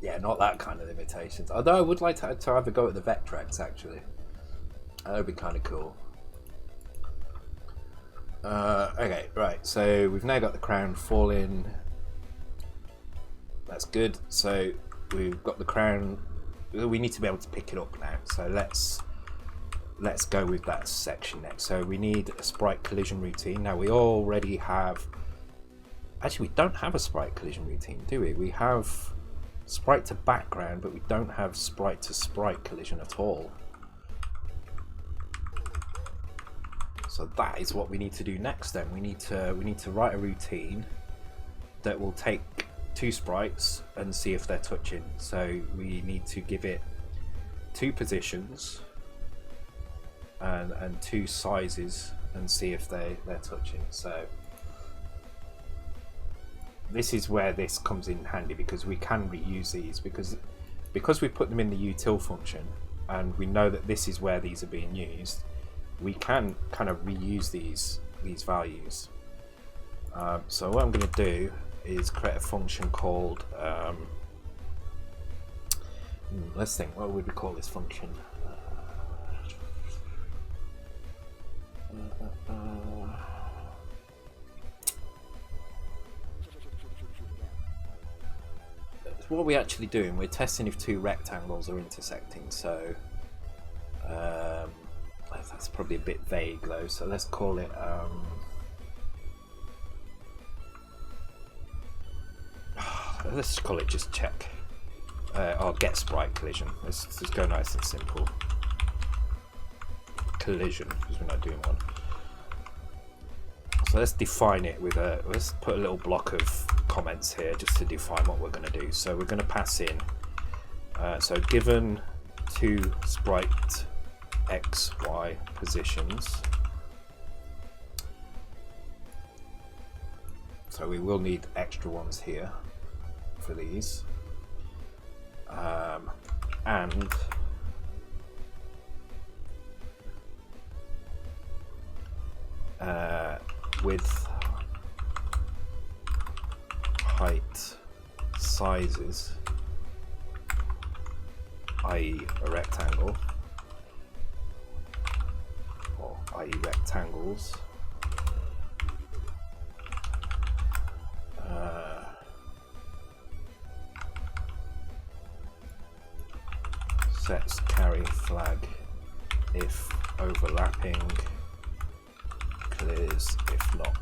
Yeah, not that kind of limitations. Although I would like to have a go at the Vectrex actually. That would be kind of cool. Okay, right, so we've now got the crown falling. That's good. So we've got the crown. We need to be able to pick it up now. So let's go with that section next. So we need a sprite collision routine. Now we already have. Actually, we don't have a sprite collision routine, do we? We have sprite to background, but we don't have sprite to sprite collision at all. So that is what we need to do next. Then we need to write a routine that will take two sprites and see if they're touching. So we need to give it two positions and two sizes and see if they're touching. So this is where this comes in handy, because we can reuse these because we put them in the util function and we know that this is where these are being used. We can kind of reuse these values. So what I'm going to do is create a function called let's think, what would we call this function? What are we actually doing? We're testing if two rectangles are intersecting. So that's probably a bit vague though, so let's call it let's call it just check or get sprite collision. Let's just go nice and simple. Collision, because we're not doing one. So let's define it with let's put a little block of comments here just to define what we're going to do. So we're going to pass in so given two sprite X, Y positions, So we will need extra ones here for these. And with height sizes, i.e. a rectangle, or i.e. rectangles, sets carry flag if overlapping, clears if not.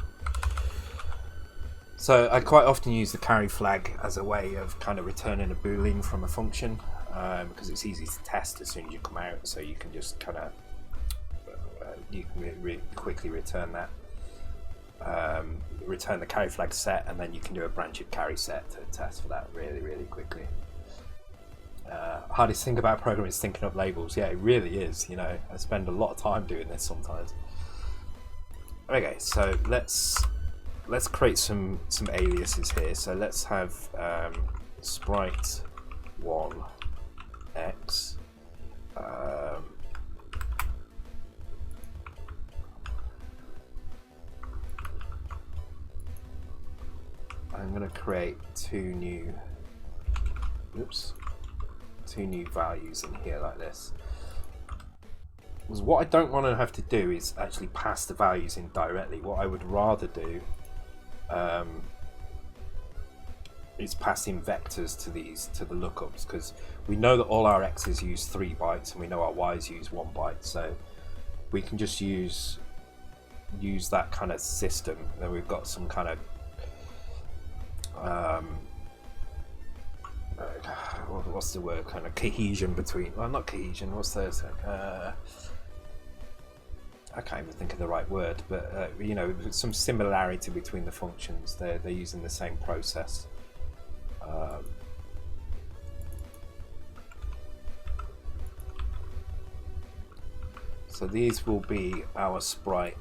So I quite often use the carry flag as a way of kind of returning a boolean from a function, because it's easy to test as soon as you come out, so you can just kind of you can quickly return that, return the carry flag set, and then you can do a branch carry set to test for that really quickly. Hardest thing about programming is thinking up labels. Yeah, it really is. You know, I spend a lot of time doing this sometimes. Okay, so let's create some aliases here. So let's have sprite1x. I'm going to create two new values in here like this. Because what I don't want to have to do is actually pass the values in directly. What I would rather do is pass in vectors to the lookups, because we know that all our x's use 3 bytes and we know our y's use 1 byte, so we can just use that kind of system. Then we've got some kind of what's the word, kind of cohesion between, well, not cohesion, what's those, I can't even think of the right word, but you know, some similarity between the functions. They're using the same process. So these will be our sprite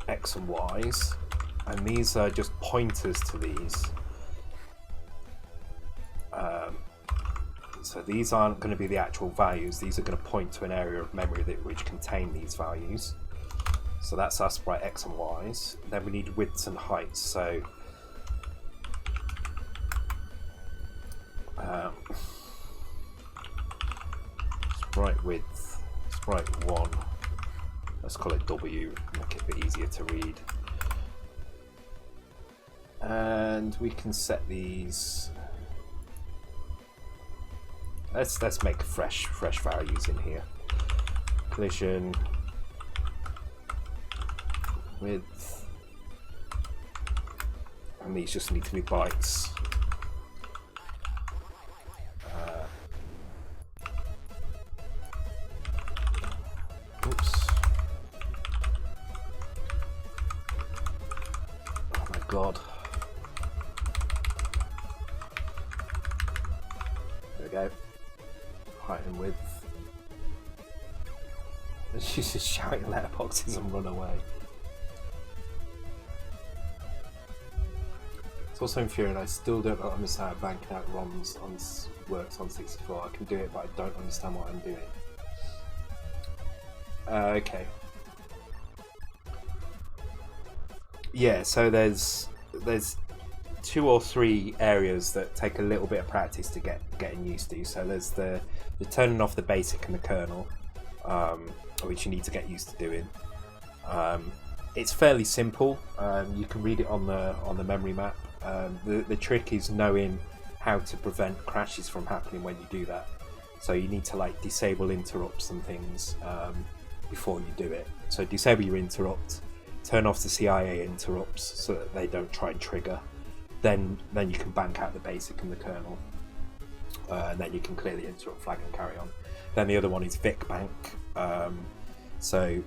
x and y's, and these are just pointers to these. So these aren't going to be the actual values, these are going to point to an area of memory which contain these values. So that's our sprite x and y's. Then we need widths and heights. So sprite width, sprite 1, let's call it W, make it a bit easier to read. And we can set these. Let's make fresh values in here. Collision, width, and these just need to be bytes. Oops. Oh my god. There we go. Height and width. She's just shouting letterboxes and run away. It's also infuriating. I still don't understand how banking out ROMs works on 64. I can do it, but I don't understand what I'm doing. Okay. Yeah, so there's 2 or 3 areas that take a little bit of practice to getting used to. So there's the turning off the basic and the kernel, which you need to get used to doing. It's fairly simple. You can read it on the memory map. The trick is knowing how to prevent crashes from happening when you do that. So you need to like disable interrupts and things before you do it. So disable your interrupt, turn off the CIA interrupts so that they don't try and trigger. Then you can bank out the basic and the kernel, and then you can clear the interrupt flag and carry on. Then the other one is Vic Bank. So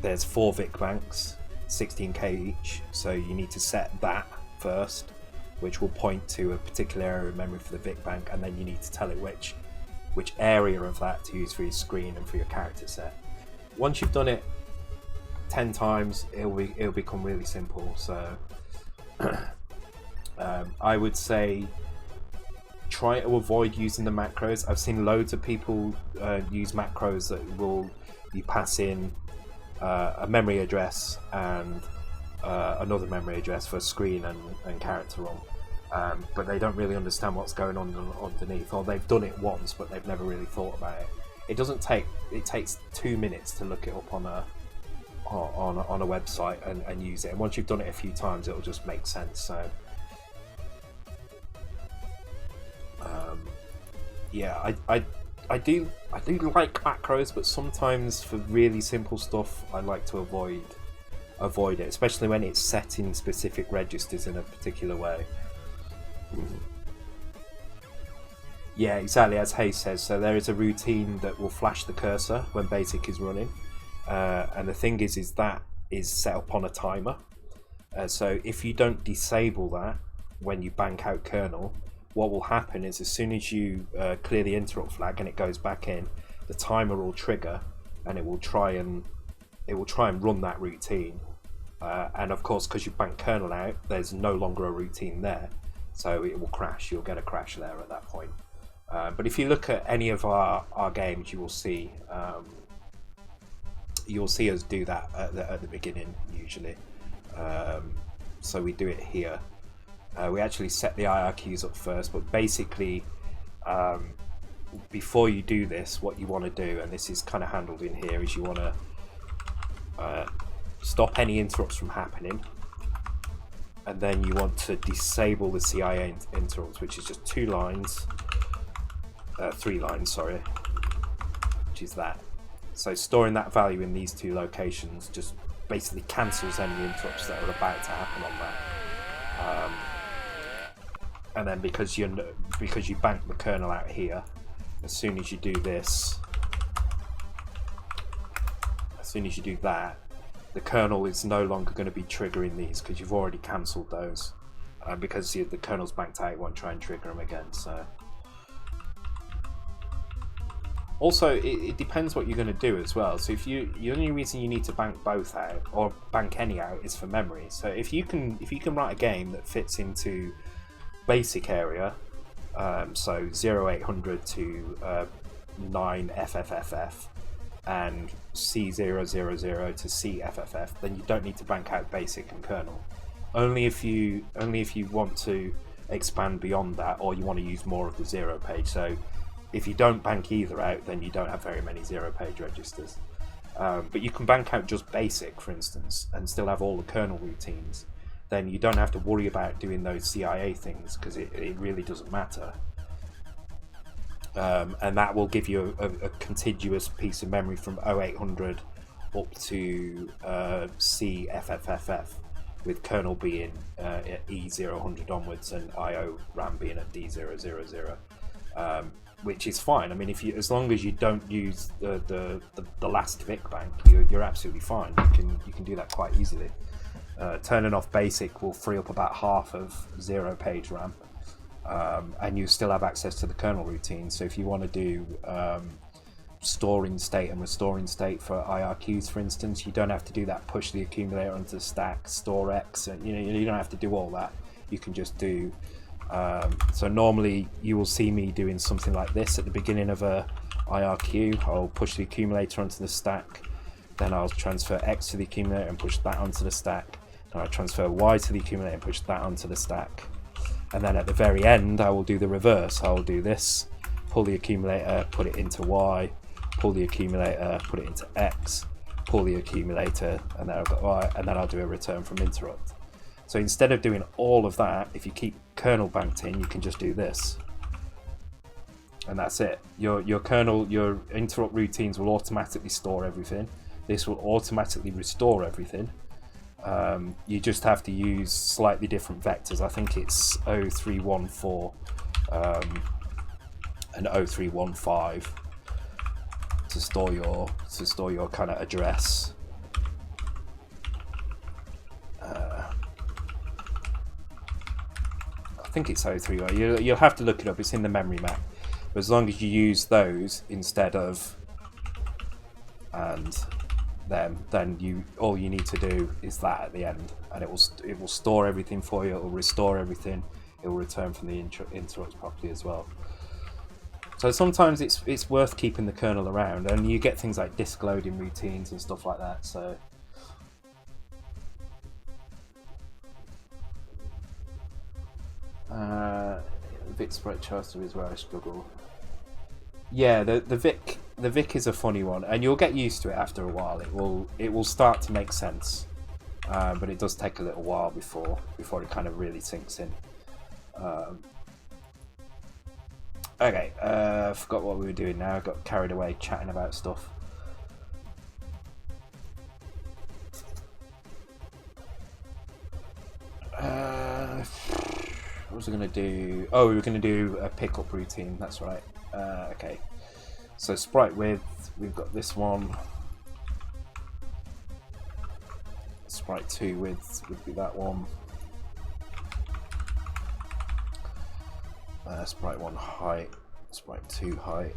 there's 4 Vic banks, 16k each. So you need to set that first, which will point to a particular area of memory for the Vic bank, and then you need to tell it which area of that to use for your screen and for your character set. Once you've done it 10 times, it'll become really simple. So I would say try to avoid using the macros. I've seen loads of people use macros that you pass in a memory address and another memory address for screen and character ROM, but they don't really understand what's going on underneath, or they've done it once but they've never really thought about it. It takes 2 minutes to look it up on a website and use it, and once you've done it a few times it'll just make sense. So yeah, I do like macros, but sometimes for really simple stuff I like to avoid it, especially when it's set in specific registers in a particular way. Yeah, exactly as Hayes says. So there is a routine that will flash the cursor when BASIC is running, and the thing is that is set up on a timer. So if you don't disable that when you bank out kernel, what will happen is as soon as you clear the interrupt flag and it goes back in, the timer will trigger and it will try and run that routine. And of course, because you bank kernel out, there's no longer a routine there, so it will crash. You'll get a crash there at that point. But if you look at any of our games, you will see us do that at the beginning usually. So we do it here. We actually set the IRQs up first, but basically before you do this, what you want to do, and this is kind of handled in here, is you want to stop any interrupts from happening, and then you want to disable the CIA interrupts, which is just 3 lines, sorry, which is that. So storing that value in these 2 locations just basically cancels any interrupts that are about to happen on that. And then because you bank the kernel out here, as soon as you do this, as soon as you do that, the kernel is no longer going to be triggering these because you've already cancelled those. Because the kernel's banked out, it won't try and trigger them again. So also it depends what you're going to do as well. So if the only reason you need to bank both out or bank any out is for memory. So if you can write a game that fits into basic area, so 0800 to 9FFFF and C000 to CFFF, then you don't need to bank out basic and kernel. Only if you want to expand beyond that, or you want to use more of the 0 page. So if you don't bank either out, then you don't have very many 0 page registers. But you can bank out just basic, for instance, and still have all the kernel routines. Then you don't have to worry about doing those CIA things, because it really doesn't matter. And that will give you a contiguous piece of memory from 0800 up to CFFFF, with kernel being at E0100 onwards and IO RAM being at D000, which is fine. I mean, as long as you don't use the last VIC bank, you're absolutely fine. You can do that quite easily. Turning off basic will free up about half of 0 page RAM, and you still have access to the kernel routine. So if you want to do storing state and restoring state for IRQs, for instance, you don't have to do that, push the accumulator onto the stack, store X, and you don't have to do all that. You can just do so normally you will see me doing something like this at the beginning of a IRQ. I'll push the accumulator onto the stack, then I'll transfer X to the accumulator and push that onto the stack, and I'll transfer Y to the accumulator and push that onto the stack, and then at the very end I will do the reverse. I will do this, pull the accumulator, put it into Y, pull the accumulator, put it into X, pull the accumulator, and then I've got Y, and then I'll do a return from interrupt. So instead of doing all of that, if you keep kernel banked in, you can just do this, and that's it. Your kernel, your interrupt routines will automatically store everything. This will automatically restore everything. You just have to use slightly different vectors. I think it's 0314 and 0315 to store your kind of address. I think it's 03. You'll have to look it up. It's in the memory map. But as long as you use those instead of and them, then all you need to do is that at the end, and it will store everything for you. It will restore everything. It will return from the interrupts properly as well. So sometimes it's worth keeping the kernel around, and you get things like disk loading routines and stuff like that. So Vic Sprite Charter is where I struggle. Yeah, the Vic is a funny one, and you'll get used to it after a while. It will start to make sense, but it does take a little while before it kind of really sinks in. Okay, forgot what we were doing now. I got carried away chatting about stuff. What was I going to do? Oh, we were going to do a pickup routine, that's right. Okay, so sprite width, we've got this one. Sprite 2 width would be that one. Sprite 1 height, Sprite 2 height.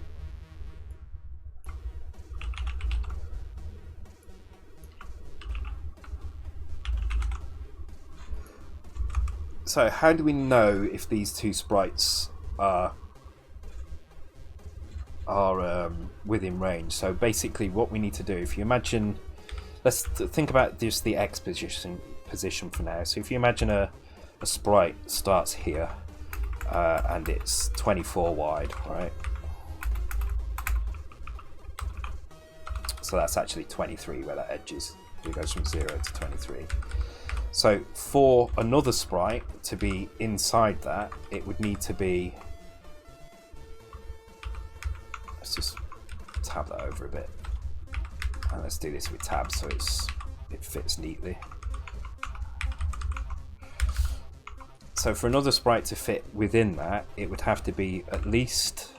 So how do we know if these two sprites are within range? So basically what we need to do, if you imagine, let's think about just the X position for now. So if you imagine a sprite starts here, and it's 24 wide, right? So that's actually 23 where that edge is. It goes from 0 to 23. So for another sprite to be inside that, it would need to be, let's just tab that over a bit, and let's do this with tabs so it fits neatly. So for another sprite to fit within that, it would have to be at least,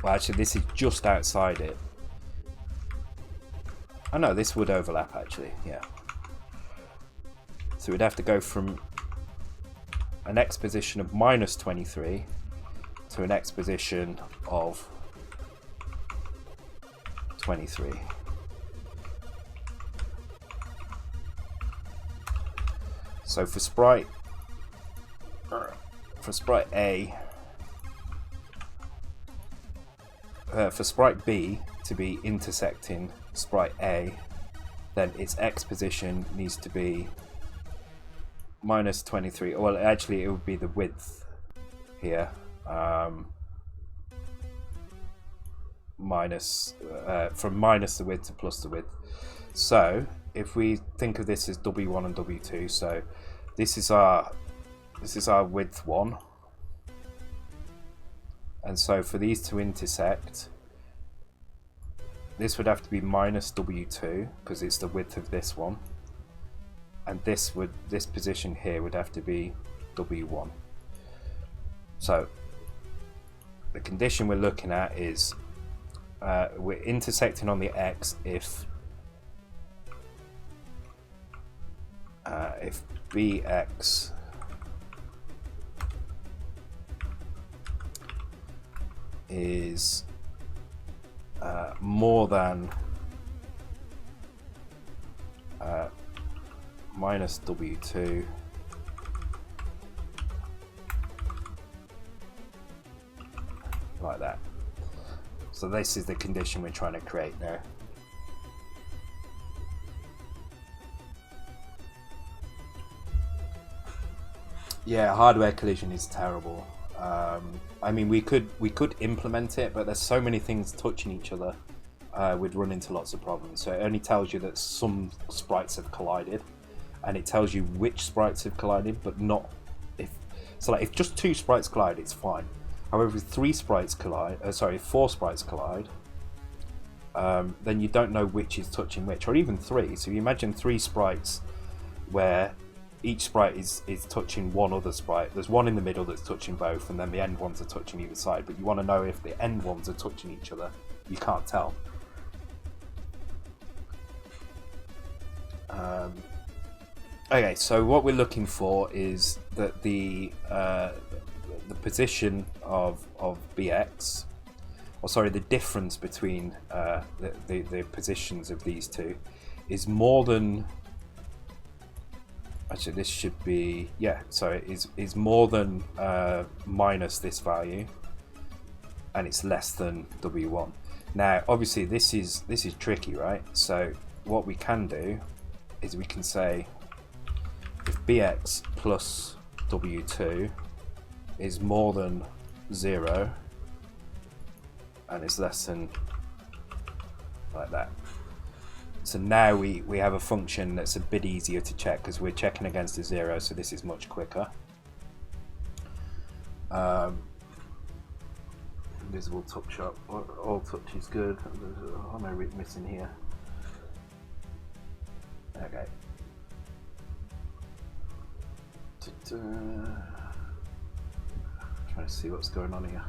well actually this is just outside it. Oh no, this would overlap actually, yeah. So we'd have to go from an X position of minus 23 to an X position of 23. So for sprite A, for sprite B to be intersecting sprite A, then its X position needs to be minus 23. Well, actually, it would be the width here, minus from minus the width to plus the width. So if we think of this as W1 and W2, so this is our width 1, and so for these to intersect, this would have to be minus W2 because it's the width of this one, and this position here would have to be W1. So the condition we're looking at is we're intersecting on the X if Bx is more than minus W2 like that. So this is the condition we're trying to create now. Yeah, hardware collision is terrible. I mean, we could implement it, but there's so many things touching each other, we'd run into lots of problems. So it only tells you that some sprites have collided, and it tells you which sprites have collided, but not if. So like if just 2 sprites collide, it's fine. However, if 4 sprites collide, then you don't know which is touching which, or even 3. So you imagine 3 sprites where each sprite is touching one other sprite. There's one in the middle that's touching both, and then the end ones are touching either side, but you want to know if the end ones are touching each other. You can't tell. Okay, so what we're looking for is that the position of Bx or sorry, the difference between the positions of these two is more than, actually this should be, yeah, so it is more than minus this value, and it's less than W1. Now obviously this is tricky, right? So what we can do is we can say if bx plus W2 is more than 0 and it's less than, like that. So now we have a function that's a bit easier to check because we're checking against a 0, so this is much quicker. Invisible touch up, all touch is good. Oh no, we're missing here. Okay. Trying to see what's going on here.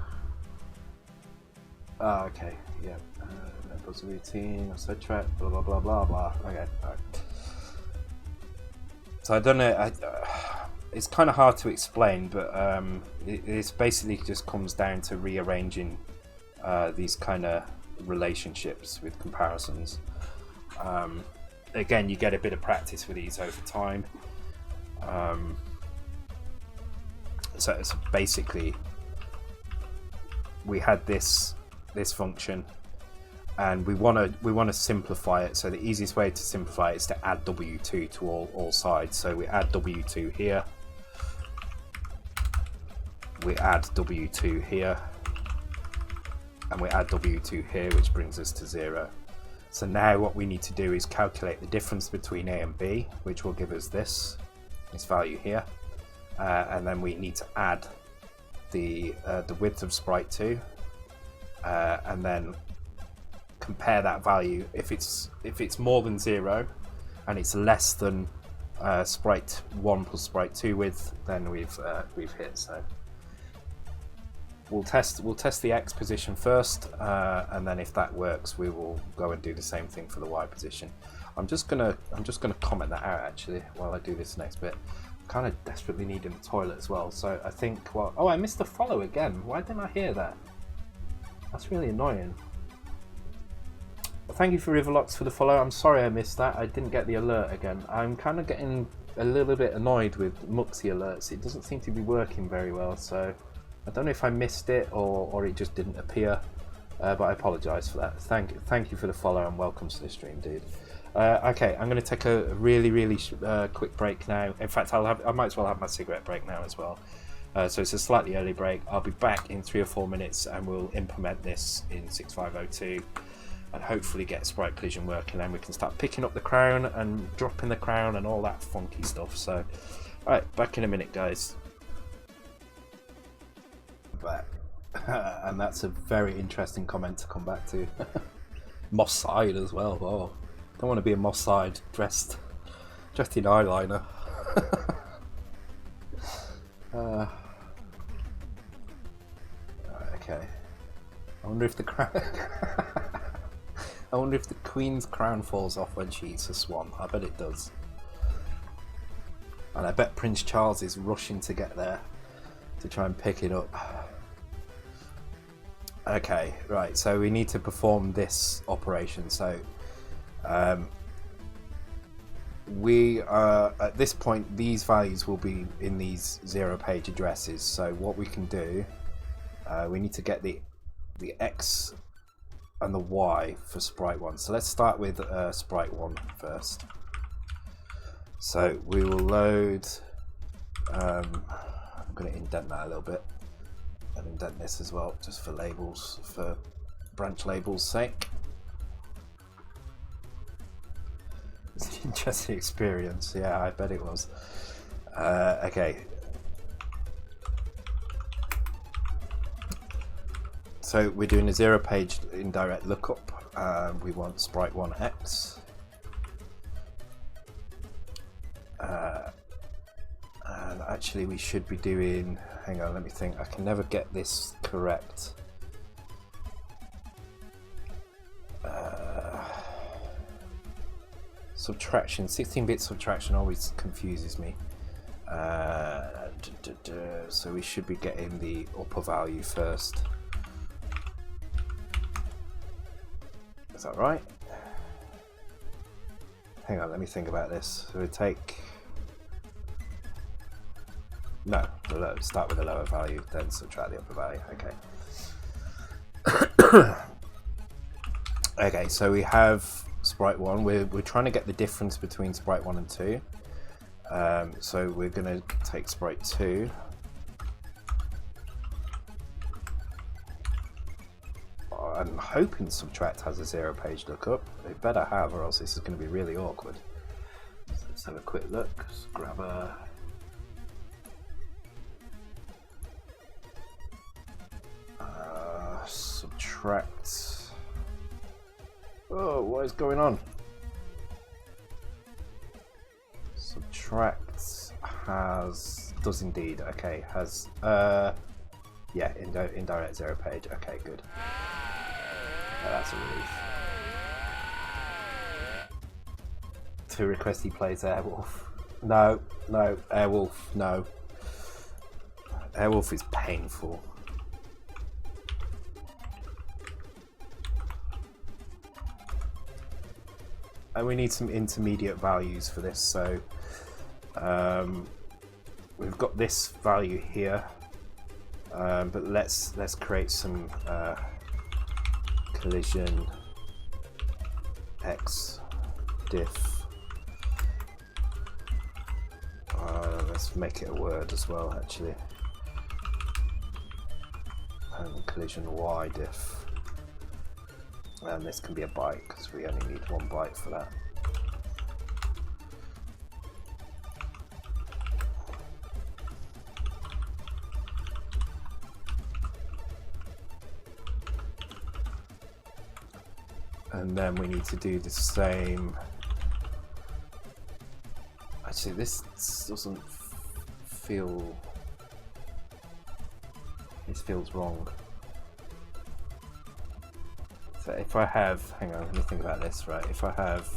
Ah, okay, yeah. That was a routine, set track, blah blah blah blah blah. Okay, alright. So I don't know. It's kind of hard to explain, but it's basically just comes down to rearranging these kind of relationships with comparisons. Again, you get a bit of practice with these over time. So basically, we had this function, and we want to simplify it. So the easiest way to simplify it is to add W2 to all sides. So we add W2 here. We add W2 here, and we add W2 here, which brings us to 0. So now what we need to do is calculate the difference between A and B, which will give us this value here, and then we need to add the width of sprite2, and then compare that value. If it's more than 0 and it's less than sprite1 plus sprite2 width, then we've hit. So we'll test the X position first, and then if that works, we will go and do the same thing for the Y position. I'm just gonna comment that out actually while I do this next bit. I'm kind of desperately needing the toilet as well, so I think, well, oh, I missed a follow again. Why didn't I hear that? That's really annoying. Well, thank you for Riverlocks for the follow. I'm sorry I missed that. I didn't get the alert again. I'm kind of getting a little bit annoyed with Muxy alerts. It doesn't seem to be working very well, so I don't know if I missed it or it just didn't appear, but I apologise for that. Thank you for the follow and welcome to the stream, dude. Okay, I'm going to take a really quick break now. In fact, I might as well have my cigarette break now as well. So it's a slightly early break. I'll be back in 3 or 4 minutes, and we'll implement this in 6502 and hopefully get sprite collision working, and we can start picking up the crown and dropping the crown and all that funky stuff. So, alright, back in a minute, guys. Back. And that's a very interesting comment to come back to. Moss side as well. Oh, don't want to be a Moss side dressed in eyeliner. Okay. I wonder if the crown. I wonder if the Queen's crown falls off when she eats a swan. I bet it does. And I bet Prince Charles is rushing to get there to try and pick it up. Okay, right, so we need to perform this operation. So we are, at this point, these values will be in these 0-page addresses. So what we can do, we need to get the X and the Y for sprite1. So let's start with sprite1 first. So we will load, I'm going to indent that a little bit and indent this as well, just for labels, for branch labels' sake. It's an interesting experience, yeah, I bet it was. Okay. So we're doing a 0-page indirect lookup. We want sprite1x. And actually we should be doing, hang on, let me think, I can never get this correct. Subtraction, 16-bit subtraction always confuses me. So we should be getting the upper value first. Is that right? Hang on, let me think about this. So we take... No, start with the lower value, then subtract the upper value. Okay. Okay, so we have sprite 1. We're trying to get the difference between sprite 1 and 2. So we're going to take sprite 2. I'm hoping subtract has a 0-page lookup. It better have, or else this is going to be really awkward. So let's have a quick look. Let's grab a... subtract. Oh, what is going on? Subtract does indeed. Okay, has yeah, indirect 0-page. Okay, good. That's a relief. To request he plays Airwolf. No, Airwolf, no. Airwolf is painful. And we need some intermediate values for this, so we've got this value here, but let's create some collision x diff. Let's make it a word as well, actually, and collision y diff. And this can be a byte because we only need 1 byte for that. And then we need to do the same. Actually, this doesn't feel. This feels wrong. So if I have, hang on, let me think about this, right? If I have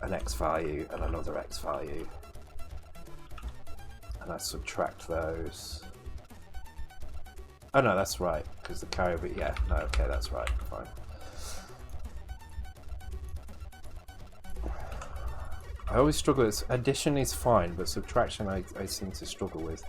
an x value and another x value, and I subtract those. Oh no, that's right, because the carry, but yeah, no, okay, that's right, fine. I always struggle with addition is fine, but subtraction I seem to struggle with.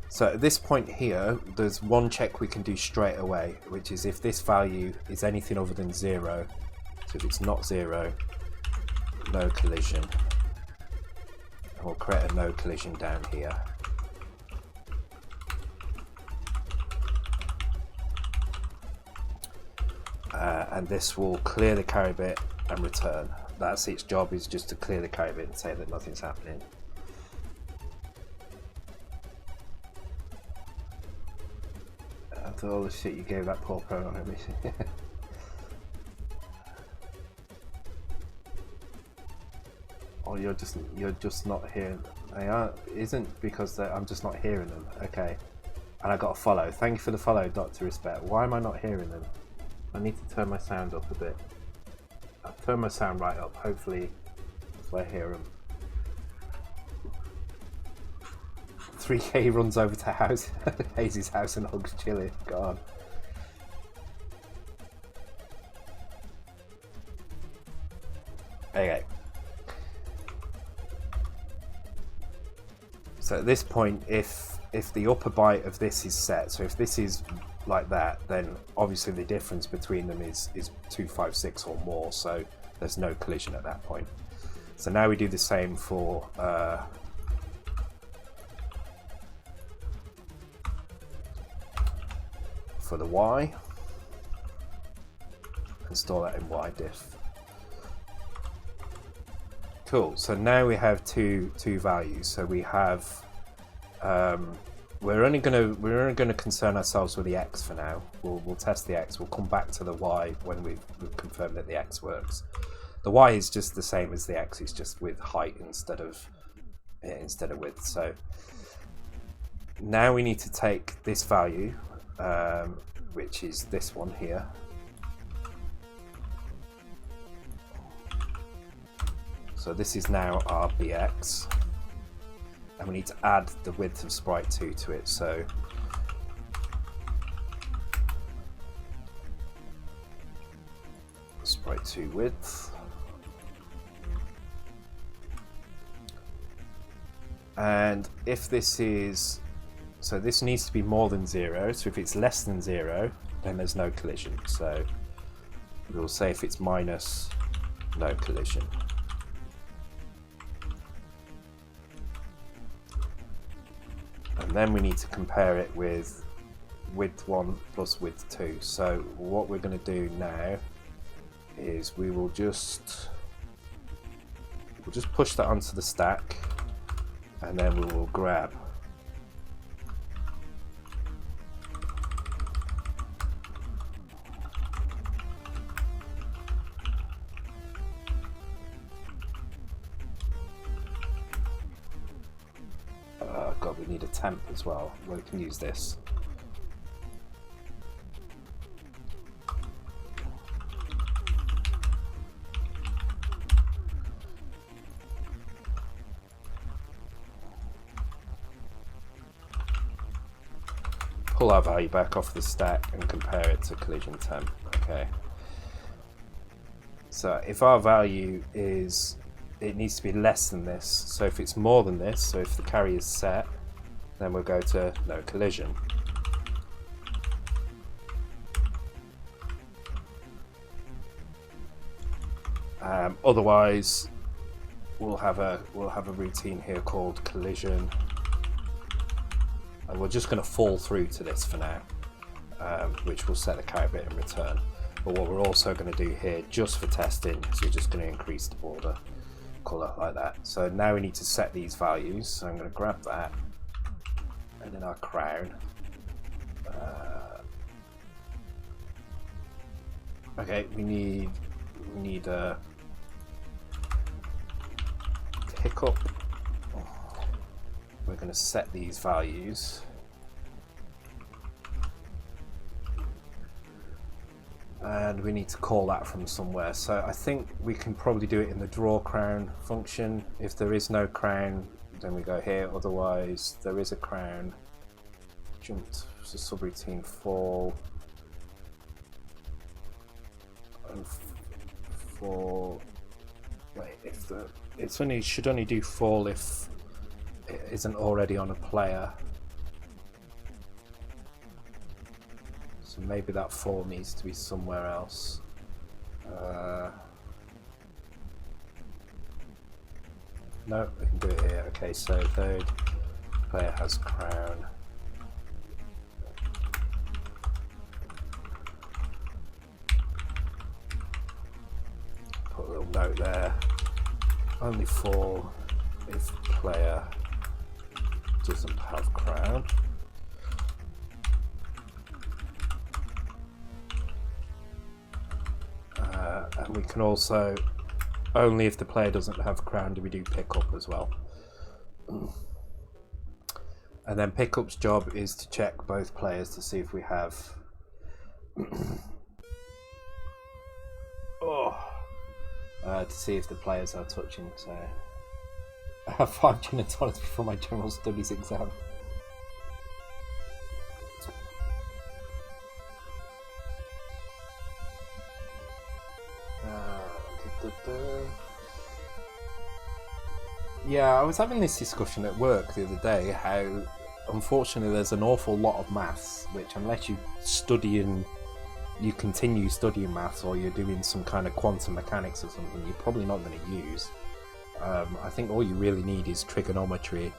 So at this point here, there's one check we can do straight away, which is if this value is anything other than 0. So if it's not 0, no collision. And we'll create a no collision down here. And this will clear the carry bit and return. That's its job, is just to clear the carry bit and say that nothing's happening. After all the shit you gave that poor programmer. Oh, you're just not hearing. They aren't. It isn't because I'm just not hearing them. Okay. And I got a follow. Thank you for the follow, Dr. Respect. Why am I not hearing them? I need to turn my sound up a bit. I'll turn my sound right up. Hopefully, I hear them. 3K runs over to Hazy's house and hugs Chili. God. Okay. So at this point, if the upper byte of this is set, so if this is like that, then obviously the difference between them is 256 or more. So there's no collision at that point. So now we do the same for. For the y, and store that in y diff. Cool. So now we have two values. So we have we're only gonna concern ourselves with the x for now. We'll test the x. We'll come back to the y when we've confirmed that the x works. The y is just the same as the x. It's just with height instead of width. So now we need to take this value. Which is this one here. So this is now our bx, and we need to add the width of sprite 2 to it. So sprite 2 width, and if this is, so this needs to be more than 0, so if it's less than 0 then there's no collision. So we'll say if it's minus, no collision. And then we need to compare it with width 1 plus width 2. So what we're going to do now is we'll just push that onto the stack, and then we will grab God, we need a temp as well. We can use this. Pull our value back off the stack and compare it to collision temp. Okay. So if our value is, it needs to be less than this. So if it's more than this, so if the carry is set, then we'll go to no collision. Otherwise, we'll have a routine here called collision, and we're just going to fall through to this for now, which will set the carry bit in return. But what we're also going to do here, just for testing, is we're just going to increase the border color like that. So now we need to set these values. So I'm going to grab that, and then our crown. Okay, we need a hiccup. We're going to set these values. And we need to call that from somewhere. So I think we can probably do it in the draw crown function. If there is no crown, then we go here. Otherwise, there is a crown. Jump to subroutine fall. And fall. Wait, if the should only do fall if it isn't already on a player. So maybe that fall needs to be somewhere else. No, we can do it here. Okay, so third player has crown. Put a little note there. Only fall if player doesn't have crown. And we can also, only if the player doesn't have crown do we do pickup as well. And then pickup's job is to check both players to see if we have to see if the players are touching. So I have 5 gin and tonics before my general studies exam. Yeah, I was having this discussion at work the other day, how unfortunately there's an awful lot of maths which, unless you study and you continue studying maths or you're doing some kind of quantum mechanics or something, you're probably not going to use. I think all you really need is trigonometry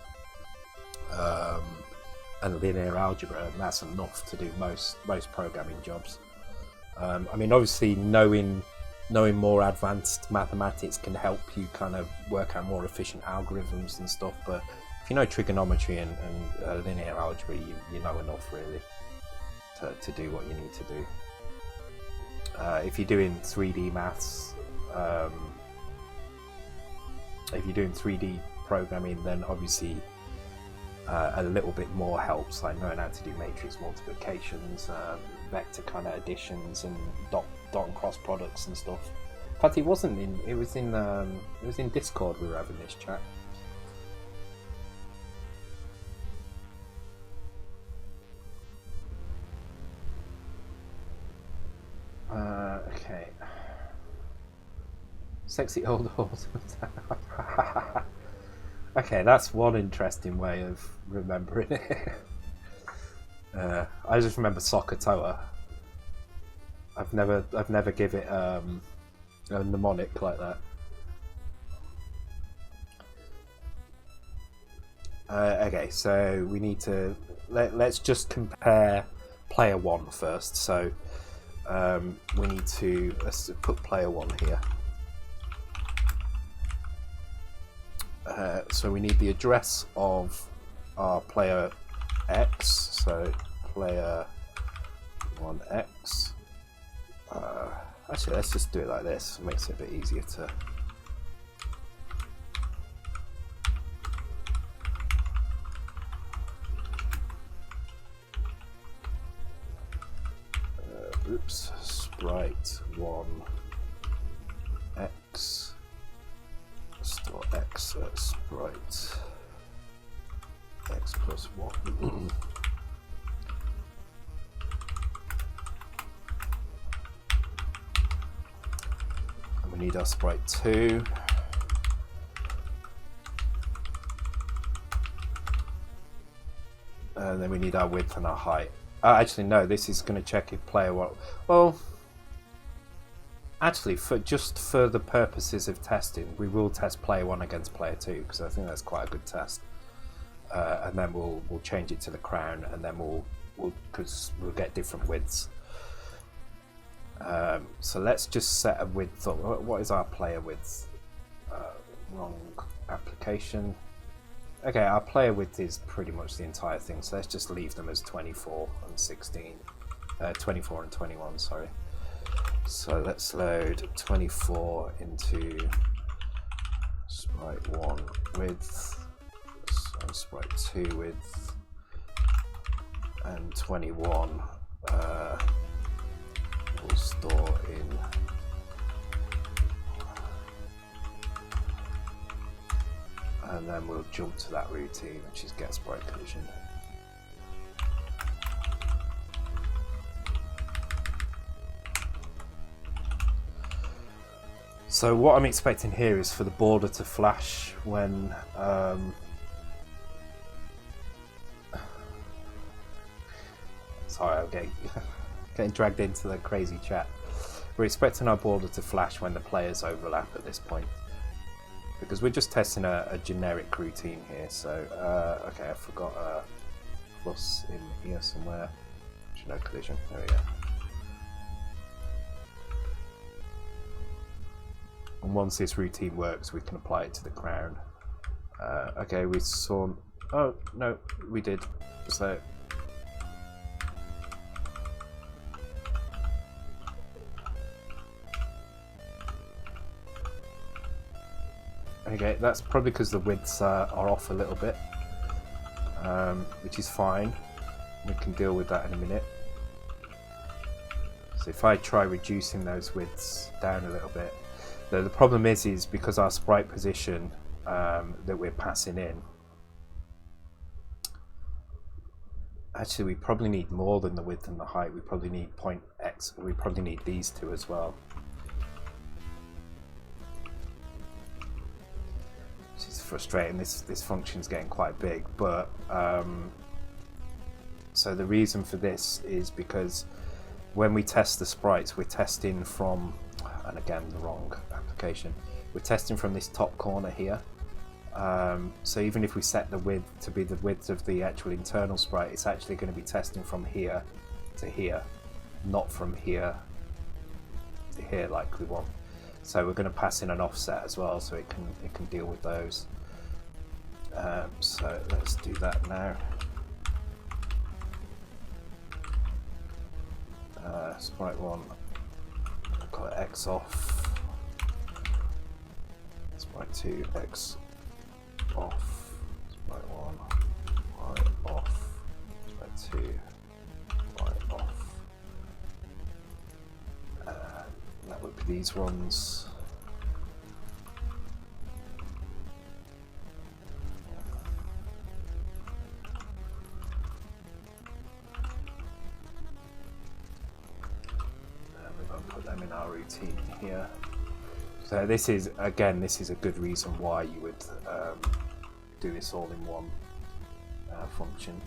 and linear algebra, and that's enough to do most programming jobs. I mean, obviously knowing more advanced mathematics can help you kind of work out more efficient algorithms and stuff, but if you know trigonometry and linear algebra, you know enough really to do what you need to do. If you're doing 3D maths, if you're doing 3D programming, then obviously a little bit more helps, like knowing how to do matrix multiplications, vector kind of additions, and dot and cross products and stuff. In fact, it was in Discord we were having this chat. Sexy old horse. Okay, that's one interesting way of remembering it. I just remember Sokotoa. I've never give it a mnemonic like that. Okay, so we need to let's just compare player 1 first. So we need to put player 1 here. So we need the address of our player X. So player 1X. Actually, let's just do it like this. It makes it a bit easier to. Oops, Sprite 1X store X at Sprite X plus 1. And we need our Sprite 2. And then we need our width and our height. Actually, no, this is going to check if player 1. Well, actually, for the purposes of testing, we will test player 1 against player 2 because I think that's quite a good test. And then we'll change it to the crown, and then because we'll get different widths. So let's just set a width. What is our player width? Wrong application. Okay, our player width is pretty much the entire thing, so let's just leave them as 24 and 16. 24 and 21, sorry. So let's load 24 into Sprite 1 width, and Sprite 2 width, and 21 we'll store in and then we'll jump to that routine, which is get sprite collision. So what I'm expecting here is for the border to flash when sorry, I'm getting dragged into the crazy chat. We're expecting our border to flash when the players overlap at this point, because we're just testing a generic routine here. So okay, I forgot a plus in here somewhere. No collision. There we go. And once this routine works, we can apply it to the crown. Okay, we saw. Oh no, we did. So. Okay, that's probably because the widths are off a little bit, which is fine. We can deal with that in a minute. So if I try reducing those widths down a little bit, the problem is because our sprite position that we're passing in, actually we probably need more than the width and the height. We probably need point X, we probably need these two as well. Frustrating. This function's getting quite big, but so the reason for this is because when we test the sprites, we're testing from, and again the wrong application, we're testing from this top corner here. So even if we set the width to be the width of the actual internal sprite, it's actually going to be testing from here to here, not from here to here like we want. So we're going to pass in an offset as well, so it can deal with those. So let's do that now. Sprite 1, I'll call it X off. Sprite 2, X off. Sprite 1, Y off. Sprite 2, Y off. That would be these ones. We're going to put them in our routine here. So this is, again, this is a good reason why you would do this all in one function.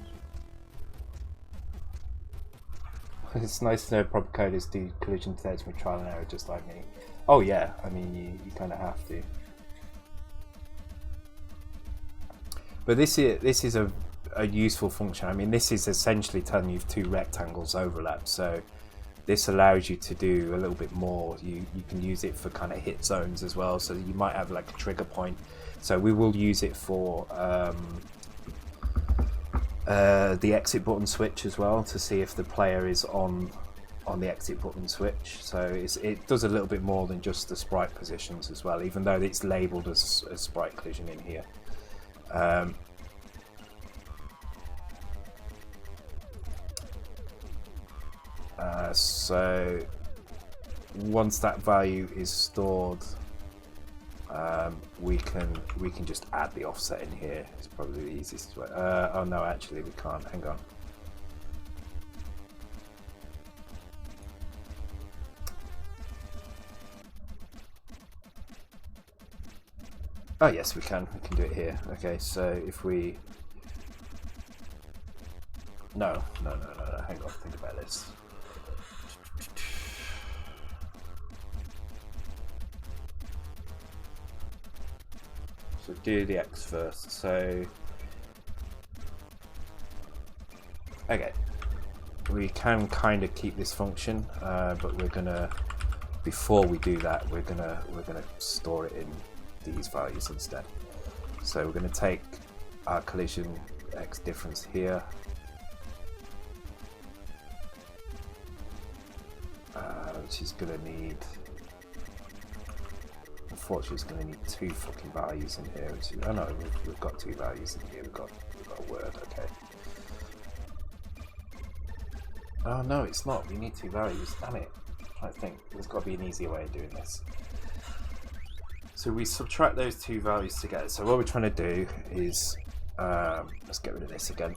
It's nice to know proper coders do collision detection with trial and error just like me. Oh yeah, I mean you kind of have to. But this is a useful function. I mean this is essentially telling you if two rectangles overlap, so this allows you to do a little bit more. You can use it for kind of hit zones as well, so you might have like a trigger point. So we will use it for the exit button switch as well, to see if the player is on the exit button switch. So it does a little bit more than just the sprite positions as well, even though it's labeled as sprite collision in here. So once that value is stored, we can just add the offset in here. It's probably the easiest way. Oh no, actually we can't. Hang on. Oh yes, we can. We can do it here. Okay, so if we no. Hang on. Think about this. So do the X first. So okay, we can kind of keep this function, but we're gonna, before we do that, we're gonna store it in these values instead. So we're gonna take our collision X difference here, which is gonna need, unfortunately it's going to need two fucking values in here. Which is, oh no, we've got two values in here. We've got a word. Okay. Oh no, it's not. We need two values. Damn it! I think there's got to be an easier way of doing this. So we subtract those two values together. So what we're trying to do is, let's get rid of this again.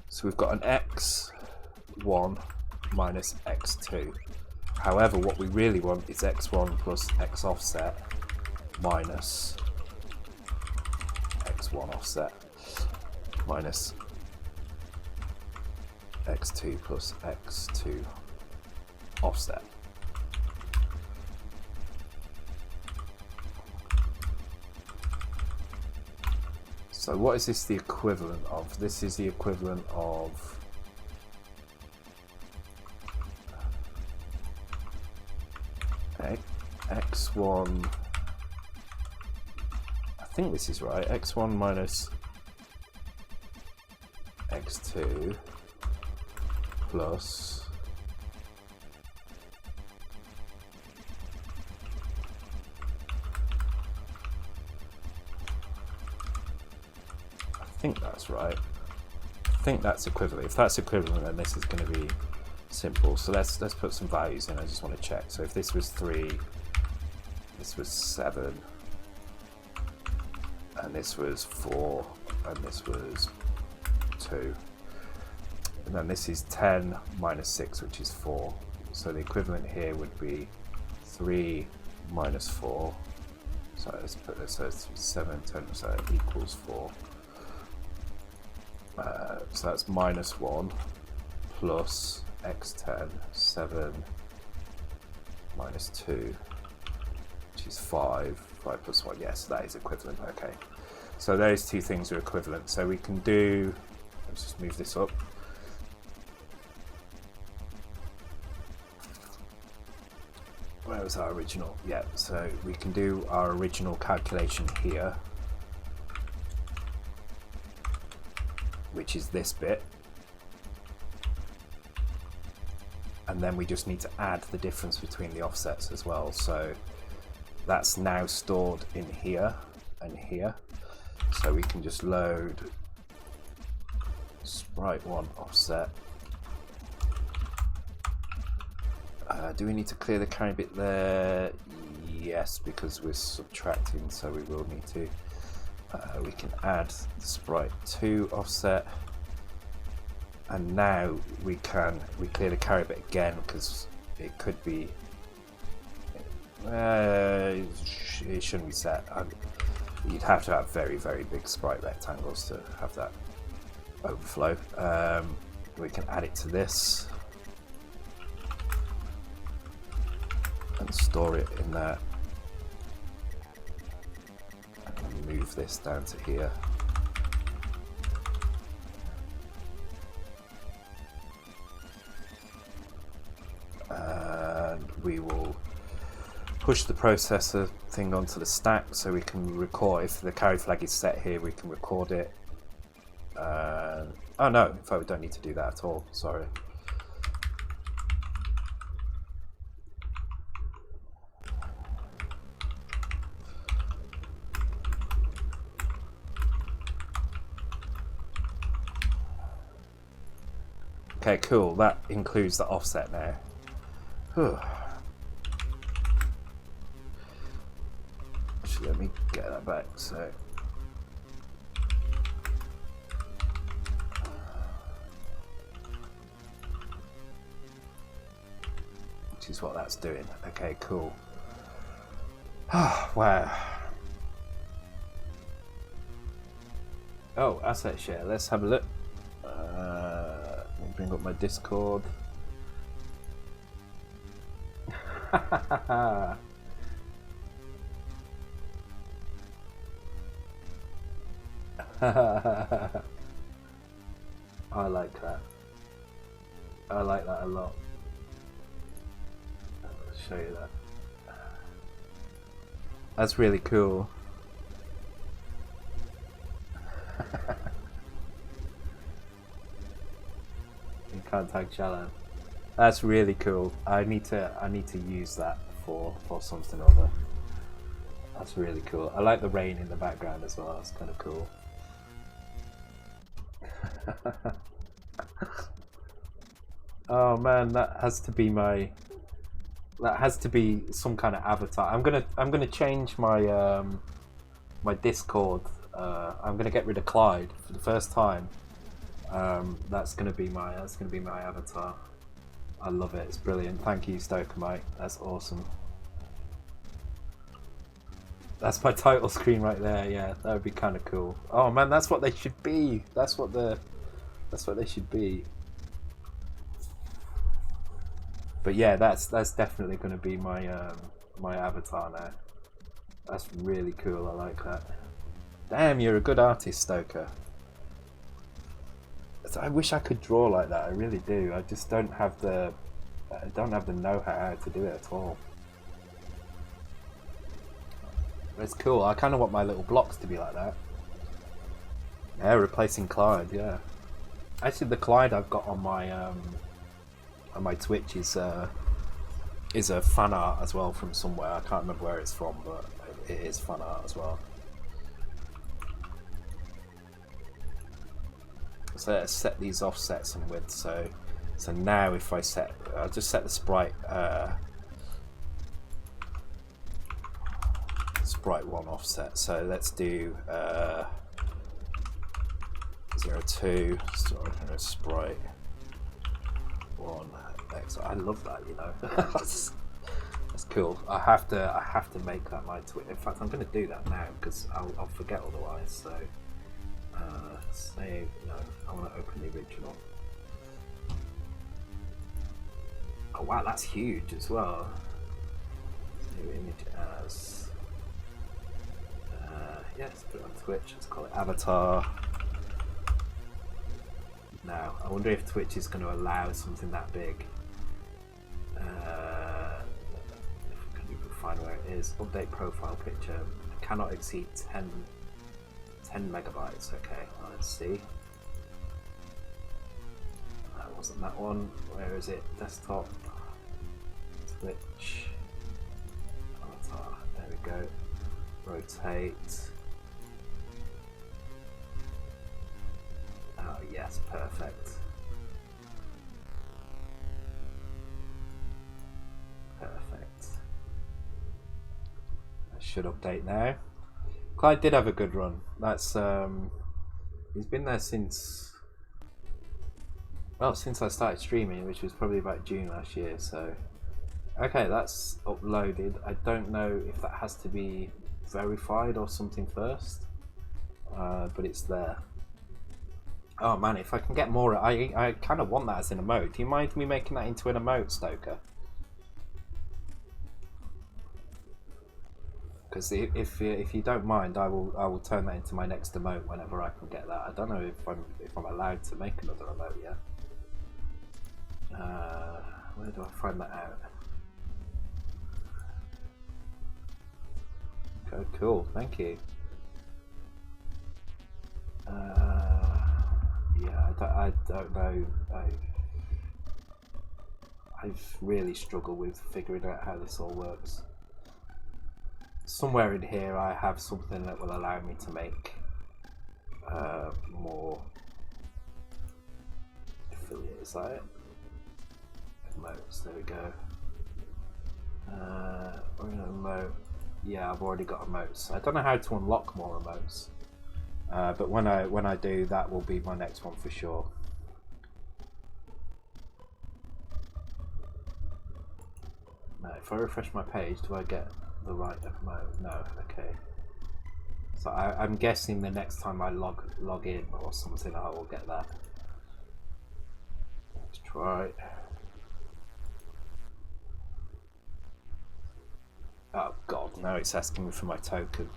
So we've got an x1 minus x2. However, what we really want is x1 plus x offset minus x1 offset minus x2 plus x2 offset. So what is this the equivalent of? This is the equivalent of x1, I think this is right, x1 minus x2 plus I think that's right. I think that's equivalent. If that's equivalent, then this is going to be simple. So let's put some values in. I just want to check. So if this was 3, this was 7, and this was 4, and this was 2, and then this is 10 minus 6, which is 4. So the equivalent here would be 3 minus 4. So let's put this as 7, 10, so it equals 4. So that's minus 1 plus x10, 7 minus 2, which is 5. 5 plus 1, yes, that is equivalent. Okay, so those two things are equivalent. So we can do, let's just move this up. Where was our original? Yeah, so we can do our original calculation here, which is this bit. And then we just need to add the difference between the offsets as well. So that's now stored in here and here. So we can just load sprite1 offset. Do we need to clear the carry bit there? Yes, because we're subtracting, so we will need to. We can add the sprite2 offset. And now we clear the carry bit again, because it could be It shouldn't be set. You'd have to have very, very big sprite rectangles to have that overflow. We can add it to this and store it in there. And move this down to here. And we will push the processor thing onto the stack so we can record. If the carry flag is set here, we can record it. Oh no, in fact we don't need to do that at all, sorry. Okay, cool, that includes the offset now. Whew. Actually, let me get that back, so. Which is what that's doing. Okay, cool. Wow. Oh, asset share, let's have a look. Let me bring up my Discord. I like that. I like that a lot. I'll show you that. That's really cool. You can't tag shallow. That's really cool. I need to use that for something or other. That's really cool. I like the rain in the background as well. That's kind of cool. Oh man, that has to be some kind of avatar. I'm gonna change my my Discord. I'm gonna get rid of Clyde for the first time. That's gonna be my avatar. I love it. It's brilliant. Thank you, Stoker Mike. That's awesome. That's my title screen right there. Yeah, that would be kind of cool. Oh man, that's what they should be. That's what they should be. But yeah, that's definitely going to be my my avatar now. That's really cool. I like that. Damn, you're a good artist, Stoker. I wish I could draw like that. I really do. I just don't have the know-how to do it at all. But it's cool. I kind of want my little blocks to be like that. Yeah, replacing Clyde. Yeah. Actually, the Clyde I've got on my Twitch is a fan art as well from somewhere. I can't remember where it's from, but it is fan art as well. So let's set these offsets and widths. So now if I set, I'll just set the sprite 1 offset. So let's do 02. So sprite 1 X. I love that, you know. That's cool. I have to make that my Twitter. In fact, I'm going to do that now because I'll forget otherwise. So save. No, I want to open the original. Oh wow, that's huge as well. New image as. Yeah, let's put it on Twitch. Let's call it Avatar. Now, I wonder if Twitch is going to allow something that big. If we can find where it is. Update profile picture. Cannot exceed 10 megabytes. Okay, well, let's see. That wasn't that one. Where is it? Desktop. Twitch. Avatar. There we go. Rotate. Oh yes, perfect. Perfect. That should update now. Clyde did have a good run. That's he's been there since I started streaming, which was probably about June last year. So Okay, that's uploaded. I don't know if that has to be verified or something first, but it's there. Oh man, if I can get more, I kind of want that as an emote. Do you mind me making that into an emote, Stoker? Because if you don't mind, I will turn that into my next emote whenever I can get that. I don't know if I'm allowed to make another emote yet. Where do I find that out? Okay, cool. Thank you. Yeah, I don't know. I've really struggled with figuring out how this all works. Somewhere in here I have something that will allow me to make more affiliate, is that it? Emotes, there we go. We're gonna emote. Yeah, I've already got emotes. I don't know how to unlock more emotes. But when I do, that will be my next one for sure. Now, if I refresh my page, do I get the right emote? No. Okay. So I'm guessing the next time I log in or something, I will get that. Let's try. Oh god, now it's asking me for my token.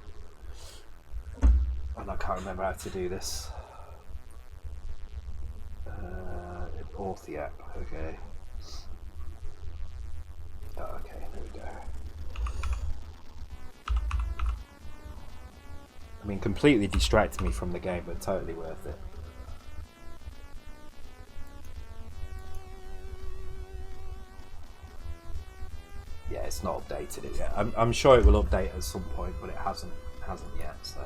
And I can't remember how to do this. Auth the app, okay. Oh, okay, there we go. I mean, completely distracted me from the game, but totally worth it. Yeah, it's not updated it yet. I'm sure it will update at some point, but it hasn't yet, so.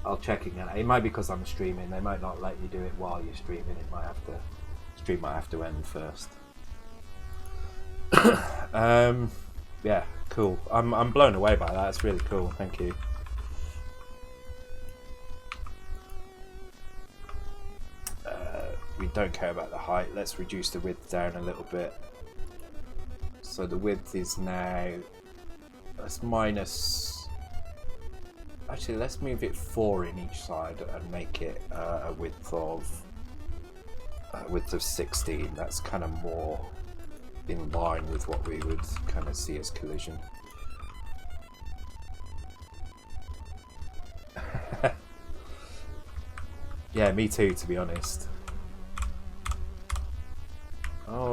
I'll check again. It might be because I'm streaming. They might not let you do it while you're streaming. It might have to, stream might have to end first. Yeah, cool. I'm blown away by that. It's really cool. Thank you. We don't care about the height. Let's reduce the width down a little bit. So the width is now, that's minus, actually let's move it 4 in each side and make it a width of 16. That's kind of more in line with what we would kind of see as collision. Yeah, me too, to be honest. Oh,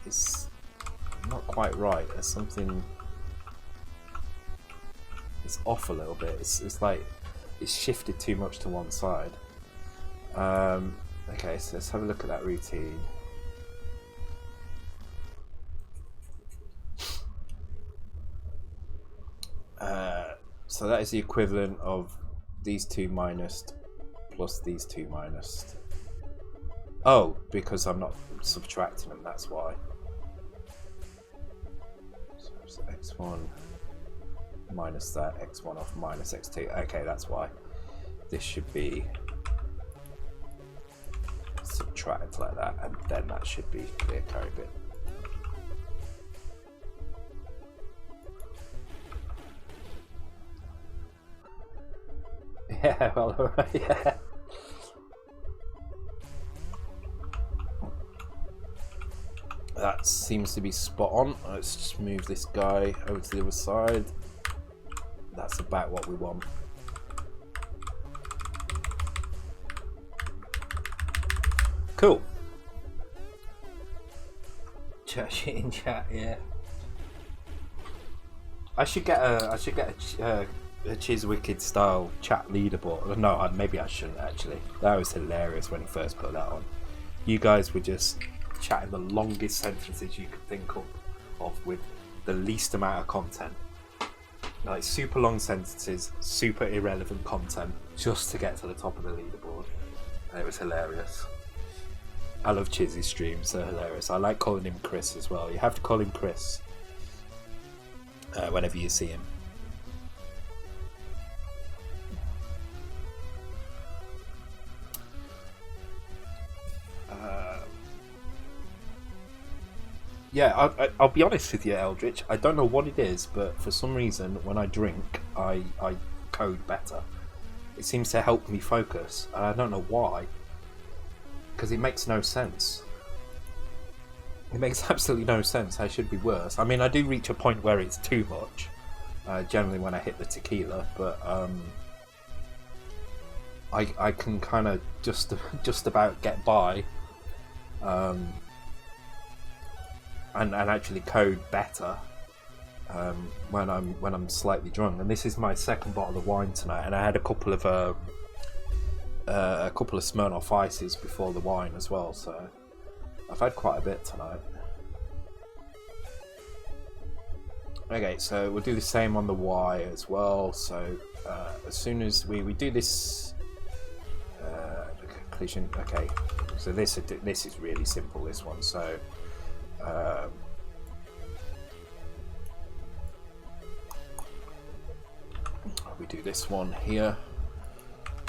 it's not quite right. There's something, it's off a little bit. It's like it's shifted too much to one side. Okay, so let's have a look at that routine. So that is the equivalent of these two minus plus these two minus. Oh, because I'm not subtracting them, that's why. So x1 minus that, x1 off minus x2. Okay, that's why. This should be subtracted like that, and then that should be clear carry bit. Yeah, well, yeah. That seems to be spot on. Let's just move this guy over to the other side. That's about what we want. Cool. Chat shit in chat, yeah. I should get a Chiswicked style chat leaderboard. No, maybe I shouldn't actually. That was hilarious when he first put that on. You guys were just chatting the longest sentences you could think of with the least amount of content. Like super long sentences, super irrelevant content, just to get to the top of the leaderboard. And it was hilarious. I love Chizzy's streams, they're hilarious. I like calling him Chris as well. You have to call him Chris whenever you see him. Yeah, I'll be honest with you, Eldritch. I don't know what it is, but for some reason, when I drink, I code better. It seems to help me focus, and I don't know why. Because it makes no sense. It makes absolutely no sense. I should be worse. I mean, I do reach a point where it's too much, generally when I hit the tequila, but I can kind of just about get by, and actually code better when I'm slightly drunk. And this is my second bottle of wine tonight, and I had a couple of Smirnoff Ices before the wine as well, so I've had quite a bit tonight. Okay, so we'll do the same on the Y as well. So as soon as we do this collision, okay. So this is really simple. This one. So we do this one here.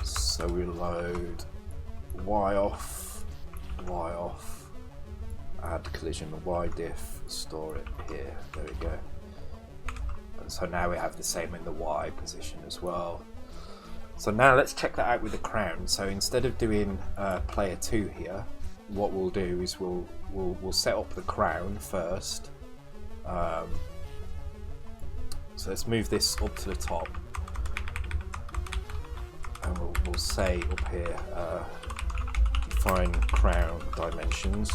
So we load Y off, add collision Y diff, store it here. There we go. And so now we have the same in the Y position as well. So now let's check that out with the crown. So instead of doing player 2 here, what we'll do is we'll set up the crown first. So let's move this up to the top, and we'll say up here define crown dimensions.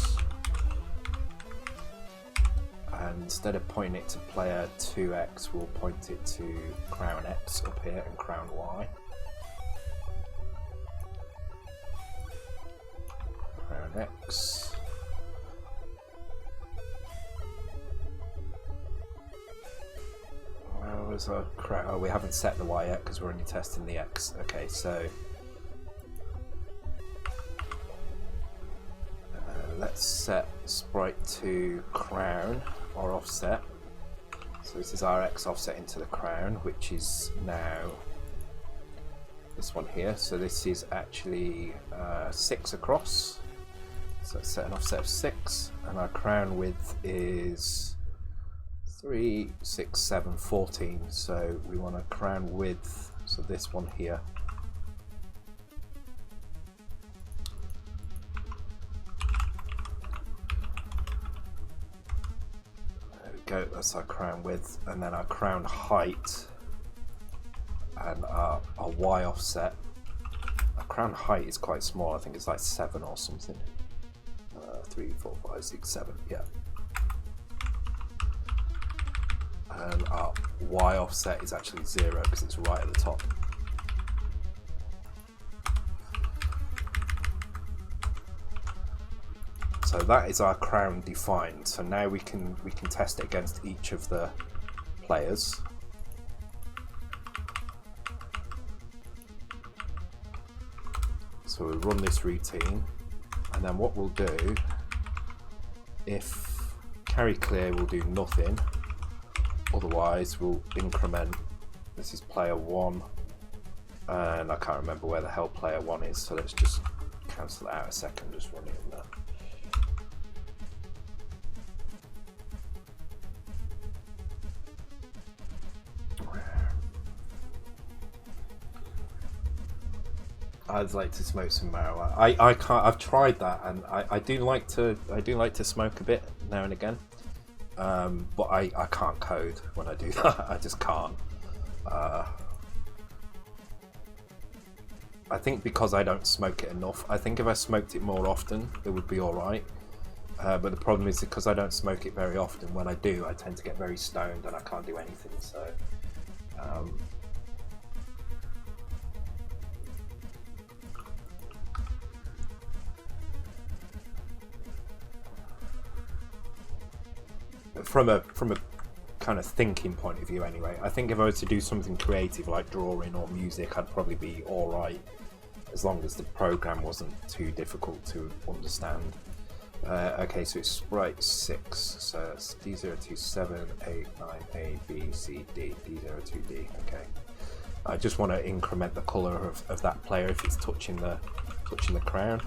And instead of pointing it to player 2x, we'll point it to crown x up here and crown y. Crown x. Where was our crown? Oh, we haven't set the y yet because we're only testing the x. Okay, so let's set sprite to crown or offset. So this is our x offset into the crown, which is now this one here. So this is actually 6 across. So let's set an offset of 6, and our crown width is 3, 6, 7, 14. So we want a crown width, so this one here. Go, that's our crown width, and then our crown height and our Y offset. Our crown height is quite small, I think it's like 7 or something. 3, 4, 5, 6, 7, yeah. And our Y offset is actually 0 because it's right at the top. So that is our crown defined. So now we can test it against each of the players. So we'll run this routine, and then what we'll do, if carry clear, we'll do nothing. Otherwise, we'll increment. This is player 1, and I can't remember where the hell player 1 is. So let's just cancel it out a second. Just run it in there. I'd like to smoke some marijuana. I can't. I've tried that, and I do like to smoke a bit now and again. But I can't code when I do that. I just can't. I think because I don't smoke it enough. I think if I smoked it more often, it would be all right. But the problem is because I don't smoke it very often. When I do, I tend to get very stoned and I can't do anything. So. From a kind of thinking point of view anyway, I think if I was to do something creative like drawing or music, I'd probably be alright, as long as the program wasn't too difficult to understand. Okay, so it's sprite 6, so it's D02789A B C D D02D. Okay, I just want to increment the color of that player if it's touching the crown.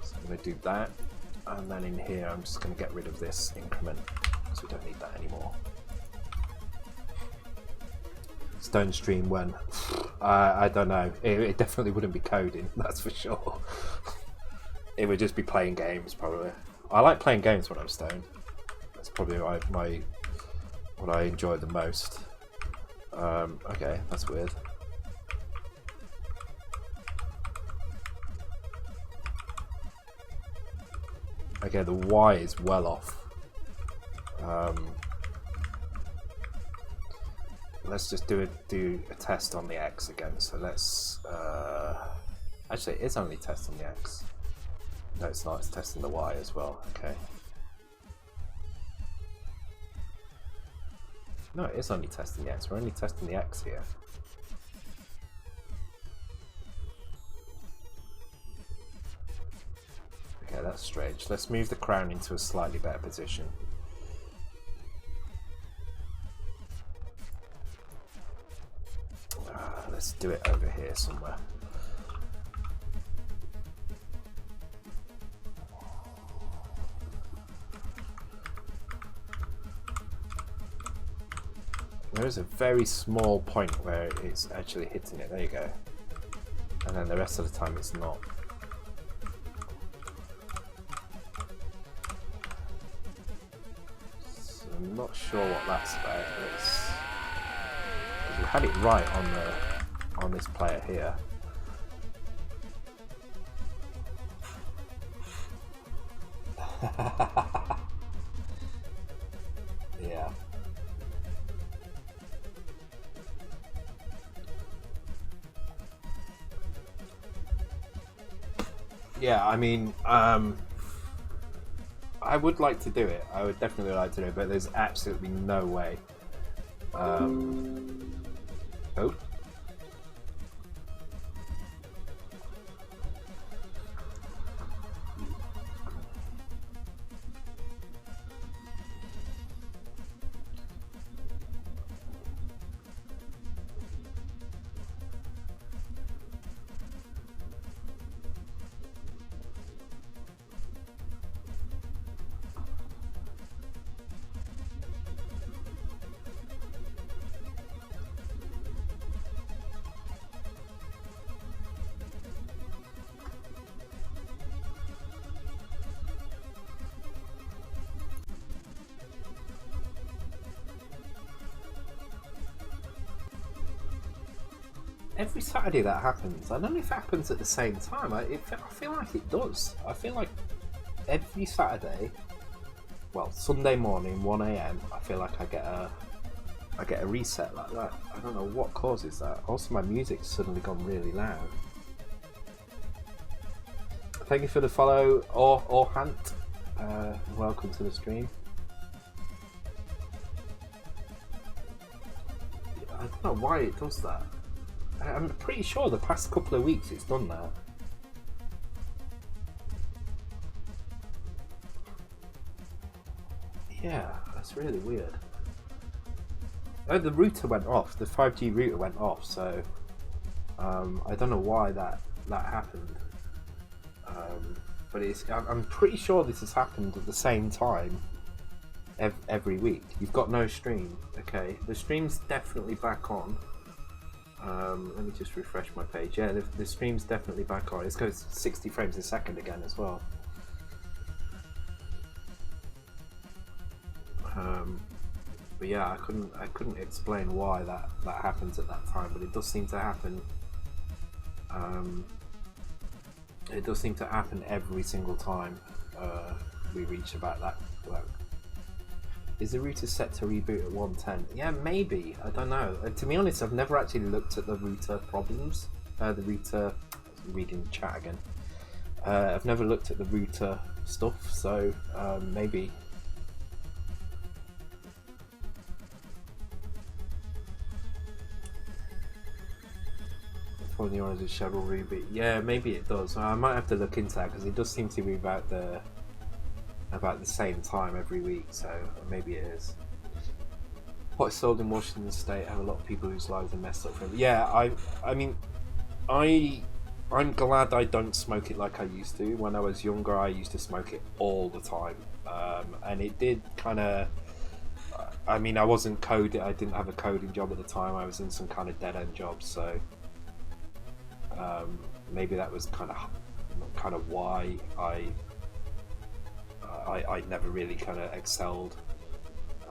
So I'm going to do that. And then in here, I'm just going to get rid of this increment because we don't need that anymore. Stone stream when I don't know. It definitely wouldn't be coding, that's for sure. It would just be playing games, probably. I like playing games when I'm stoned. That's probably what I enjoy the most. Okay, that's weird. Okay, the Y is well off. Let's just do a test on the X again. So let's actually it is only testing the X. No, it's not. It's testing the Y as well. Okay. No, it is only testing the X. We're only testing the X here. Okay, that's strange. Let's move the crown into a slightly better position. Let's do it over here somewhere. There is a very small point where it's actually hitting it. There you go. And then the rest of the time it's not. So I'm not sure what that's about. We had it right on this player here. Yeah. Yeah, I mean, I would like to do it. I would definitely like to do it, but there's absolutely no way. Oh. Every Saturday that happens. I don't know if it happens at the same time. I feel like it does. I feel like every Saturday, well, Sunday morning, 1 AM, I feel like I get a reset like that. I don't know what causes that. Also, my music's suddenly gone really loud. Thank you for the follow, or Hant. Welcome to the stream. I don't know why it does that. I'm pretty sure the past couple of weeks it's done that. Yeah, that's really weird. Oh, the router went off. The 5G router went off, so I don't know why that happened. But I'm pretty sure this has happened at the same time every week. You've got no stream. Okay, the stream's definitely back on. Let me just refresh my page. Yeah, the stream's definitely back on. It goes 60 frames a second again as well. But yeah, I couldn't explain why that happens at that time, but it does seem to happen. It does seem to happen every single time we reach about that. Well, is the router set to reboot at 110? Yeah, maybe. I don't know. To be honest, I've never actually looked at the router problems. The router. I'm reading the chat again. I've never looked at the router stuff, so maybe. When you're on a Cheryl reboot, yeah, maybe it does. I might have to look into that because it does seem to be about the same time every week, so maybe it is. What is sold in Washington State have a lot of people whose lives are messed up for. Yeah, I mean, I I'm glad I don't smoke it like I used to. When I was younger, I used to smoke it all the time, and it did kind of. I mean, I wasn't coding. I didn't have a coding job at the time. I was in some kind of dead end job, so maybe that was kind of why I never really kind of excelled.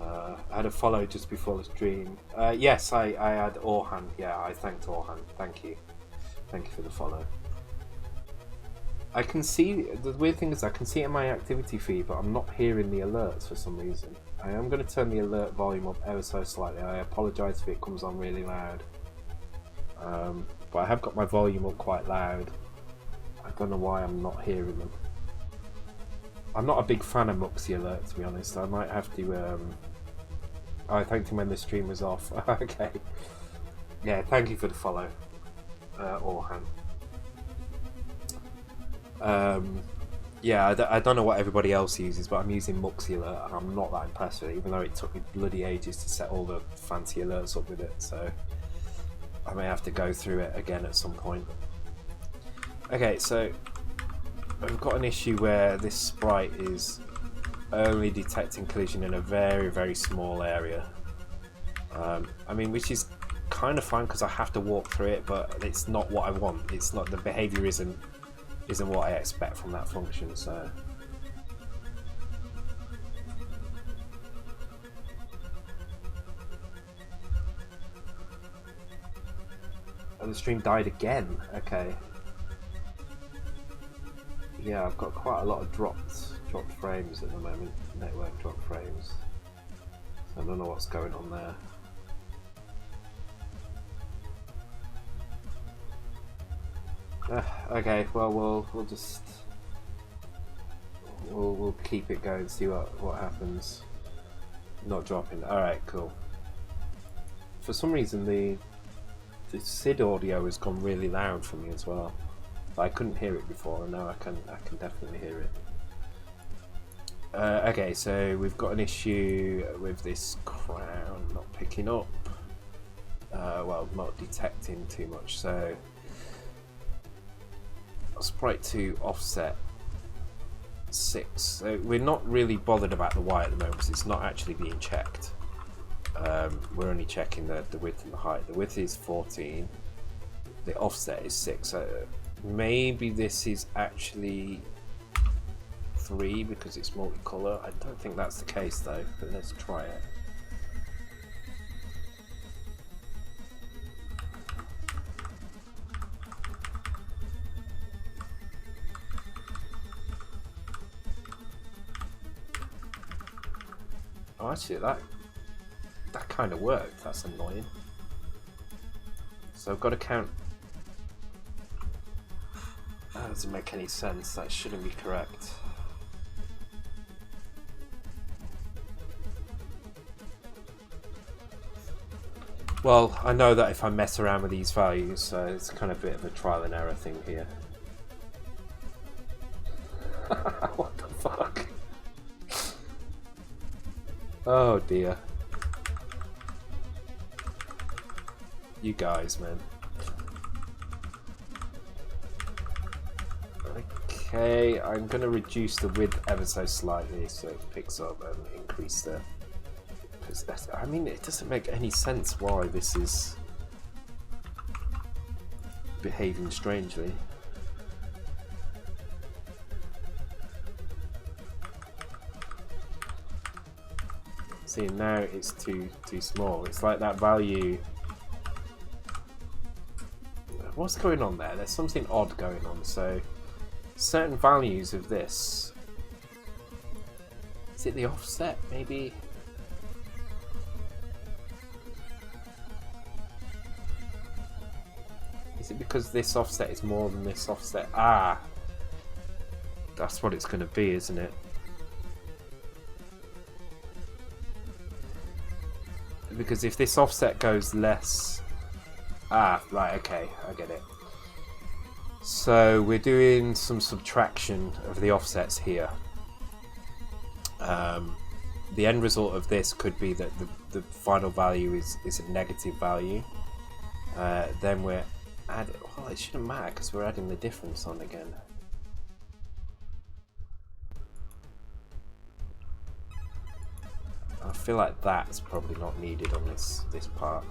I had a follow just before the stream. Yes, I had Orhan. Yeah, I thanked Orhan. Thank you for the follow. I can see, the weird thing is I can see it in my activity feed, but I'm not hearing the alerts for some reason. I am going to turn the alert volume up ever so slightly. I apologise if it comes on really loud, but I have got my volume up quite loud. I don't know why I'm not hearing them. I'm not a big fan of Muxy Alert, to be honest. I might have to I thanked him when the stream was off. Okay, yeah, thank you for the follow, Orhan. Yeah, I don't know what everybody else uses, but I'm using Muxy Alert and I'm not that impressed with it, even though it took me bloody ages to set all the fancy alerts up with it, so I may have to go through it again at some point. Okay, so I've got an issue where this sprite is only detecting collision in a very, very small area. I mean, which is kind of fine because I have to walk through it, but it's not what I want. It's not, the behavior isn't what I expect from that function, so and the stream died again. Okay, yeah, I've got quite a lot of dropped frames at the moment, network drop frames, so I don't know what's going on there. Okay, well we'll just we'll keep it going, see what happens. Not dropping. All right, cool. For some reason the SID audio has gone really loud for me as well. I couldn't hear it before, and now I can definitely hear it. Okay, so we've got an issue with this crown not picking up. Well, not detecting too much. So sprite 2 offset 6. So we're not really bothered about the Y at the moment because it's not actually being checked. We're only checking the width and the height. The width is 14, the offset is 6. So maybe this is actually 3 because it's multicolour. I don't think that's the case though, but let's try it. Oh, actually, that kind of worked. That's annoying. So I've got to count. That doesn't make any sense. That shouldn't be correct. Well, I know that if I mess around with these values, it's kind of a bit of a trial and error thing here. What the fuck? Oh dear. You guys, man. Okay, I'm going to reduce the width ever so slightly so it picks up and increase the... I mean, it doesn't make any sense why this is behaving strangely. See, now it's too small. It's like that value. What's going on there? There's something odd going on. So certain values of this. Is it the offset? Maybe. Is it because this offset is more than this offset? Ah, that's what it's going to be, isn't it? Because if this offset goes less... Ah, right, okay, I get it. So we're doing some subtraction of the offsets here. The end result of this could be that the final value is a negative value. Then we're add it. Well, it shouldn't matter because we're adding the difference on again. I feel like that's probably not needed on this part.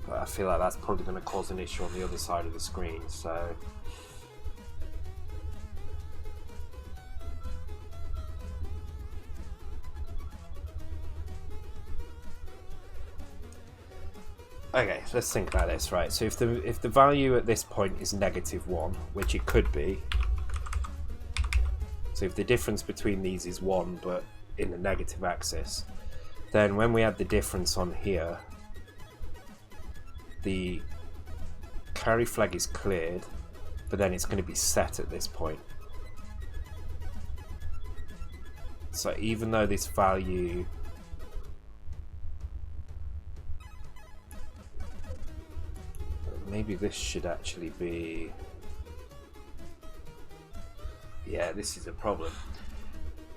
But I feel like that's probably going to cause an issue on the other side of the screen, so... Okay, let's think about this, right? So if the value at this point is -1, which it could be, so if the difference between these is 1 but in the negative axis, then when we add the difference on here, the carry flag is cleared, but then it's going to be set at this point. So even though this value maybe this should actually be, yeah, this is a problem,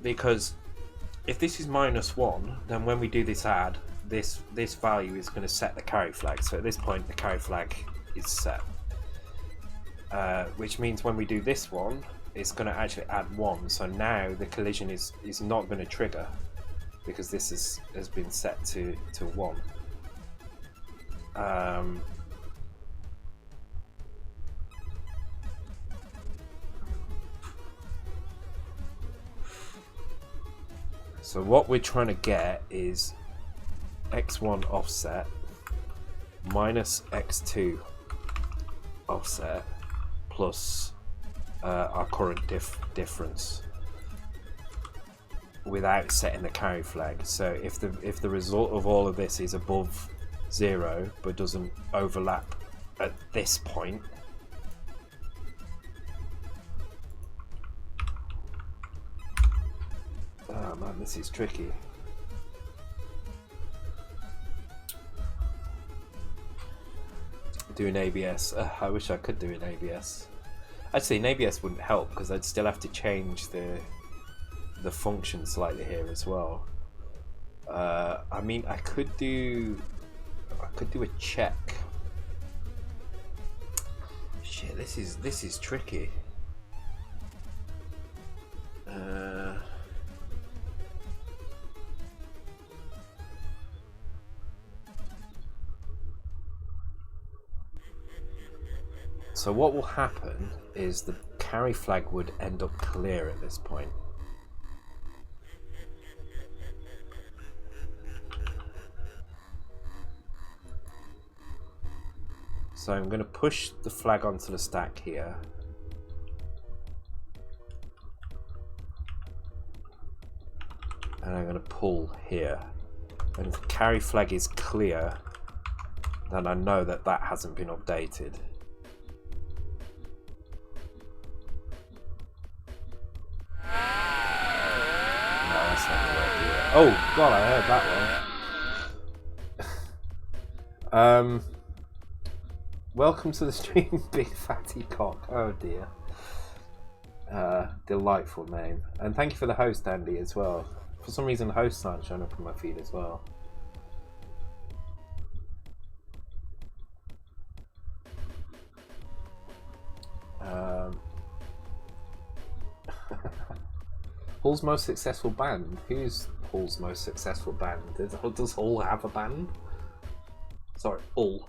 because if this is -1, then when we do this add, this value is going to set the carry flag. So at this point the carry flag is set, which means when we do this one, it's going to actually add 1. So now the collision is not going to trigger because this has been set to 1. So what we're trying to get is x1 offset minus x2 offset plus our current difference without setting the carry flag. So if the result of all of this is above 0 but doesn't overlap at this point, oh man, this is tricky. Do an ABS. I wish I could do an ABS. Actually, an ABS wouldn't help because I'd still have to change the function slightly here as well. I mean, I could do a check. Shit, this is tricky. So what will happen is the carry flag would end up clear at this point. So I'm going to push the flag onto the stack here. And I'm going to pull here. And if the carry flag is clear, then I know that that hasn't been updated. Oh god, I heard that one. Welcome to the stream, Big Fatty Cock. Oh dear. Delightful name. And thank you for the host, Andy, as well. For some reason, the hosts aren't showing up in my feed as well. Hull's most successful band? Who's Hull's most successful band? Does Hull have a band? Sorry, Hull.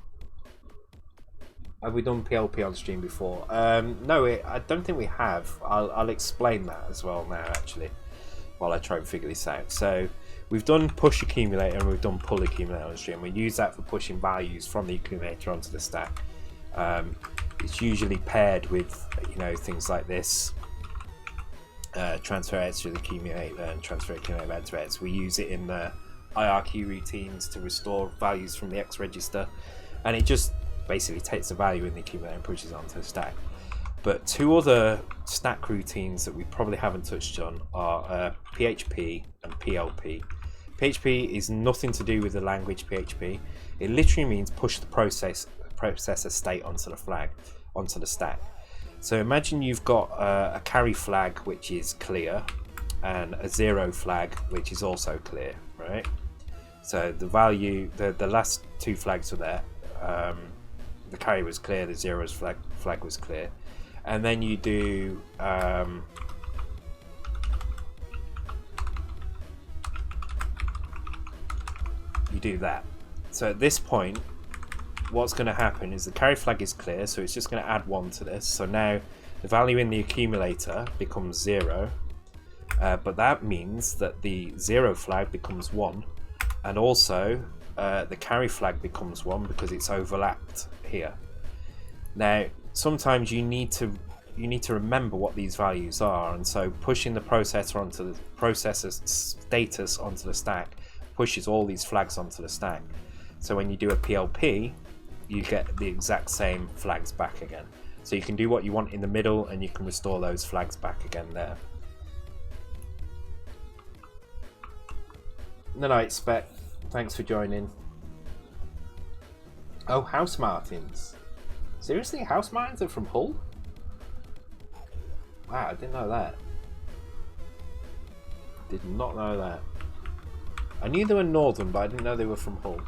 Have we done PLP on stream before? No, I don't think we have. I'll explain that as well now, actually, while I try and figure this out. So we've done push accumulator and we've done pull accumulator on stream. We use that for pushing values from the accumulator onto the stack. It's usually paired with, you know, things like this. Transfer X to the accumulator and transfer accumulator back to X. We use it in the IRQ routines to restore values from the X register, and it just basically takes the value in the accumulator and pushes it onto the stack. But two other stack routines that we probably haven't touched on are PHP and PLP. PHP is nothing to do with the language PHP. It literally means push the processor state onto the flag, onto the stack. So imagine you've got a carry flag which is clear and a 0 flag which is also clear, right? So the value, the last two flags are there. the carry was clear, the zeros flag was clear, and then you do that. So at this point, what's going to happen is the carry flag is clear, so it's just going to add 1 to this. So now the value in the accumulator becomes 0, but that means that the 0 flag becomes 1, and also the carry flag becomes 1 because it's overlapped here. Now sometimes you need to remember what these values are, and so pushing the processor's status onto the stack pushes all these flags onto the stack. So when you do a PLP, you get the exact same flags back again. So you can do what you want in the middle, and you can restore those flags back again there. No, Spec, thanks for joining. Oh, House Martins. Seriously, House Martins are from Hull? Wow, I didn't know that. Did not know that. I knew they were northern, but I didn't know they were from Hull.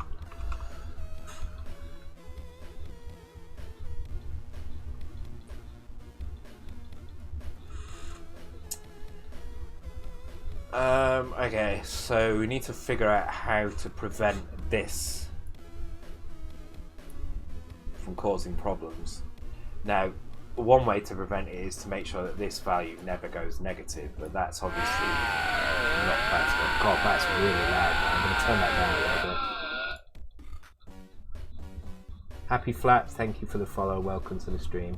Okay, so we need to figure out how to prevent this from causing problems. Now, one way to prevent it is to make sure that this value never goes negative, but that's obviously not practical. God, that's really loud. I'm going to turn that down a little bit. Happy Flat, thank you for the follow. Welcome to the stream.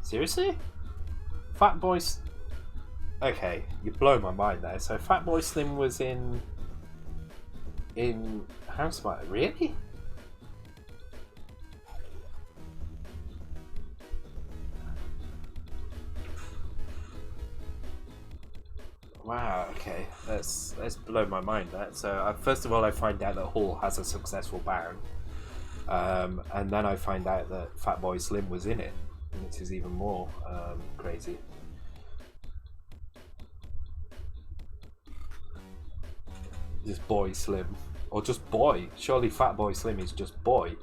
Seriously? Fat Boys. Okay, you blow my mind there. So Fatboy Slim was in House Martin, really? Wow. Okay, let's blow my mind. That so first of all, I find out that Hull has a successful ban, and then I find out that Fatboy Slim was in it, which is even more crazy. Just Boy Slim, or just Boy. Surely Fatboy Slim is just Boy.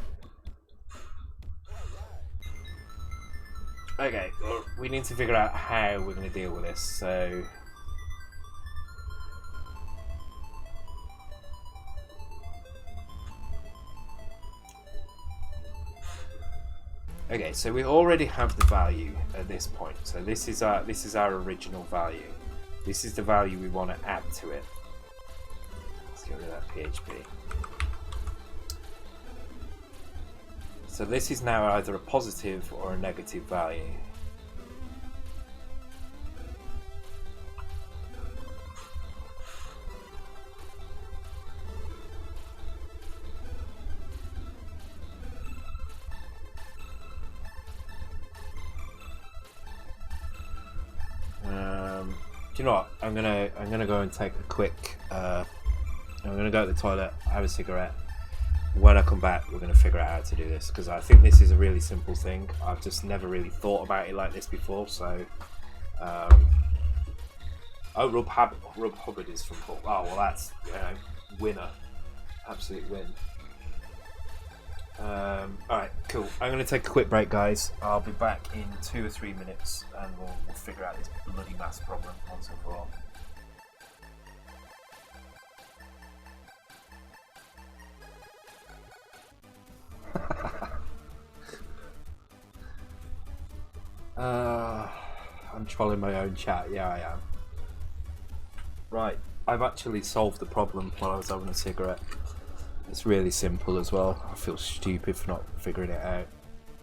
Okay, well, we need to figure out how we're going to deal with this. So, okay, so we already have the value at this point. So this is our original value. This is the value we want to add to it. Let's get rid of that PHP. So this is now either a positive or a negative value. Do you know what? I'm gonna go and take a quick. I'm gonna go to the toilet, have a cigarette. When I come back, we're going to figure out how to do this, because I think this is a really simple thing. I've just never really thought about it like this before. So, oh, Rob Hubbard is from Hull. Oh, well, that's winner, absolute win. All right, cool. I'm going to take a quick break, guys. I'll be back in 2 or 3 minutes, and we'll figure out this bloody maths problem once and for all. I'm trolling my own chat. Yeah, I am. Right, I've actually solved the problem while I was having a cigarette. It's really simple as well. I feel stupid for not figuring it out.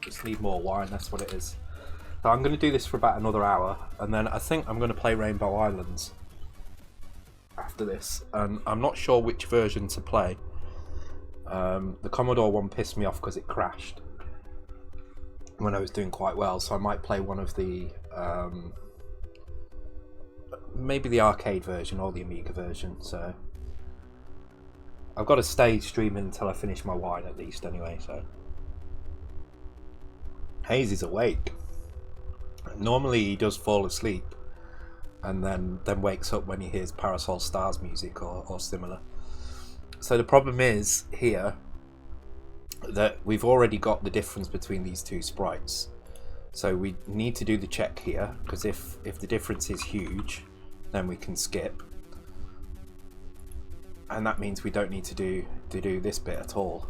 Just need more wine, that's what it is. So I'm going to do this for about another hour, and then I think I'm going to play Rainbow Islands after this. And I'm not sure which version to play. The Commodore one pissed me off because it crashed when I was doing quite well, so I might play one of the maybe the arcade version or the Amiga version. So I've got to stay streaming until I finish my wine at least anyway. So Hayes is awake. Normally he does fall asleep and then wakes up when he hears Parasol Stars music or similar. So the problem is here that we've already got the difference between these two sprites. So we need to do the check here, because if the difference is huge, then we can skip. And that means we don't need to do this bit at all.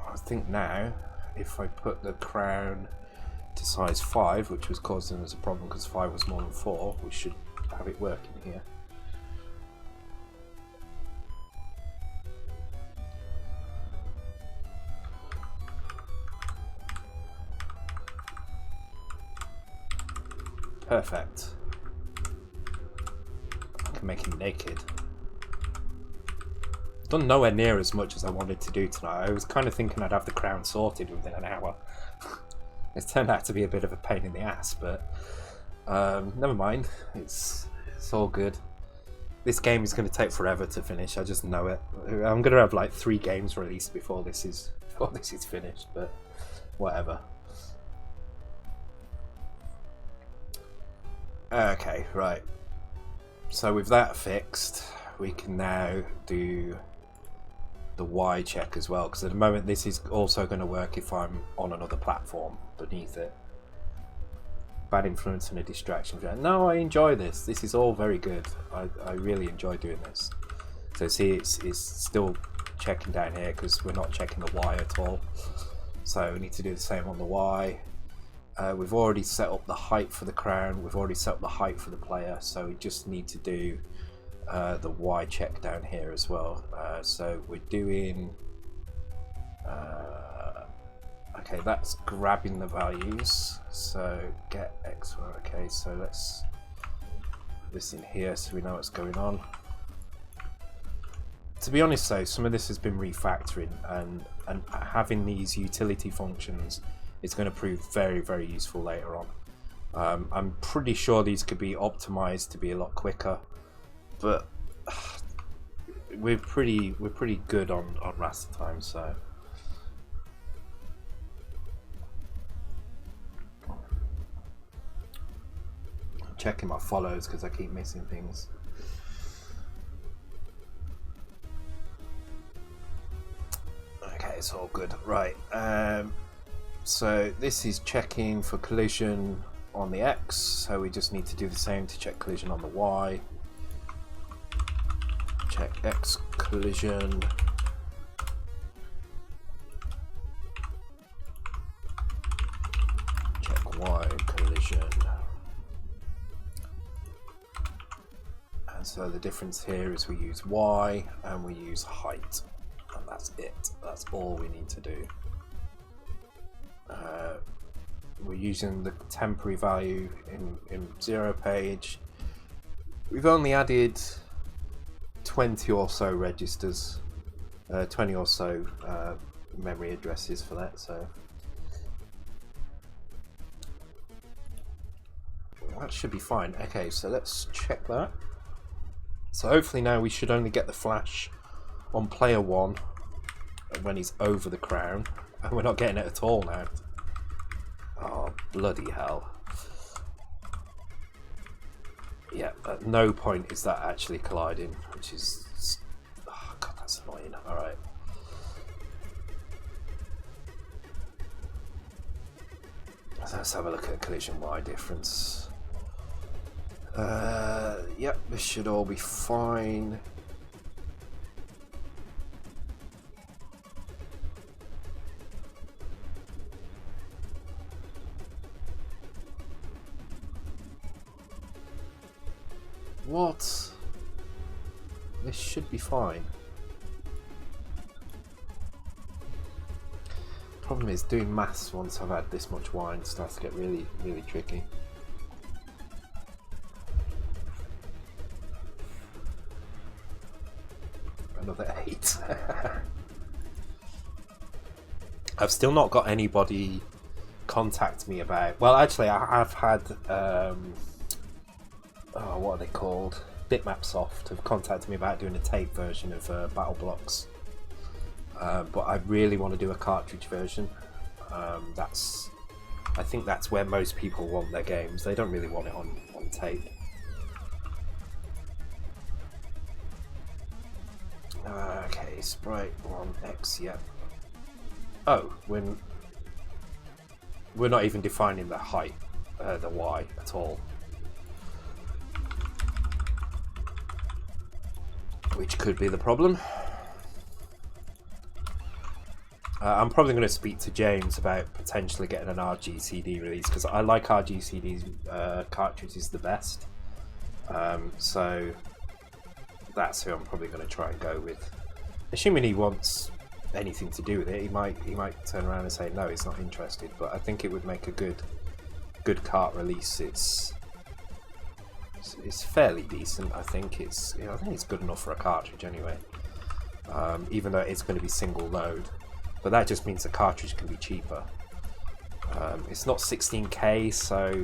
I think now, if I put the crown to size 5, which was causing us a problem because 5 was more than 4, we should have it working here. Perfect. I can make him naked. Done nowhere near as much as I wanted to do tonight. I was kind of thinking I'd have the crown sorted within an hour. It's turned out to be a bit of a pain in the ass, but never mind. It's all good. This game is going to take forever to finish. I just know it. I'm going to have like 3 games released before this is finished, but whatever. Okay, right. So with that fixed, we can now do the Y check as well, because at the moment this is also going to work if I'm on another platform beneath it. Bad influence and a distraction. No, I enjoy this. This is all very good. I really enjoy doing this. So see, it's still checking down here because we're not checking the Y at all. So we need to do the same on the Y. We've already set up the height for the crown, we've already set up the height for the player, so we just need to do the Y check down here as well. So we're doing okay, that's grabbing the values, so get X. Okay, so let's put this in here so we know what's going on. To be honest though, some of this has been refactoring, and having these utility functions is going to prove very, very useful later on. I'm pretty sure these could be optimized to be a lot quicker, but we're pretty good on raster time. So I'm checking my follows because I keep missing things. Okay, it's all good. Right. So this is checking for collision on the X, so we just need to do the same to check collision on the Y. Check X collision. Check Y collision. And so the difference here is we use Y and we use height. And that's it. That's all we need to do. We're using the temporary value in 0 page. We've only added 20 or so registers, 20 or so memory addresses for that, so that should be fine. Okay, so let's check that. So hopefully now we should only get the flash on player 1 when he's over the crown, and we're not getting it at all now. Oh, bloody hell. Yeah, at no point is that actually colliding, which is... oh god, that's annoying. Alright. So let's have a look at collision Y difference. Yep, this should all be fine. What? This should be fine. Problem is, doing maths once I've had this much wine starts to get really, really tricky. Another 8. I've still not got anybody contact me about... well, actually, I've had... oh, what are they called? Bitmapsoft have contacted me about doing a tape version of Battle Blocks, but I really want to do a cartridge version. That's I think that's where most people want their games. They don't really want it on tape. Okay, Sprite 1X, yep. Oh, we're not even defining the height, the Y at all. Which could be the problem. I'm probably going to speak to James about potentially getting an RGCD release, because I like RGCD's cartridges the best. So that's who I'm probably going to try and go with. Assuming he wants anything to do with it, he might turn around and say no, he's not interested. But I think it would make a good cart release. It's fairly decent. I think it's good enough for a cartridge anyway. Even though it's going to be single load. But that just means the cartridge can be cheaper. It's not 16K, so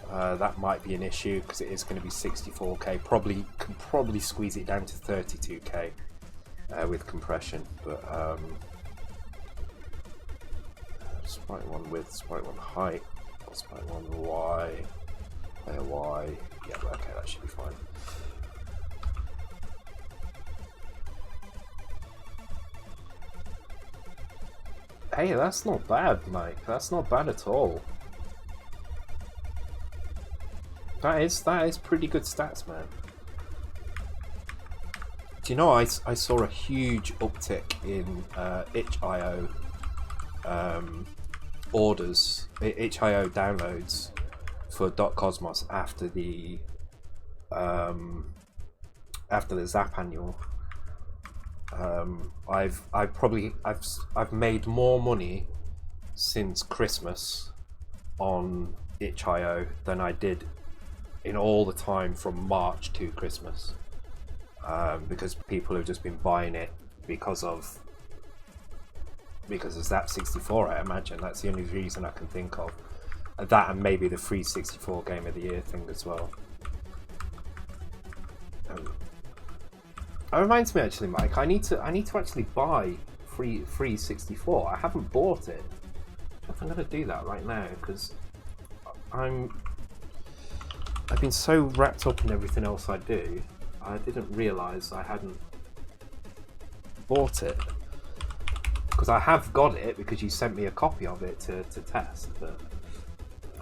that might be an issue because it is going to be 64K. Could probably squeeze it down to 32K with compression. But Sprite 1 width, Sprite 1 height, Sprite 1 Y, layer Y. Yeah, okay, that should be fine. Hey, that's not bad, Mike. That's not bad at all. That is pretty good stats, man. Do you know I saw a huge uptick in itch.io orders, itch.io downloads for .cosmos after the Zap annual. I've made more money since Christmas on itch.io than I did in all the time from March to Christmas, because people have just been buying it because of Zap 64. I imagine that's the only reason I can think of. That and maybe the free 64 Game of the Year thing as well. That reminds me, actually, Mike. I need to actually buy free 64. I haven't bought it. I think I'm gonna do that right now because I've been so wrapped up in everything else I do. I didn't realise I hadn't bought it, because I have got it because you sent me a copy of it to test. But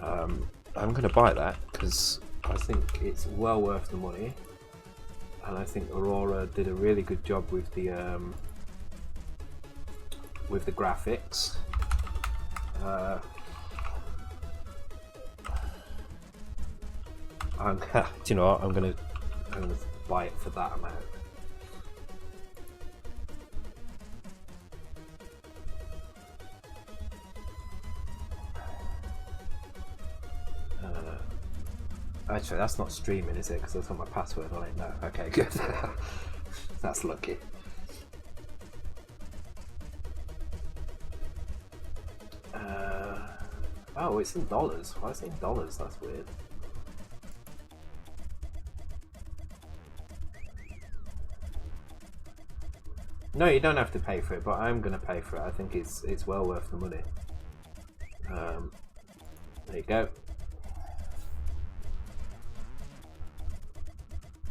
I'm gonna buy that because I think it's well worth the money. And I think Aurora did a really good job with the graphics. Do you know what? I'm gonna buy it for that amount. Actually, that's not streaming, is it? Because that's got my password on it. No. Okay, good. That's lucky. Oh, it's in dollars. Why is it in dollars? That's weird. No, you don't have to pay for it, but I'm gonna pay for it. I think it's well worth the money. There you go.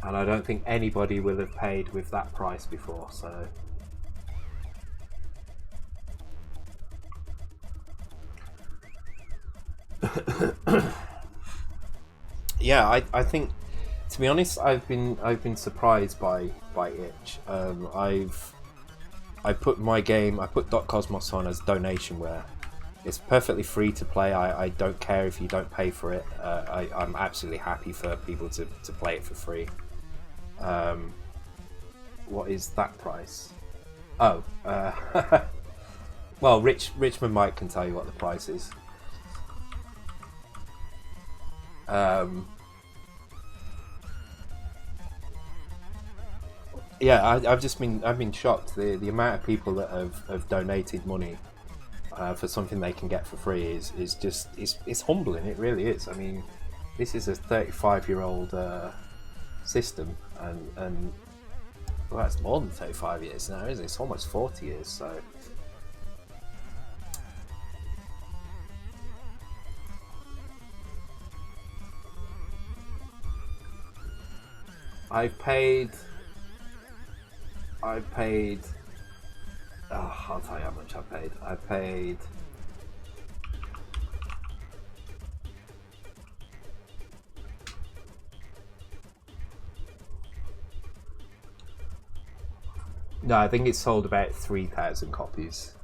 And I don't think anybody will have paid with that price before, so. Yeah, I think, to be honest, I've been surprised by itch. I put my game, I put .cosmos on as donationware. It's perfectly free to play. I don't care if you don't pay for it. I'm absolutely happy for people to play it for free. What is that price? Oh, well, Richmond Mike can tell you what the price is. Yeah, I've been shocked. The amount of people that have donated money for something they can get for free is just it's humbling. It really is. I mean, this is a 35-year-old system, and well, it's more than 35 years now, isn't it? It's almost 40 years. So I've paid. Oh, I'll tell you how much I paid. I paid. No, I think it sold about 3,000 copies.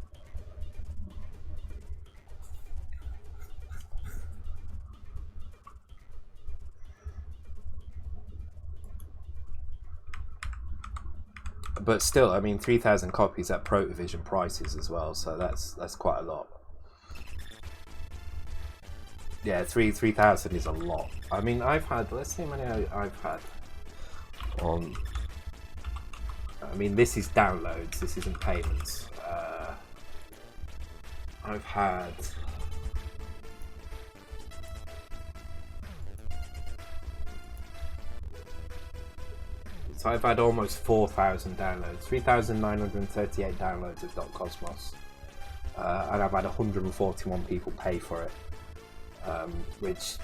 But still, I mean, 3,000 copies at Protovision prices as well, so that's quite a lot. Yeah, 3,000 is a lot. I mean, I've had, let's see how many I've had on. I mean, this is downloads, this isn't payments. I've had. So I've had almost 4,000 downloads, 3,938 downloads of .cosmos, and I've had 141 people pay for it, which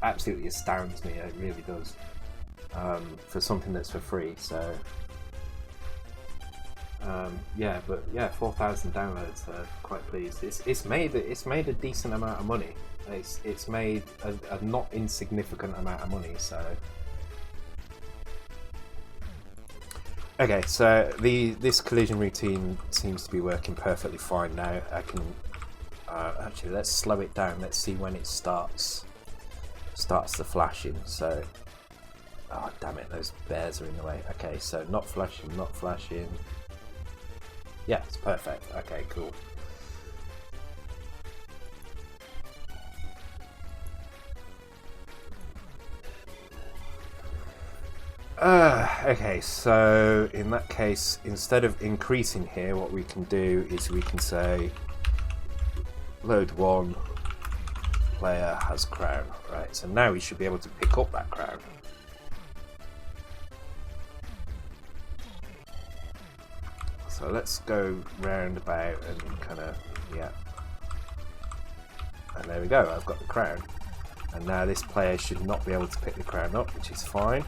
absolutely astounds me. It really does, for something that's for free. So yeah, but yeah, 4,000 downloads. Quite pleased. It's made a decent amount of money. It's made a not insignificant amount of money. So. Okay, so this collision routine seems to be working perfectly fine now. I can actually, let's slow it down. Let's see when it starts the flashing. So, oh damn it, those bears are in the way. Okay, so not flashing, not flashing. Yeah, it's perfect. Okay, cool. Okay, so in that case, instead of increasing here, what we can do is we can say load 1, player has crown. Right, so now we should be able to pick up that crown. So let's go round about and kind of, yeah. And there we go, I've got the crown. And now this player should not be able to pick the crown up, which is fine.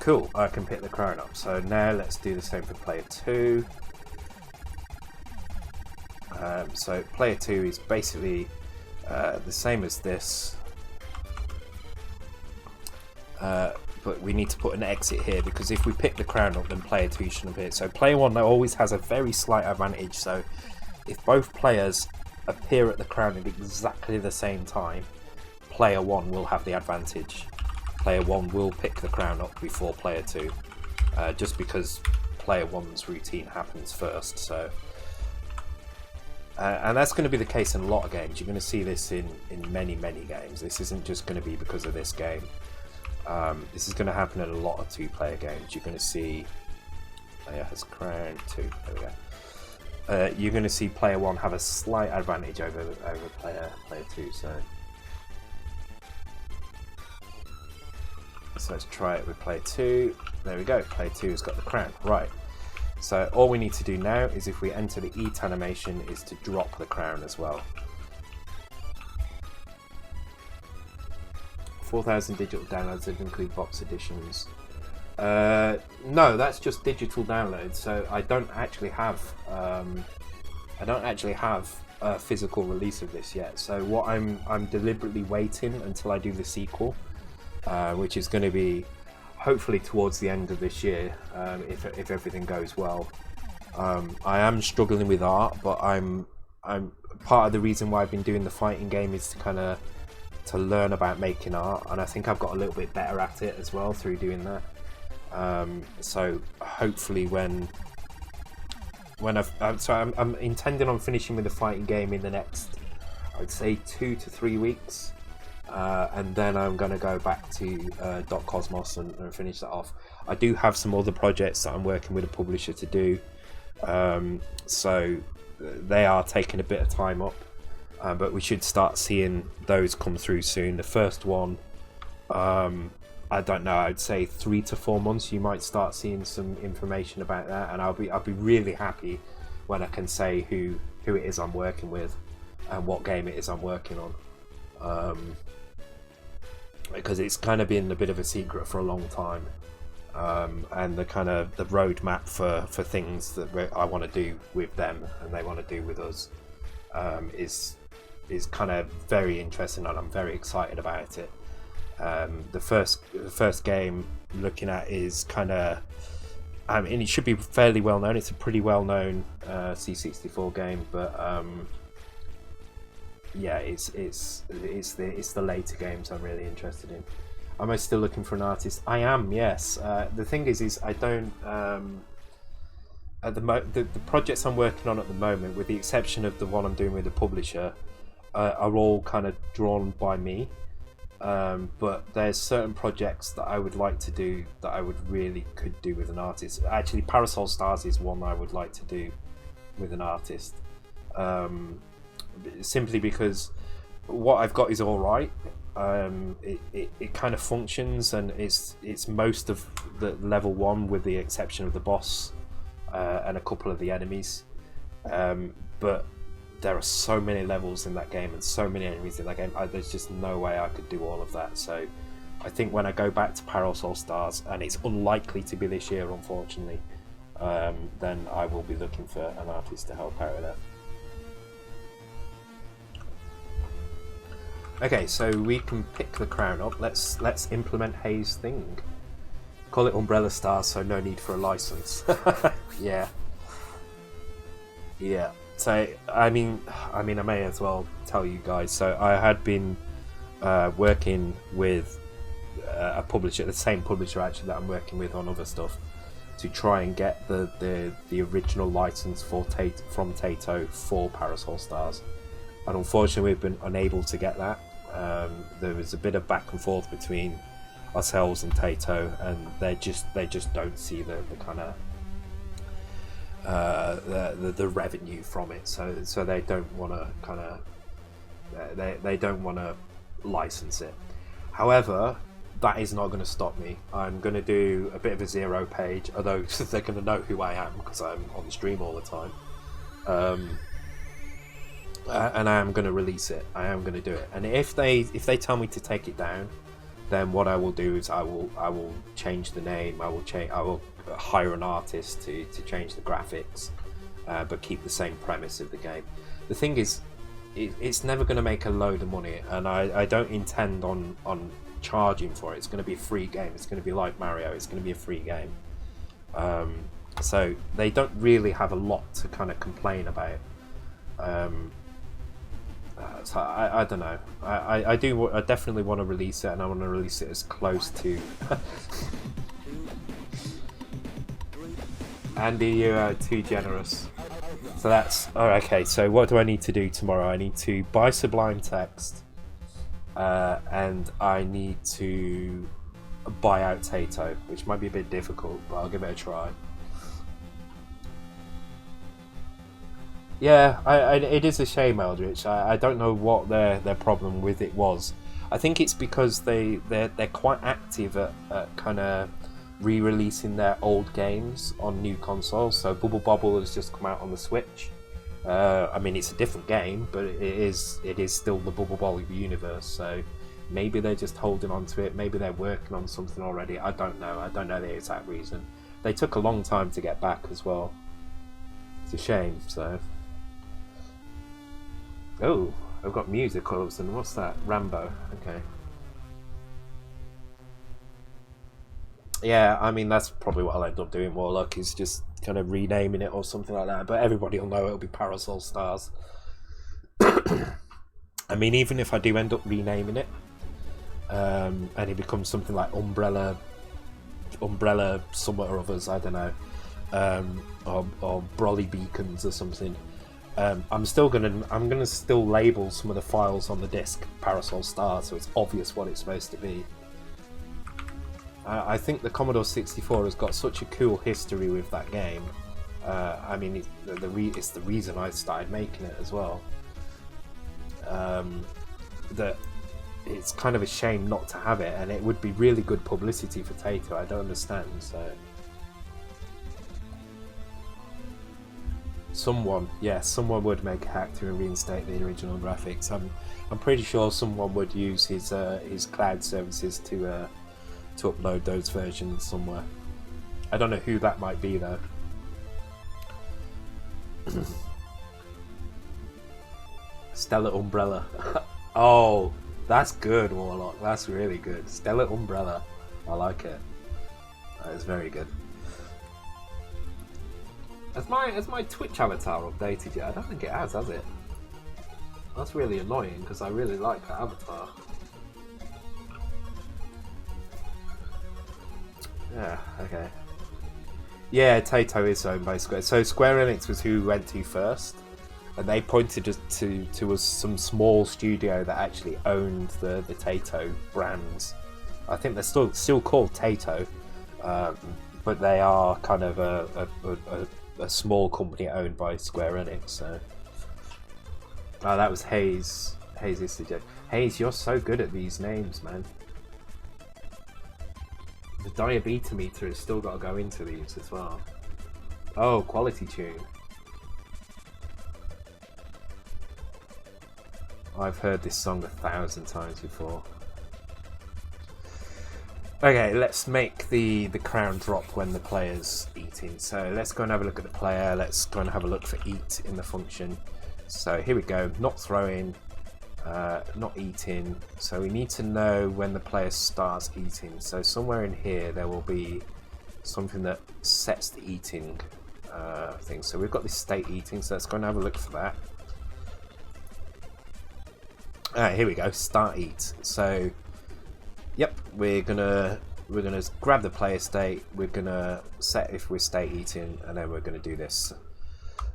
Cool, I can pick the crown up. So now let's do the same for player 2. So player 2 is basically the same as this, but we need to put an exit here, because if we pick the crown up, then player 2 shouldn't appear. So player 1 always has a very slight advantage. So if both players appear at the crown at exactly the same time, player 1 will have the advantage. Player 1 will pick the crown up before player 2, just because player 1's routine happens first. So, and that's going to be the case in a lot of games. You're going to see this in many games. This isn't just going to be because of this game. This is going to happen in a lot of 2-player games. You're going to see player has crown 2. There we go. You're going to see player 1 have a slight advantage over player 2. So let's try it with player 2. There we go, player 2 has got the crown. Right, so all we need to do now is, if we enter the eat animation, is to drop the crown as well. 4,000 digital downloads that include box editions. No, that's just digital downloads. So I don't actually have a physical release of this yet. So what I'm deliberately waiting until I do the sequel. Which is going to be hopefully towards the end of this year, if everything goes well. I am struggling with art, but I'm part of the reason why I've been doing the fighting game is to learn about making art, and I think I've got a little bit better at it as well through doing that. So hopefully when I'm intending on finishing with the fighting game in the next, I'd say 2 to 3 weeks. And then I'm going to go back to .cosmos and finish that off. I do have some other projects that I'm working with a publisher to do, so they are taking a bit of time up, but we should start seeing those come through soon. The first one, I don't know, I'd say 3 to 4 months you might start seeing some information about that, and I'll be really happy when I can say who it is I'm working with and what game it is I'm working on. because it's kind of been a bit of a secret for a long time. And the kind of the roadmap for things that I want to do with them and they want to do with us is kind of very interesting, and I'm very excited about it. The first game I'm looking at is kind of, I mean, it should be fairly well known. It's a pretty well known C64 game, but yeah, it's the later games I'm really interested in. Am I still looking for an artist? I am, yes. The thing is I don't. At the projects I'm working on at the moment, with the exception of the one I'm doing with the publisher, are all kind of drawn by me. But there's certain projects that I would like to do that I could do with an artist. Actually, Parasol Stars is one I would like to do with an artist. Simply because what I've got is all right. It kind of functions, and it's most of the level 1 with the exception of the boss and a couple of the enemies, but there are so many levels in that game and so many enemies in that game. There's just no way I could do all of that. So I think when I go back to Parasol Stars, and it's unlikely to be this year unfortunately, then I will be looking for an artist to help out with that. Okay, so we can pick the crown up. Let's implement Hayes' thing. Call it Umbrella Stars, so no need for a license. Yeah. Yeah. So I mean, I may as well tell you guys. So I had been working with a publisher, the same publisher actually that I'm working with on other stuff, to try and get the original license from Taito for Parasol Stars, and unfortunately we've been unable to get that. There was a bit of back and forth between ourselves and Taito, and they just don't see the kind of the revenue from it, so they don't want to kind of they don't want to license it. However, that is not going to stop me. I'm going to do a bit of a zero page, although they're going to know who I am because I'm on the stream all the time. And I am going to release it. I am going to do it. And if they tell me to take it down, then what I will do is I will change the name. I will hire an artist to change the graphics, but keep the same premise of the game. The thing is, it's never going to make a load of money, and I don't intend on charging for it. It's going to be a free game. It's going to be like Mario. It's going to be a free game. So they don't really have a lot to kind of complain about. So I don't know. I definitely want to release it, and I want to release it as close to. Andy, you're too generous. So that's okay. So what do I need to do tomorrow? I need to buy Sublime Text, and I need to buy out Taito, which might be a bit difficult, but I'll give it a try. Yeah, it is a shame, Eldritch. I don't know what their problem with it was. I think it's because they're quite active at kind of re-releasing their old games on new consoles. So Bubble Bobble has just come out on the Switch. I mean, it's a different game, but it is still the Bubble Bobble universe. So maybe they're just holding on to it. Maybe they're working on something already. I don't know. I don't know the exact reason. They took a long time to get back as well. It's a shame. So. Oh, I've got music all of a sudden. What's that? Rambo. Okay. Yeah, I mean, that's probably what I'll end up doing. More luck is just kind of renaming it or something like that. But everybody will know it'll be Parasol Stars. I mean, even if I do end up renaming it, and it becomes something like Umbrella Summit or others, I don't know, or Brolly Beacons or something. I'm gonna still label some of the files on the disk Parasol Stars, so it's obvious what it's supposed to be. I think the Commodore 64 has got such a cool history with that game. I mean, it's the reason I started making it as well. That it's kind of a shame not to have it, and it would be really good publicity for Taito. I don't understand. Someone, yes, someone would make a hack to reinstate the original graphics. I'm pretty sure someone would use his cloud services to upload those versions somewhere. I don't know who that might be though. Stellar Umbrella. Oh, that's good, Warlock. That's really good. Stellar Umbrella. I like it. That is very good. Has my Twitch avatar updated yet? I don't think it has it? That's really annoying because I really like that avatar. Yeah, okay. Yeah, Taito is owned by Square. So Square Enix was who we went to first, and they pointed us to some small studio that actually owned the Taito brands. I think they're still called Taito, but they are kind of a small company owned by Square Enix. So, oh, that was Hayes. Hayes is the joke. Hayes, you're so good at these names, man. The diabetes meter has still got to go into these as well. Oh, quality tune. I've heard this song 1,000 times before. Okay, let's make the crown drop when the player's eating. So let's go and have a look at the player. Let's go and have a look for eat in the function. So here we go. Not throwing, not eating. So we need to know when the player starts eating. So somewhere in here there will be something that sets the eating thing. So we've got this state eating. So let's go and have a look for that. Alright, here we go. Start eat. So yep, we're gonna grab the player state, we're gonna set if we're state eating, and then we're gonna do this.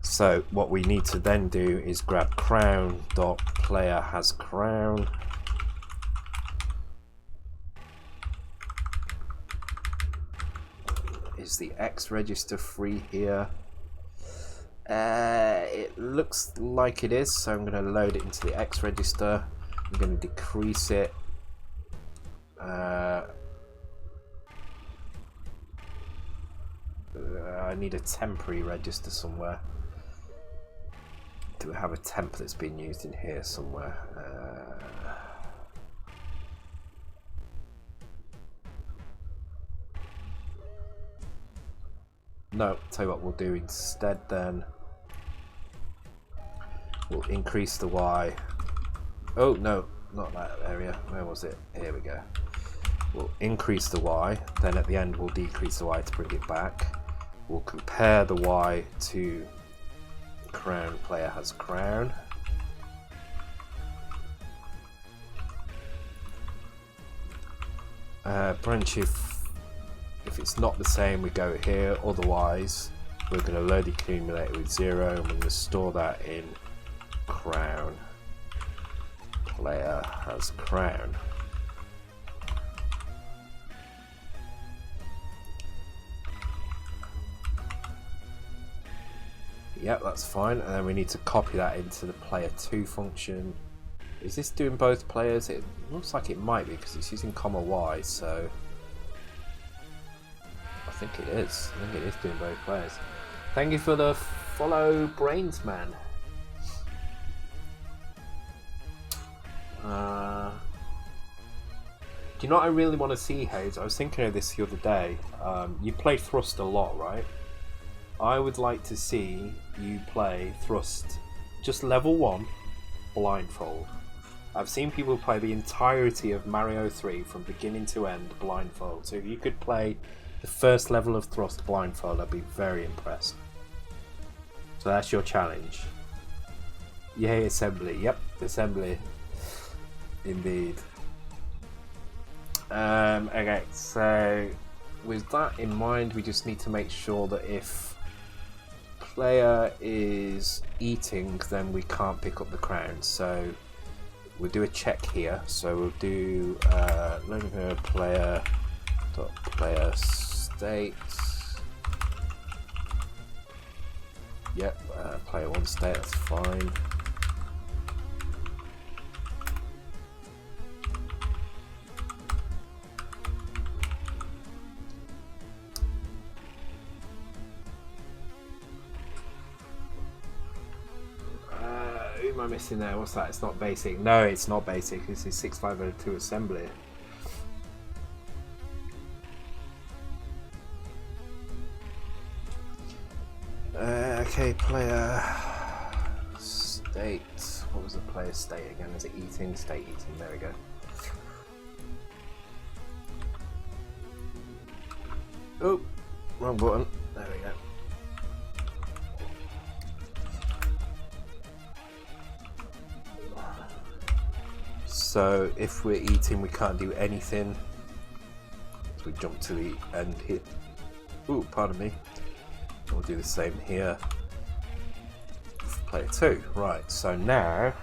So what we need to then do is grab crown.player has crown. Is the X register free here? It looks like it is, so I'm gonna load it into the X register. I'm gonna decrease it. I need a temporary register somewhere. Do we have a temp that's been used in here somewhere? No, tell you what we'll do instead then. We'll increase the Y. Oh no, not that area. Where was it? Here we go. We'll increase the Y, then at the end we'll decrease the Y to bring it back. We'll compare the Y to crown, player has crown. Branch if it's not the same we go here, otherwise we're going to load the accumulator with 0 and we're going to store that in crown, player has crown. Yep, that's fine, and then we need to copy that into the player 2 function. Is this doing both players? It looks like it might be because it's using comma Y, so I think it is. I think it is doing both players. Thank you for the follow, Brains Man. Do you know what I really want to see, Hayes? I was thinking of this the other day. You play Thrust a lot, right? I would like to see you play Thrust just level 1 blindfold. I've seen people play the entirety of Mario 3 from beginning to end blindfold. So if you could play the first level of Thrust blindfold, I'd be very impressed. So that's your challenge. Yay, Assembly. Yep, Assembly. Indeed. Okay, so with that in mind, we just need to make sure that if player is eating, then we can't pick up the crown. So we'll do a check here. So we'll do player state. Yep, player 1 state, that's fine. am I missing there? What's that? It's not basic. No, it's not basic. This is 6502 assembly. Okay, player state. What was the player state again? Is it eating? State eating. There we go. Oh, wrong button. There we go. So if we're eating, we can't do anything. So we jump to the end here. Ooh, pardon me. We'll do the same here. Player 2. Right, so now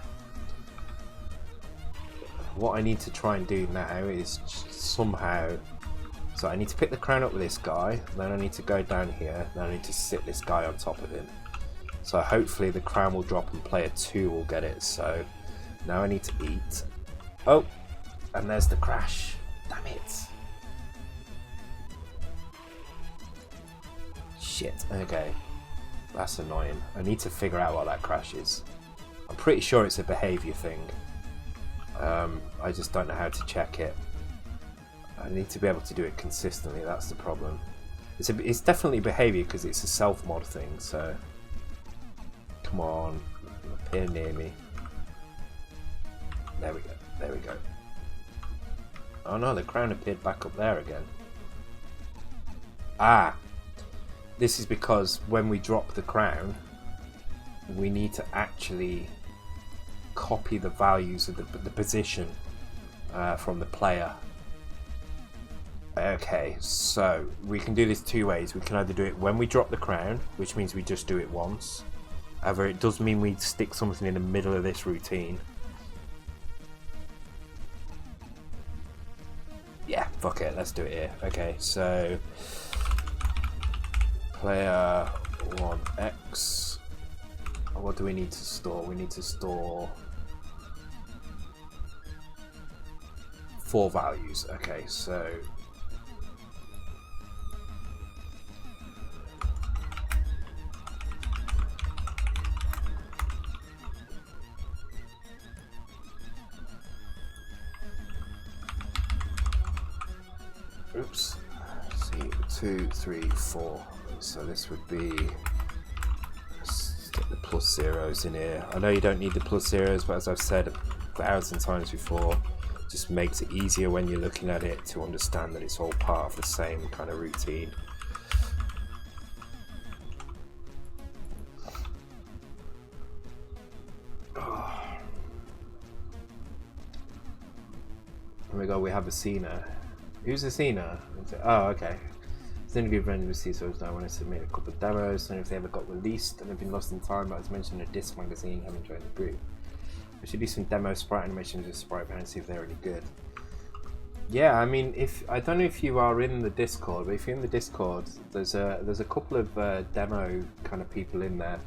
what I need to try and do now is somehow, so I need to pick the crown up with this guy, then I need to go down here, then I need to sit this guy on top of him. So hopefully the crown will drop and player 2 will get it. So now I need to eat. Oh, and there's the crash. Damn it. Shit, okay. That's annoying. I need to figure out what that crash is. I'm pretty sure it's a behavior thing. I just don't know how to check it. I need to be able to do it consistently, that's the problem. It's definitely behavior because it's a self-mod thing, so... Come on, appear near me. There we go, there we go. Oh no, the crown appeared back up there again. Ah! This is because when we drop the crown, we need to actually copy the values of the position from the player. Okay, so we can do this two ways. We can either do it when we drop the crown, which means we just do it once. However, it does mean we stick something in the middle of this routine. Yeah, fuck it, let's do it here. Okay, so player 1x. What do we need to store? We need to store 4 values. Okay, so oops. See, 2, 3, 4. So this would be, let's get the plus zeros in here. I know you don't need the plus zeros, but as I've said 1,000 times before, it just makes it easier when you're looking at it to understand that it's all part of the same kind of routine. Here we go, we have Asina. Who's Asina? Oh, okay. Then give random CSOs now when I submit a couple of demos, and if they ever got released and have been lost in time, but as mentioned in a disc magazine, haven't joined the group. I should do some demo sprite animations with SpritePad and see if they're any good. Yeah, I mean, if I don't know if you are in the Discord, but if you're in the Discord, there's a couple of demo kind of people in there,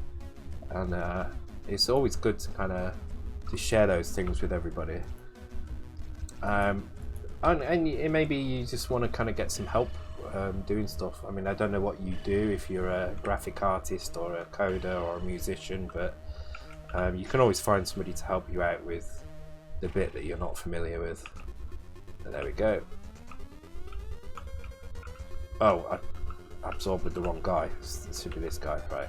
and it's always good to kind of to share those things with everybody. And maybe you just want to kind of get some help doing stuff. I mean, I don't know what you do if you're a graphic artist or a coder or a musician, but you can always find somebody to help you out with the bit that you're not familiar with. And there we go. Oh, I absorbed with the wrong guy. This should be this guy, right?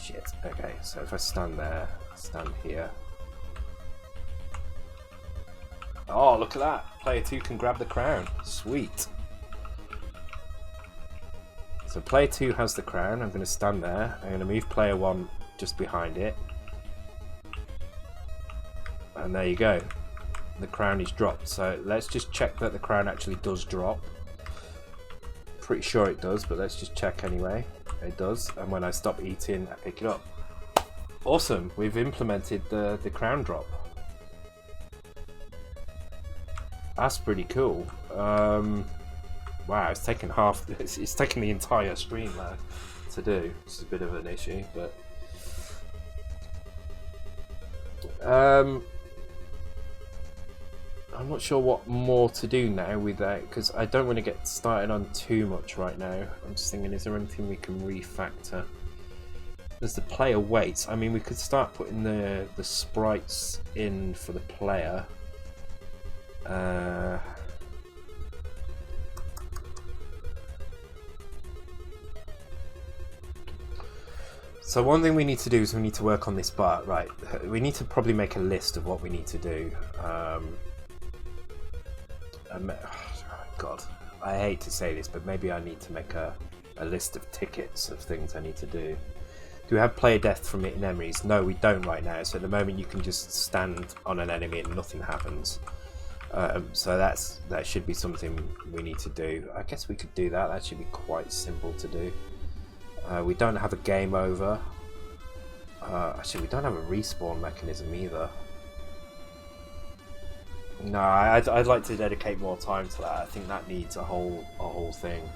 Shit. Okay, so if I stand there, stand here. Oh, look at that. Player 2 can grab the crown. Sweet. So player 2 has the crown. I'm going to stand there. I'm going to move player 1 just behind it. And there you go. The crown is dropped. So let's just check that the crown actually does drop. Pretty sure it does, but let's just check anyway. It does. And when I stop eating, I pick it up. Awesome. We've implemented the crown drop. That's pretty cool. Wow, it's taken it's taken the entire stream there to do. It's a bit of an issue, but I'm not sure what more to do now with that, because I don't want to get started on too much right now. I'm just thinking, is there anything we can refactor? as the player waits, I mean, we could start putting the sprites in for the player. So one thing we need to do is we need to work on this bar, right? We need to probably make a list of what we need to do. God, I hate to say this, but maybe I need to make a list of tickets of things I need to do. Do we have player death from hitting enemies? No, we don't right now. So at the moment you can just stand on an enemy and nothing happens. So that should be something we need to do. I guess we could do that. That should be quite simple to do. We don't have a game over. Actually, we don't have a respawn mechanism either. No, I'd like to dedicate more time to that. I think that needs a whole thing.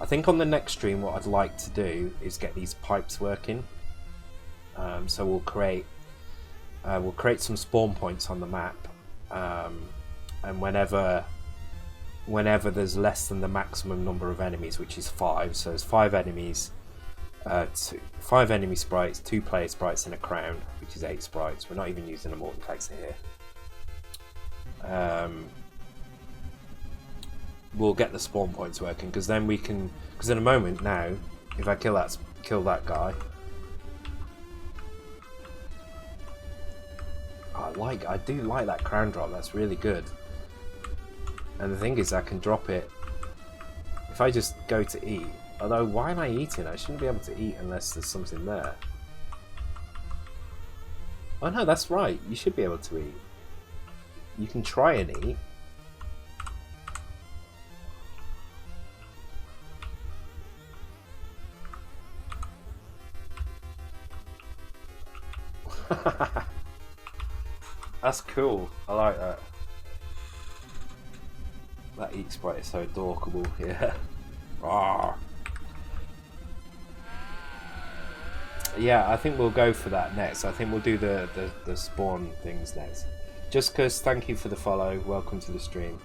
I think on the next stream, what I'd like to do is get these pipes working. So we'll create some spawn points on the map, and whenever there's less than the maximum number of enemies, which is 5, so there's 5 enemies. 5 enemy sprites, 2 player sprites, and a crown, which is 8 sprites. We're not even using a multiplexer here. We'll get the spawn points working, because then we can. Because in a moment now, if I kill that guy, I do like that crown drop. That's really good. And the thing is, I can drop it if I just go to eat. Although, why am I eating? I shouldn't be able to eat unless there's something there. Oh no, that's right. You should be able to eat. You can try and eat. That's cool. I like that. That eat sprite is so adorable. Yeah. Rawr. Yeah, I think we'll go for that next. I think we'll do the spawn things next. Just because, thank you for the follow. Welcome to the stream.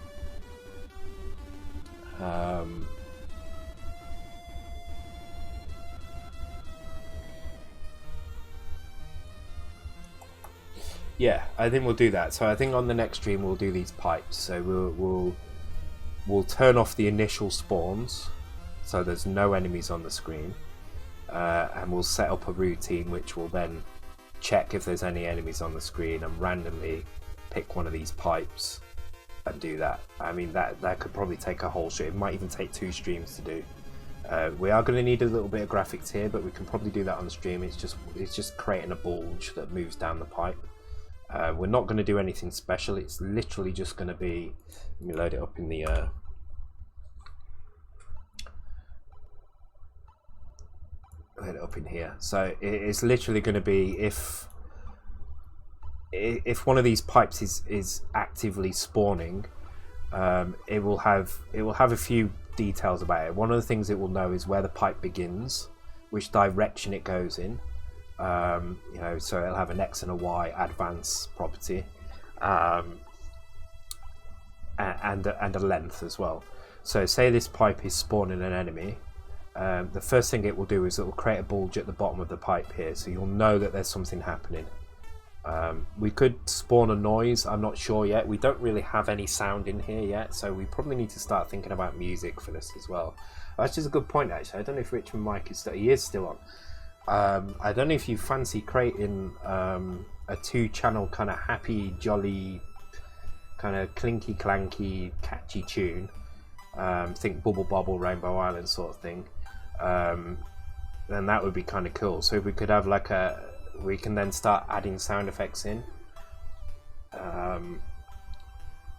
Yeah, I think we'll do that. So I think on the next stream we'll do these pipes. So we'll turn off the initial spawns, so there's no enemies on the screen. And we'll set up a routine which will then check if there's any enemies on the screen and randomly pick one of these pipes and do that. I mean, that could probably take a whole stream. It might even take 2 streams to do. We are going to need a little bit of graphics here, but we can probably do that on stream. It's just creating a bulge that moves down the pipe. We're not going to do anything special. It's literally just going to be. Let me load it up in the. Load it up in here. So it's literally going to be if one of these pipes is actively spawning, it will have a few details about it. One of the things it will know is where the pipe begins, which direction it goes in. You know, so it'll have an X and a Y advance property, and a length as well. So say this pipe is spawning an enemy. The first thing it will do is it will create a bulge at the bottom of the pipe here, so you'll know that there's something happening. We could spawn a noise. I'm not sure yet. We don't really have any sound in here yet, so we probably need to start thinking about music for this as well. That's just a good point, actually. I don't know if Richmond Mike is still. He is still on. I don't know if you fancy creating a 2-channel kind of happy, jolly, kind of clinky clanky, catchy tune. Think Bubble Bobble, Rainbow Island sort of thing. Then that would be kind of cool. So if we could have like we can then start adding sound effects in.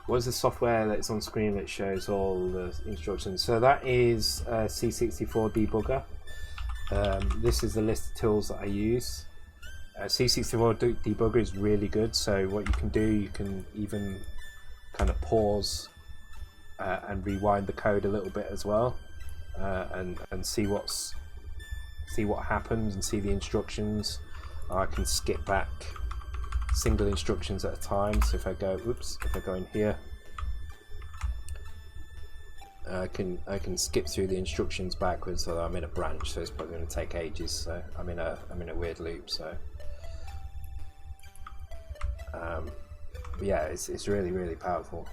What is the software that's on screen that shows all the instructions? So that is C64 Debugger. This is the list of tools that I use. C64 Debugger is really good. So what you can do, you can even kind of pause and rewind the code a little bit as well, and see what happens and see the instructions. I can skip back single instructions at a time. So if I go, if I go in here, I can skip through the instructions backwards, although I'm in a branch, so it's probably going to take ages. So I'm in a weird loop. So but yeah, it's really powerful.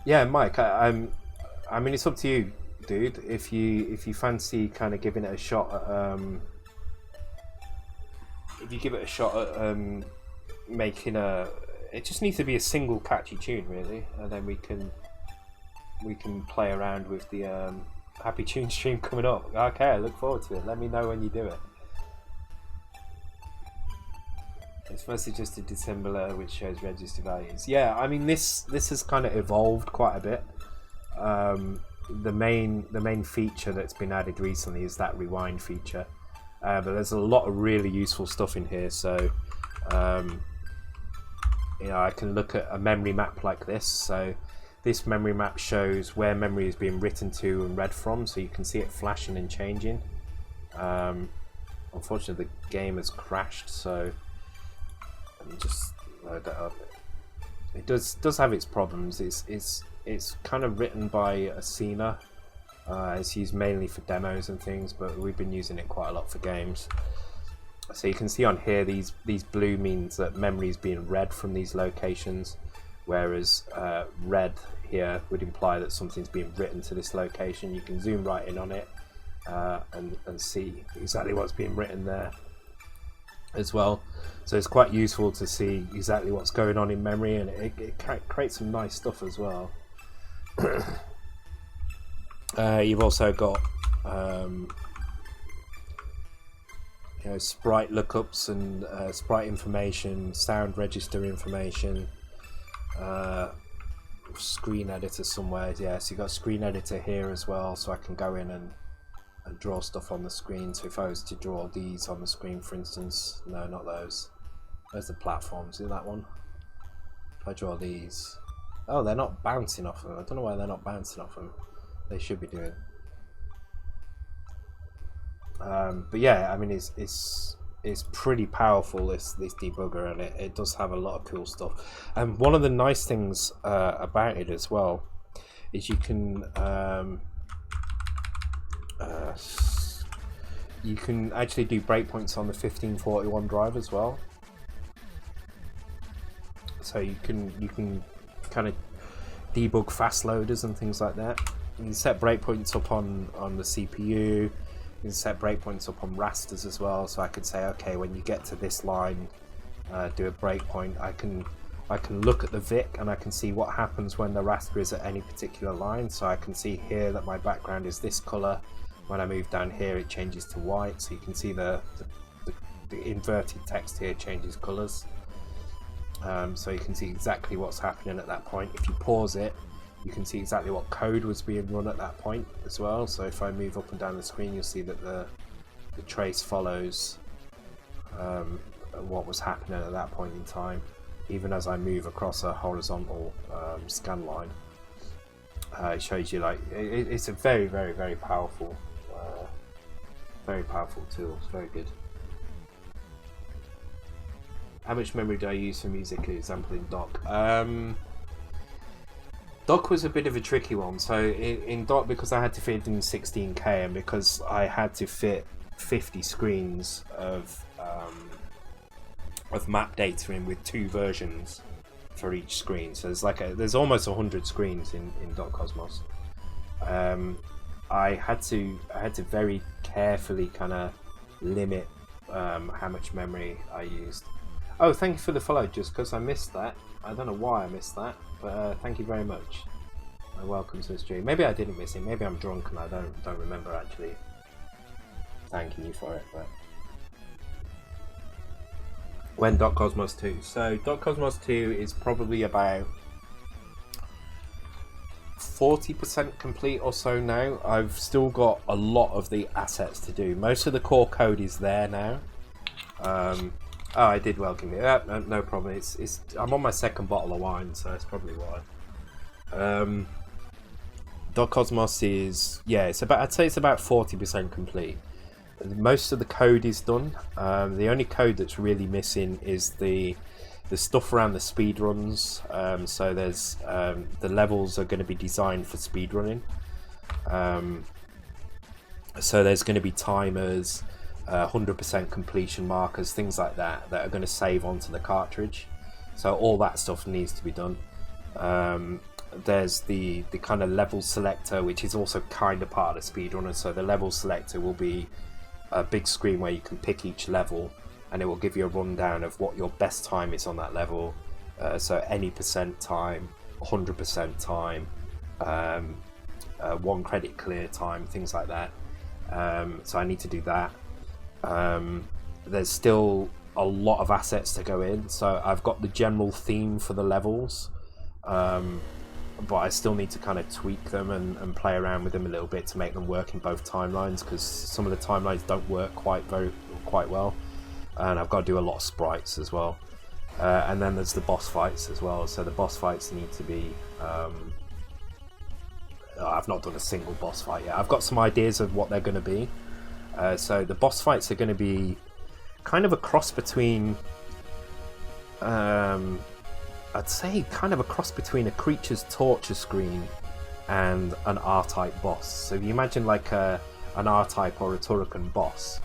Yeah, Mike, I mean, it's up to you, dude. If you fancy kind of giving it a shot at if you give it a shot at making it just needs to be a single catchy tune, really, and then we can play around with the Happy Tune stream coming up. Okay, I look forward to it. Let me know when you do it. It's mostly just a dissembler which shows register values. Yeah, I mean this has kind of evolved quite a bit. The main feature that's been added recently is that rewind feature, but there's a lot of really useful stuff in here. So you know, I can look at a memory map like this. So this memory map shows where memory is being written to and read from, so you can see it flashing and changing. Unfortunately, the game has crashed, so let me just load that up. It does have its problems. It's kind of written by Asina. It's used mainly for demos and things, but we've been using it quite a lot for games. So you can see on here these blue means that memory is being read from these locations, whereas red here would imply that something's being written to this location. You can zoom right in on it and see exactly what's being written there as well. So it's quite useful to see exactly what's going on in memory, and it creates some nice stuff as well. You've also got you know, sprite lookups and sprite information, sound register information, screen editor somewhere. Yeah, so you've got screen editor here as well, so I can go in and draw stuff on the screen. So if I was to draw these on the screen, for instance, no, not those. There's the platforms in that one. If I draw these, oh, they're not bouncing off them. I don't know why they're not bouncing off them. They should be doing. But yeah, I mean, it's pretty powerful, this debugger, and it does have a lot of cool stuff. And one of the nice things about it as well is you can actually do breakpoints on the 1541 drive as well. So you can kind of debug fast loaders and things like that. You can set breakpoints up on the CPU. You can set breakpoints up on rasters as well. So I could say, okay, when you get to this line, do a breakpoint. I can look at the Vic and I can see what happens when the raster is at any particular line. So I can see here that my background is this color. When I move down here, it changes to white. So you can see the inverted text here changes colors. So you can see exactly what's happening at that point. If you pause it, you can see exactly what code was being run at that point as well. So if I move up and down the screen, you'll see that the trace follows what was happening at that point in time, even as I move across a horizontal scan line. It shows you, like, it's a very powerful tool. It's very good. How much memory do I use for music, for example, in Doc? Doc was a bit of a tricky one. So in Doc, because I had to fit in 16K and because I had to fit 50 screens of map data in with 2 versions for each screen. So there's almost 100 screens in Doc Cosmos. I had to very carefully kind of limit how much memory I used. Oh, thank you for the follow, just because I missed that. I don't know why I missed that, but thank you very much. Welcome to the stream. Maybe I didn't miss it. Maybe I'm drunk and I don't remember actually thanking you for it. But when Doc Cosmos 2? So Doc Cosmos 2 is probably about 40% complete or so now. I've still got a lot of the assets to do. Most of the core code is there now. Oh, I did welcome you. No problem. I'm on my second bottle of wine, so that's probably why. Doc Cosmos is, yeah, I'd say it's about 40% complete. Most of the code is done. The only code that's really missing is the there's stuff around the speed runs. So there's the levels are going to be designed for speed running. So there's going to be timers, 100% completion markers, things like that are going to save onto the cartridge. So all that stuff needs to be done. There's the kind of level selector, which is also kind of part of the speedrunner. So the level selector will be a big screen where you can pick each level, and it will give you a rundown of what your best time is on that level. So any percent time, 100% time, 1 credit clear time, things like that. So I need to do that. There's still a lot of assets to go in. So I've got the general theme for the levels, but I still need to kind of tweak them and play around with them a little bit to make them work in both timelines, because some of the timelines don't work quite well, and I've got to do a lot of sprites as well. And then there's the boss fights as well. So the boss fights need to be I've not done a single boss fight yet. I've got some ideas of what they're going to be. So the boss fights are going to be kind of a cross between I'd say kind of a cross between a creature's torture screen and an R-type boss. So if you imagine like an R-type or a Turrican boss,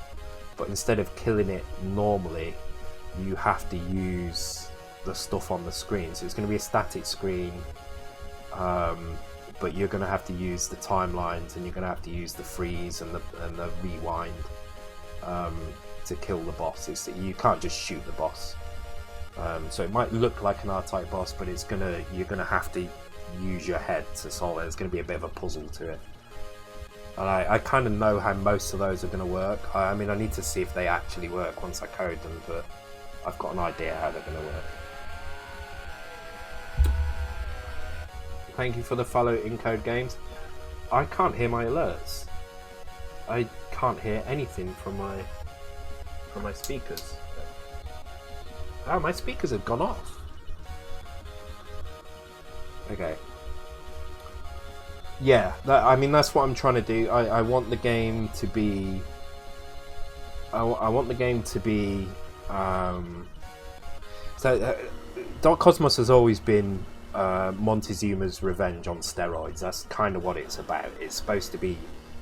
but instead of killing it normally, you have to use the stuff on the screen. So it's going to be a static screen, but you're going to have to use the timelines, and you're going to have to use the freeze and the rewind to kill the boss. You can't just shoot the boss. So it might look like an R-type boss, but you're gonna have to use your head to solve it. It's going to be a bit of a puzzle to it. And I kind of know how most of those are going to work. I mean, I need to see if they actually work once I code them, but I've got an idea how they're going to work. Thank you for the follow, Encode Games. I can't hear my alerts. I can't hear anything from my speakers. Oh, my speakers have gone off. Okay. Yeah, I mean, that's what I'm trying to do. I want the game to be... I want the game to be... Dark Cosmos has always been Montezuma's Revenge on steroids. That's kind of what it's about. It's supposed to be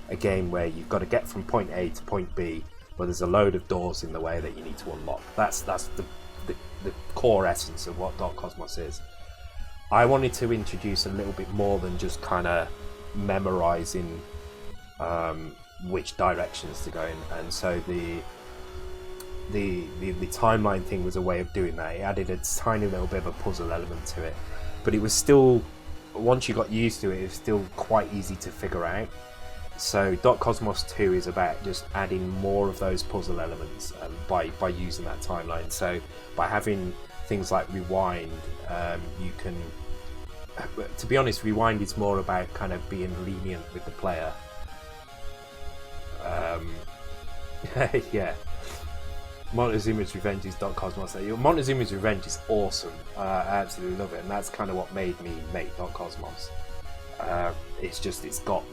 a game where you've got to get from point A to point B, but there's a load of doors in the way that you need to unlock. That's the core essence of what Dark Cosmos is. I wanted to introduce a little bit more than just kind of memorizing which directions to go in, and so the timeline thing was a way of doing that. It added a tiny little bit of a puzzle element to it, but it was still, once you got used to it, it was still quite easy to figure out. So Dark Cosmos 2 is about just adding more of those puzzle elements by using that timeline. So by having things like rewind, you can, to be honest, rewind is more about kind of being lenient with the player. Yeah, Montezuma's Revenge is Dark Cosmos. Montezuma's Revenge is awesome. I absolutely love it, and that's kind of what made me make Dark Cosmos. It's got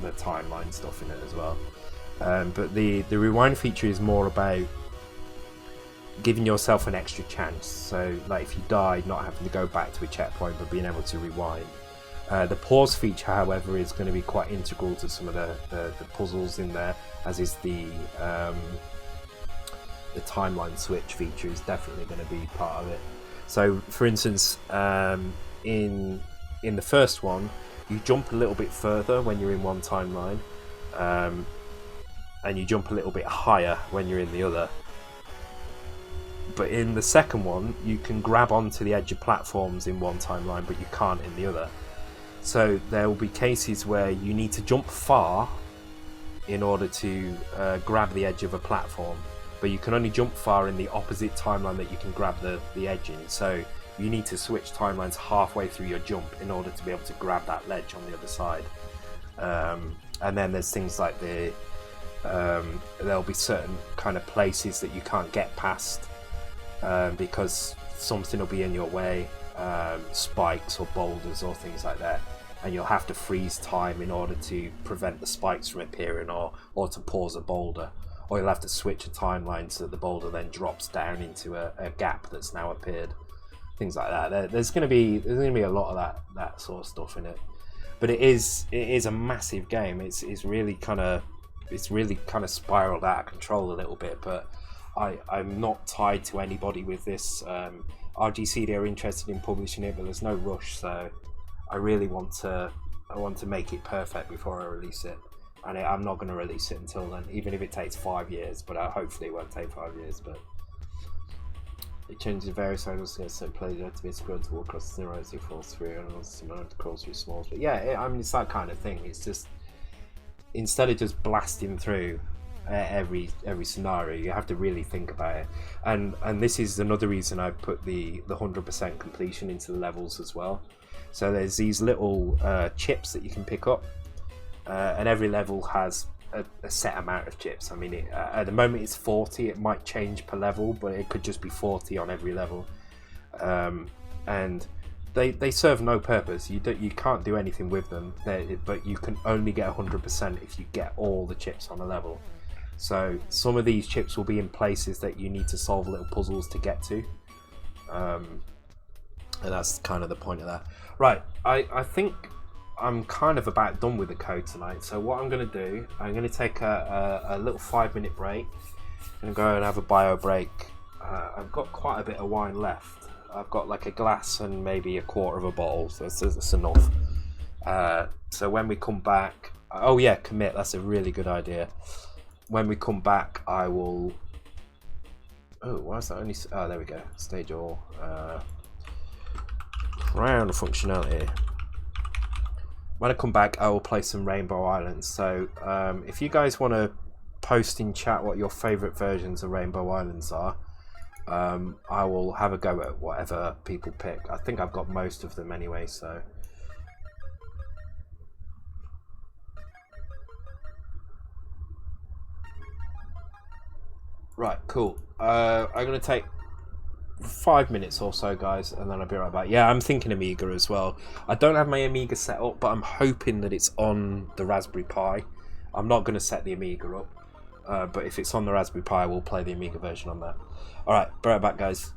the timeline stuff in it as well. But the rewind feature is more about giving yourself an extra chance. So like if you die, not having to go back to a checkpoint, but being able to rewind. The pause feature, however, is going to be quite integral to some of the puzzles in there, as is the timeline switch feature is definitely going to be part of it. So for instance, in the first one, you jump a little bit further when you're in one timeline, and you jump a little bit higher when you're in the other. But in the second one, you can grab onto the edge of platforms in one timeline, but you can't in the other. So there will be cases where you need to jump far in order to grab the edge of a platform, but you can only jump far in the opposite timeline that you can grab the edge in. So you need to switch timelines halfway through your jump in order to be able to grab that ledge on the other side. And then there's things like there'll be certain kind of places that you can't get past because something will be in your way, spikes or boulders or things like that, and you'll have to freeze time in order to prevent the spikes from appearing, or to pause a boulder, or you'll have to switch a timeline so that the boulder then drops down into a gap that's now appeared. things like that. There's gonna be a lot of that sort of stuff in it. But it is a massive game. It's really kind of spiraled out of control a little bit. But I'm not tied to anybody with this. RGCD are interested in publishing it, but there's no rush. So I really want to make it perfect before I release it. And I'm not going to release it until then, even if it takes 5 years. But hopefully it won't take 5 years. But it changes various angles to get played to be scrolled to walk across the zero as it falls through, and also similar to crawl through smalls. But yeah, I mean, it's that kind of thing. It's just, instead of just blasting through every scenario, you have to really think about it. And this is another reason I put the 100% completion into the levels as well. So there's these little chips that you can pick up, and every level has a set amount of chips. I mean, at the moment it's 40. It might change per level, but it could just be 40 on every level. And they serve no purpose. You can't do anything with them. But you can only get 100% if you get all the chips on a level. So some of these chips will be in places that you need to solve little puzzles to get to. And that's kind of the point of that. Right, I think I'm kind of about done with the code tonight. So what I'm going to do, I'm going to take a little 5-minute break. I'm going to go and have a bio break. I've got quite a bit of wine left. I've got like a glass and maybe a quarter of a bottle, so that's enough. So when we come back, oh yeah, commit, that's a really good idea. When we come back, I will, oh, why is that only, oh, there we go, stage all, round functionality. When I come back, I will play some Rainbow Islands. So if you guys want to post in chat what your favourite versions of Rainbow Islands are, I will have a go at whatever people pick. I think I've got most of them anyway, so. Right, cool. I'm going to take 5 minutes or so, guys, and then I'll be right back. Yeah, I'm thinking Amiga as well. I don't have my Amiga set up, but I'm hoping that it's on the Raspberry Pi. I'm not going to set the Amiga up, but if it's on the Raspberry Pi, we'll play the Amiga version on that. Alright, be right back, guys.